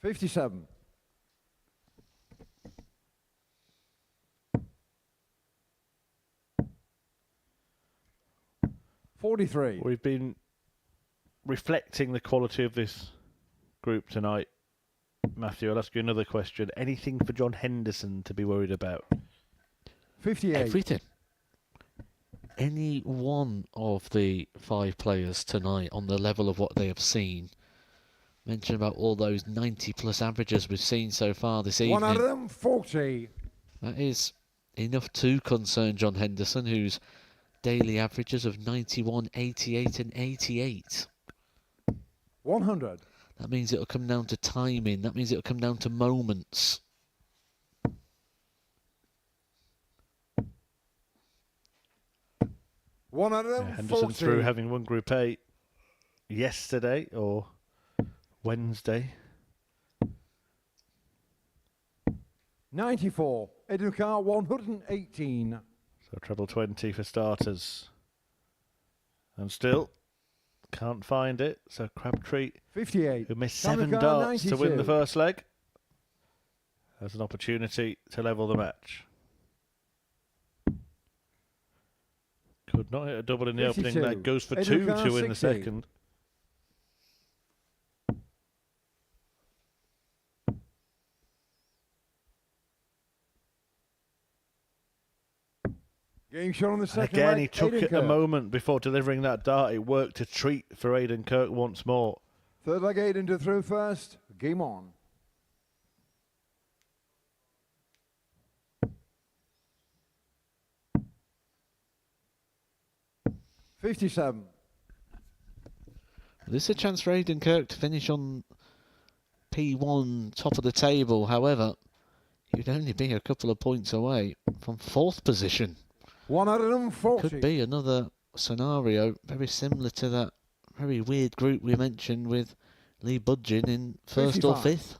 Speaker 5: $57. $43.
Speaker 4: We've been reflecting the quality of this group tonight. Matthew, I'll ask you another question. Anything for John Henderson to be worried about?
Speaker 5: 58.
Speaker 2: Everything. Any one of the 5 players tonight on the level of what they have seen. Mention about all those 90-plus averages we've seen so far this evening.
Speaker 5: 140.
Speaker 2: That is enough to concern John Henderson, whose daily averages of 91, 88 and 88.
Speaker 5: 100.
Speaker 2: That means it'll come down to timing. That means it'll come down to moments.
Speaker 5: $140.
Speaker 4: Henderson through having won Group 8. yesterday or Wednesday.
Speaker 5: 94. Edukar 118.
Speaker 4: So treble 20 for starters. And still can't find it. So Crabtree,
Speaker 5: 58.
Speaker 4: who missed
Speaker 5: Camera
Speaker 4: 7
Speaker 5: car,
Speaker 4: darts to
Speaker 5: 92.
Speaker 4: win the first leg, has an opportunity to level the match. Could not hit a double in the
Speaker 5: 52.
Speaker 4: opening leg. Goes for 2
Speaker 5: Edukar,
Speaker 4: to win the
Speaker 5: 60.
Speaker 4: second.
Speaker 5: Game shot on the
Speaker 4: And
Speaker 5: second
Speaker 4: again,
Speaker 5: leg.
Speaker 4: he took
Speaker 5: Aidan
Speaker 4: it a
Speaker 5: Kirk.
Speaker 4: moment before delivering that dart. It worked a treat for Aidan Kirk once more.
Speaker 5: Third leg, Aidan to through first. Game on. $57.
Speaker 8: This is a chance for Aidan Kirk to finish on P1, top of the table. However, he'd only be a couple of points away from 4th position.
Speaker 5: 140.
Speaker 8: Could be another scenario very similar to that very weird group we mentioned with Lee Budgin in 1st or
Speaker 5: 55.
Speaker 8: 5th.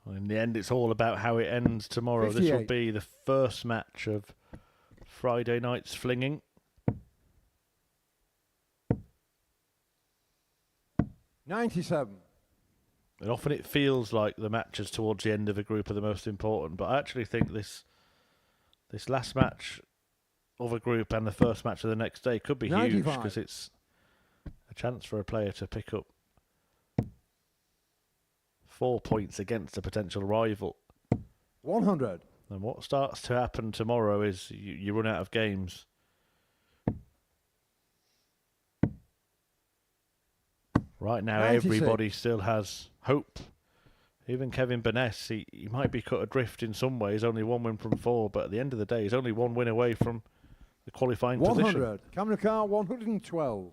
Speaker 4: Well, in the end, it's all about how it ends tomorrow. This will
Speaker 5: 58.
Speaker 4: be the first match of Friday night's flinging.
Speaker 5: 97.
Speaker 4: And often it feels like the matches towards the end of a group are the most important, but I actually think this last match of a group and the first match of the next day could be huge
Speaker 5: 95.
Speaker 4: because it's a chance for a player to pick up 4 points against a potential rival.
Speaker 5: 100.
Speaker 4: And what starts to happen tomorrow is you run out of games. Right now,
Speaker 5: 96.
Speaker 4: everybody still has hope. Even Kevin Burness, he might be cut adrift in some ways, only 1 win from 4, but at the end of the day, he's only 1 win away from the qualifying
Speaker 5: 100.
Speaker 4: position.
Speaker 5: Camera car 112.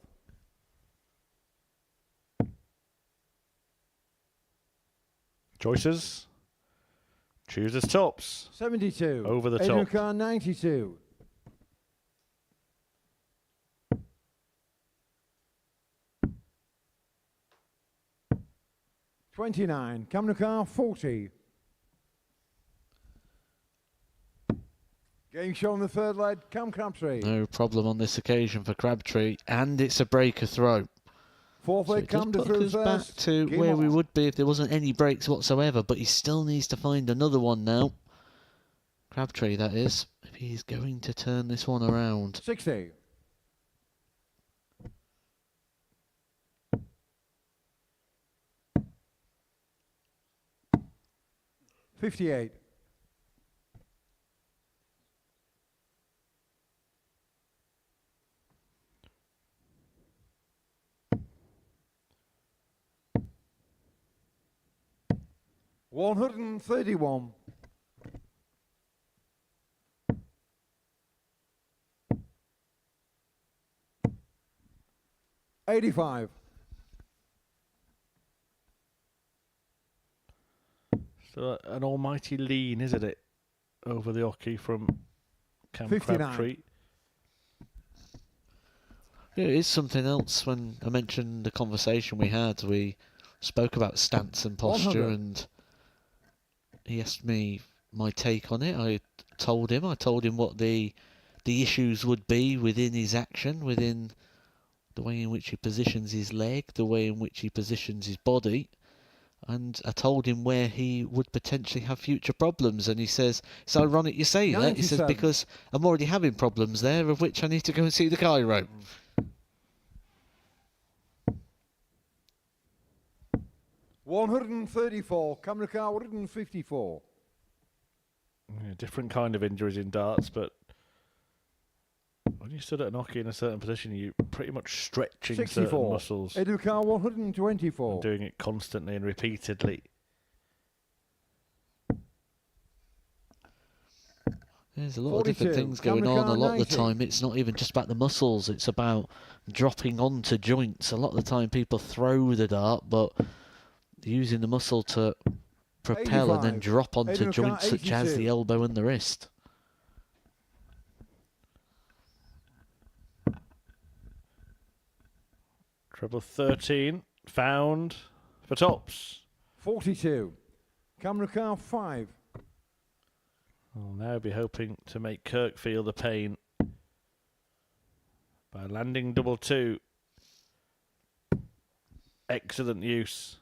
Speaker 4: Choices. Chooses tops.
Speaker 5: 72.
Speaker 4: Over the
Speaker 5: Aidan
Speaker 4: top.
Speaker 5: Car 92. $29. Camera car 40. Game show on the third leg. Cam Crabtree.
Speaker 8: No problem on this occasion for Crabtree, and it's a breaker throw.
Speaker 5: Fourth
Speaker 8: So
Speaker 5: leg.
Speaker 8: it does
Speaker 5: Cam to
Speaker 8: put
Speaker 5: through
Speaker 8: us back
Speaker 5: first.
Speaker 8: to
Speaker 5: Game
Speaker 8: where we
Speaker 5: on.
Speaker 8: would be if there wasn't any breaks whatsoever, but he still needs to find another one now. Crabtree, that is, if he's going to turn this one around.
Speaker 5: 60. $58. $131. $85.
Speaker 4: So an almighty lean, isn't it, over the hockey from Cam
Speaker 5: 59.
Speaker 4: Crabtree.
Speaker 8: Yeah, it is something else. When I mentioned the conversation we spoke about stance and posture,
Speaker 5: 100.
Speaker 8: and he asked me my take on it. I told him what the issues would be within his action, within the way in which he positions his leg, the way in which he positions his body. And I told him where he would potentially have future problems, and he says, it's ironic you say that. He says,
Speaker 5: 97.
Speaker 8: because I'm already having problems there, of which I need to go and see the chiro.
Speaker 5: $134. Camera car 154.
Speaker 4: Yeah, different kind of injuries in darts, but when you stood at an hockey in a certain position, you're pretty much stretching certain
Speaker 5: 64.
Speaker 4: muscles
Speaker 5: Edukar 124.
Speaker 4: and doing it constantly and repeatedly.
Speaker 8: There's a lot of different
Speaker 5: 42.
Speaker 8: things going
Speaker 5: Camera
Speaker 8: on. A
Speaker 5: car
Speaker 8: lot of the
Speaker 5: 90.
Speaker 8: time, it's not even just about the muscles. It's about dropping onto joints. A lot of the time, people throw the dart, but using the muscle to propel and then
Speaker 5: 85.
Speaker 8: drop onto
Speaker 5: Edukar
Speaker 8: joints such as
Speaker 5: 82.
Speaker 8: the elbow and the wrist.
Speaker 4: Treble 13 found for tops.
Speaker 5: 42. Camera car 5.
Speaker 4: I'll now be hoping to make Kirk feel the pain by landing double 2. Excellent use.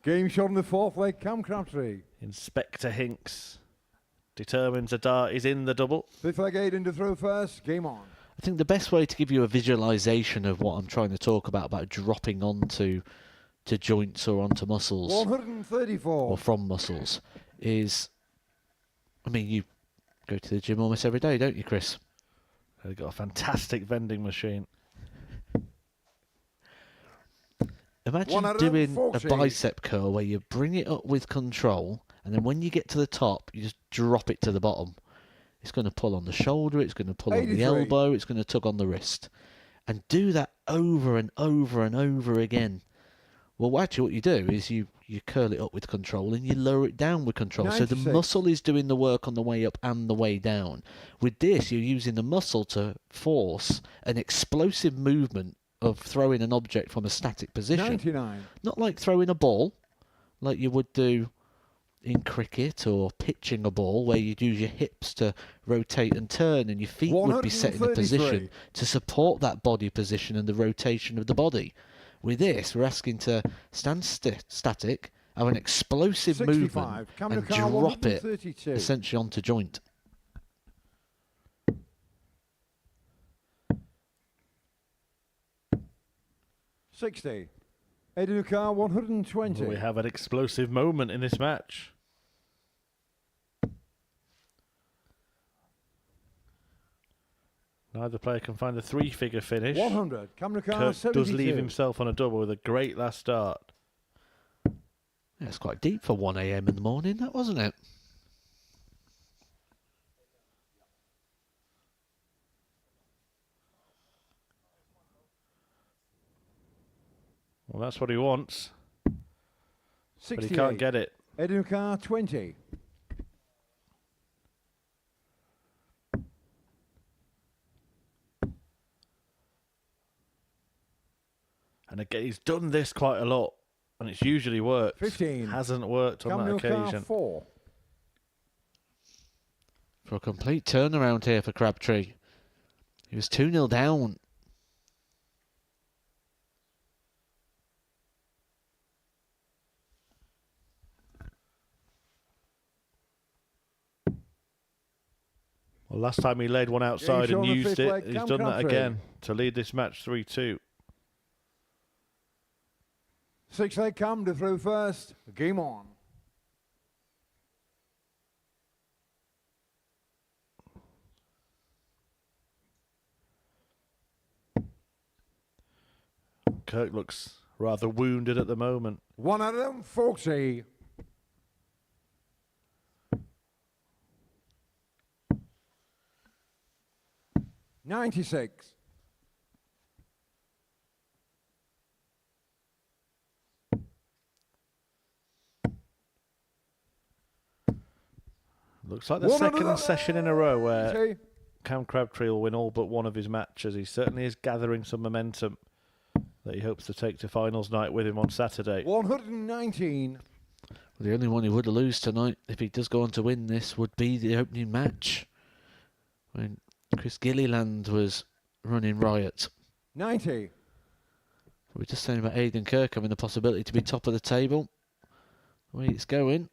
Speaker 5: Game shot in the 4th leg, Cam Crabtree.
Speaker 4: Inspector Hinks determines a dart is in the double.
Speaker 5: 5th leg, Aiden to throw first. Game on.
Speaker 2: I think the best way to give you a visualization of what I'm trying to talk about dropping onto joints or onto muscles
Speaker 5: 134.
Speaker 2: or from muscles is, I mean, you go to the gym almost every day, don't you, Chris?
Speaker 4: They've got a fantastic vending machine.
Speaker 2: Imagine doing a bicep curl where you bring it up with control, and then when you get to the top, you just drop it to the bottom. It's going to pull on the shoulder, it's going to pull on the elbow, it's going to tug on the wrist. And do that over and over and over again. Well, actually what you do is you curl it up with control and you lower it down with control.
Speaker 5: 96.
Speaker 2: So the muscle is doing the work on the way up and the way down. With this, you're using the muscle to force an explosive movement of throwing an object from a static position.
Speaker 5: 99.
Speaker 2: Not like throwing a ball, like you would do in cricket or pitching a ball, where you'd use your hips to rotate and turn and your feet would be set in a position to support that body position and the rotation of the body. With this, we're asking to stand static, have an explosive
Speaker 5: 65.
Speaker 2: movement and drop it essentially onto joint.
Speaker 5: $60. Aiden 120.
Speaker 4: Well, we have an explosive moment in this match. Neither player can find a 3-figure finish.
Speaker 5: 100. Camera car
Speaker 4: Kirk
Speaker 5: 72.
Speaker 4: does leave himself on a double with a great last start.
Speaker 2: Yeah, it's quite deep for 1 a.m. in the morning, that wasn't it?
Speaker 4: Well, that's what he wants. But he can't get it.
Speaker 5: Aiden 20.
Speaker 4: And again, he's done this quite a lot, and it's usually worked.
Speaker 5: 15.
Speaker 4: Hasn't worked on that occasion.
Speaker 5: 4.
Speaker 2: For a complete turnaround here for Crabtree. He was 2-0 down.
Speaker 4: Well, last time he laid one outside and used it, he's done that
Speaker 5: Crabtree.
Speaker 4: again to lead this match 3-2.
Speaker 5: 6 leg Cam to throw first. Game on.
Speaker 4: Kirk looks rather wounded at the moment.
Speaker 5: 140. $96.
Speaker 4: Looks like the second session in a row where Cam Crabtree will win all but one of his matches. He certainly is gathering some momentum that he hopes to take to finals night with him on Saturday.
Speaker 5: 119.
Speaker 2: The only one he would lose tonight, if he does go on to win this, would be the opening match, when Chris Gilliland was running riot.
Speaker 5: 90.
Speaker 2: We're just saying about Aiden Kirk having the possibility to be top of the table. The way it's going,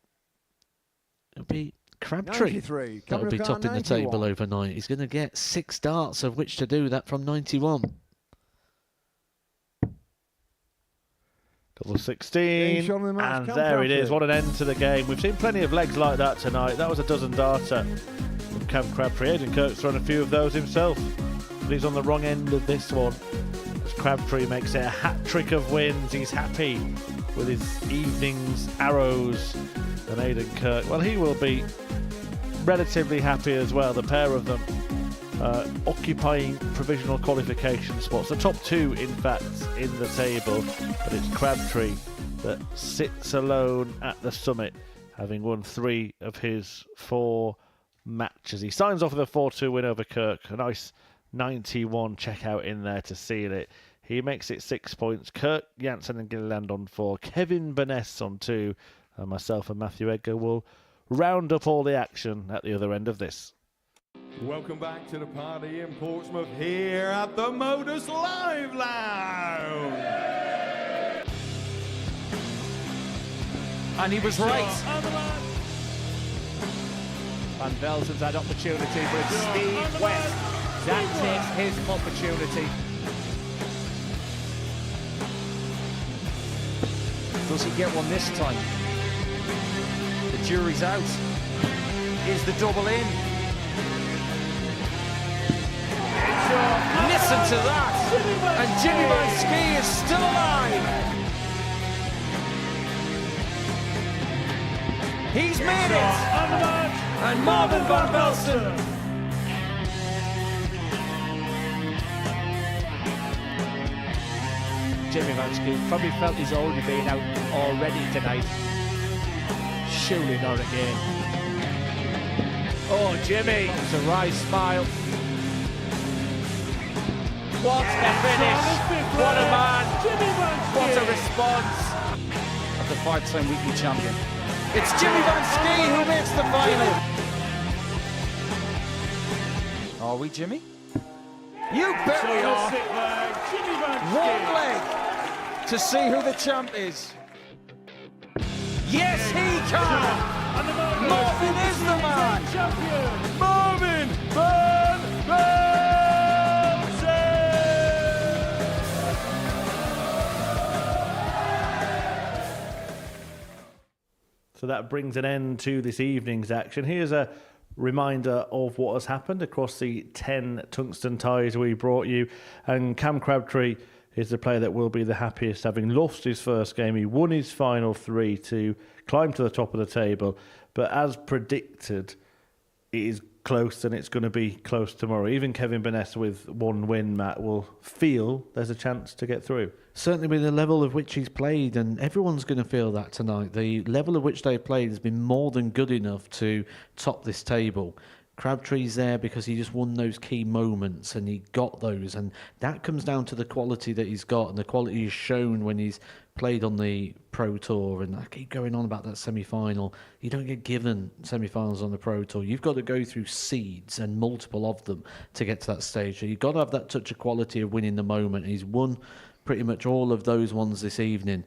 Speaker 2: it'll be Crabtree
Speaker 5: 93.
Speaker 2: that'll be
Speaker 5: Camera car
Speaker 2: topping the table
Speaker 5: 91.
Speaker 2: overnight. He's going to get 6 darts of which to do that from 91.
Speaker 4: Double 16,
Speaker 5: shot in the match,
Speaker 4: and
Speaker 5: Cam
Speaker 4: there it is.
Speaker 5: Crabtree.
Speaker 4: What an end to the game. We've seen plenty of legs like that tonight. That was a dozen darter from Cam Crabtree. Aiden Kirk's thrown a few of those himself, but he's on the wrong end of this one. As Crabtree makes it a hat-trick of wins. He's happy with his evening's arrows. And Aiden Kirk, well, he will be relatively happy as well, the pair of them. Occupying provisional qualification spots. The top 2, in fact, in the table. But it's Crabtree that sits alone at the summit, having won 3 of his 4 matches. He signs off with a 4-2 win over Kirk. A nice 91 checkout in there to seal it. He makes it 6 points. Kirk, Jansen and Gilliland on 4. Kevin Burness on 2. And myself and Matthew Edgar will round up all the action at the other end of this.
Speaker 14: Welcome back to the party in Portsmouth here at the Modus Live Lounge.
Speaker 9: And he was right.
Speaker 12: Van Velzen's had opportunity, but it's Steve West that takes his opportunity.
Speaker 9: Does he get one this time? The jury's out. Is the double in? Listen to that! And Jimmy Van Ski is still alive! He's made it! And Marvin Van Velzen!
Speaker 12: Jimmy Van Ski probably felt he's already been out already tonight. Surely not again. Oh, Jimmy! It's a wry smile. What a finish! What a man! What a response!
Speaker 9: Of the 5-time weekly champion. It's Jimmy Van Ski who makes the final! Are we, Jimmy? You bet we are! One leg to see who the champ is. Yes, he can! Marvin is the man! Marvin Van
Speaker 4: So that brings an end to this evening's action. Here's a reminder of what has happened across the 10 tungsten ties we brought you. And Cam Crabtree is the player that will be the happiest, having lost his first game. He won his final 3 to climb to the top of the table. But as predicted, it is close, and it's going to be close tomorrow. Even Kevin Burness with 1 win, Matt, will feel there's a chance to get through.
Speaker 2: Certainly with the level of which he's played, and everyone's going to feel that tonight. The level of which they've played has been more than good enough to top this table. Crabtree's there because he just won those key moments, and he got those, and that comes down to the quality that he's got, and the quality he's shown when he's played on the Pro Tour. And I keep going on about that semi-final. You don't get given semi-finals on the Pro Tour. You've got to go through seeds, and multiple of them, to get to that stage. So you've got to have that touch of quality of winning the moment. He's won pretty much all of those ones this evening.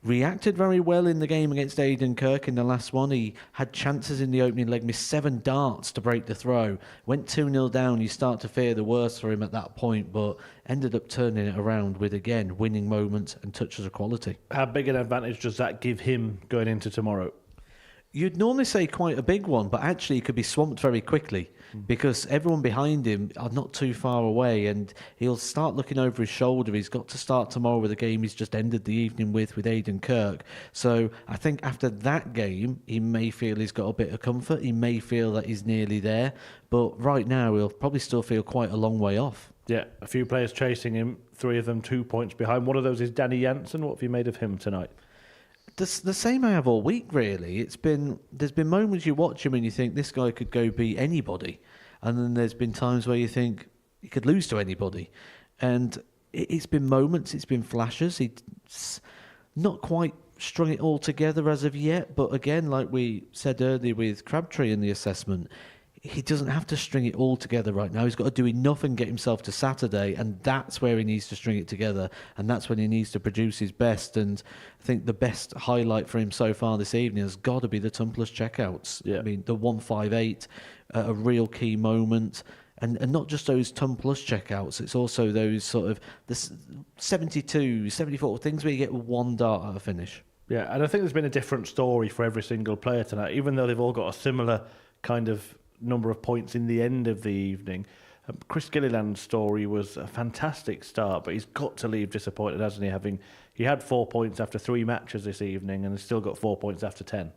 Speaker 2: Reacted very well in the game against Kirk in the last one. He had chances in the opening leg, missed 7 darts to break the throw. Went 2-0 down. You start to fear the worst for him at that point, but ended up turning it around with, again, winning moments and touches of quality.
Speaker 4: How big an advantage does that give him going into tomorrow?
Speaker 2: You'd normally say quite a big one, but actually he could be swamped very quickly because everyone behind him are not too far away, and he'll start looking over his shoulder. He's got to start tomorrow with a game he's just ended the evening with Kirk. So I think after that game, he may feel he's got a bit of comfort. He may feel that he's nearly there, but right now he'll probably still feel quite a long way off.
Speaker 4: Yeah, a few players chasing him, 3 of them 2 points behind. One of those is Danny Jansen. What have you made of him tonight?
Speaker 2: The same I have all week, really. There's been moments you watch him and you think this guy could go beat anybody, and then there's been times where you think he could lose to anybody. And it's been moments, it's been flashes. He's not quite strung it all together as of yet, but again, like we said earlier with Crabtree in the assessment, he doesn't have to string it all together right now. He's got to do enough and get himself to Saturday, and that's where he needs to string it together, and that's when he needs to produce his best. And I think the best highlight for him so far this evening has got to be the tumpless checkouts.
Speaker 4: Yeah.
Speaker 2: I mean, the 158, a real key moment. And not just those tumpless checkouts, it's also those sort of the 72, 74 things where you get 1 dart at a finish.
Speaker 4: Yeah, and I think there's been a different story for every single player tonight, even though they've all got a similar kind of number of points in the end of the evening. Chris Gilliland's story was a fantastic start, but he's got to leave disappointed, hasn't he? He had 4 points after 3 matches this evening, and he's still got 4 points after 10.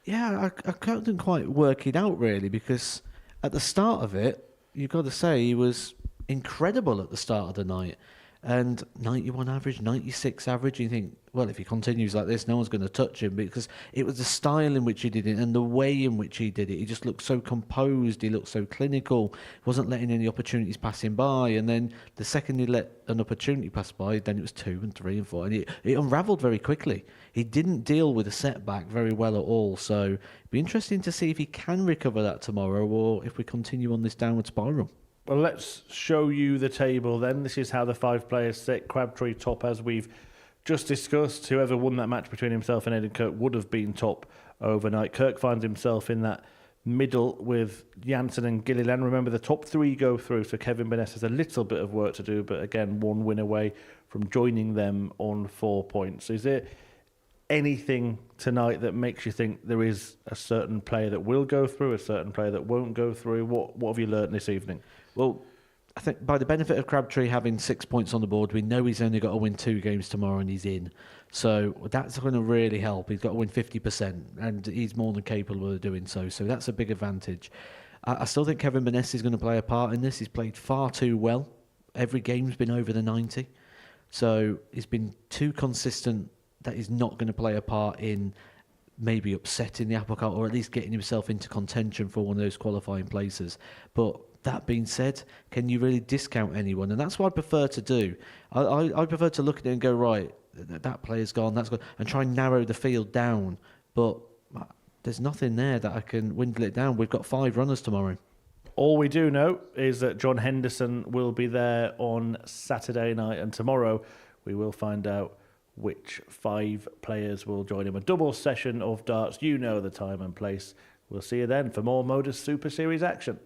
Speaker 2: Yeah, I couldn't quite work it out really, because at the start of it, you've got to say he was incredible at the start of the night. and 91 average, 96 average. You think, well, if he continues like this, no one's going to touch him, because it was the style in which he did it and the way in which he did it. He just looked so composed. He looked so clinical. Wasn't letting any opportunities pass him by. And then the second he let an opportunity pass by, then it was 2 and 3 and 4. And it unravelled very quickly. He didn't deal with a setback very well at all. So it'd be interesting to see if he can recover that tomorrow, or if we continue on this downward spiral.
Speaker 4: Well, let's show you the table then. This is how the 5 players sit. Crabtree top, as we've just discussed. Whoever won that match between himself and Ed and Kirk would have been top overnight. Kirk finds himself in that middle with Jansen and Gilliland. Remember, the top 3 go through, so Kevin Burness has a little bit of work to do, but again, 1 win away from joining them on 4 points. Is there anything tonight that makes you think there is a certain player that will go through, a certain player that won't go through? What have you learnt this evening?
Speaker 2: Well, I think by the benefit of Crabtree having 6 points on the board, we know he's only got to win 2 games tomorrow and he's in. So that's going to really help. He's got to win 50%, and he's more than capable of doing so. So that's a big advantage. I still think Kevin Burness is going to play a part in this. He's played far too well. Every game's been over the 90. So he's been too consistent that he's not going to play a part in maybe upsetting the apple cart, or at least getting himself into contention for one of those qualifying places. But that being said, can you really discount anyone? And that's what I prefer to do. I prefer to look at it and go, right, that player's gone, that's gone, and try and narrow the field down. But there's nothing there that I can dwindle it down. We've got 5 runners tomorrow.
Speaker 4: All we do know is that John Henderson will be there on Saturday night, and tomorrow we will find out which 5 players will join him. A double session of darts. You know the time and place. We'll see you then for more Modus Super Series action.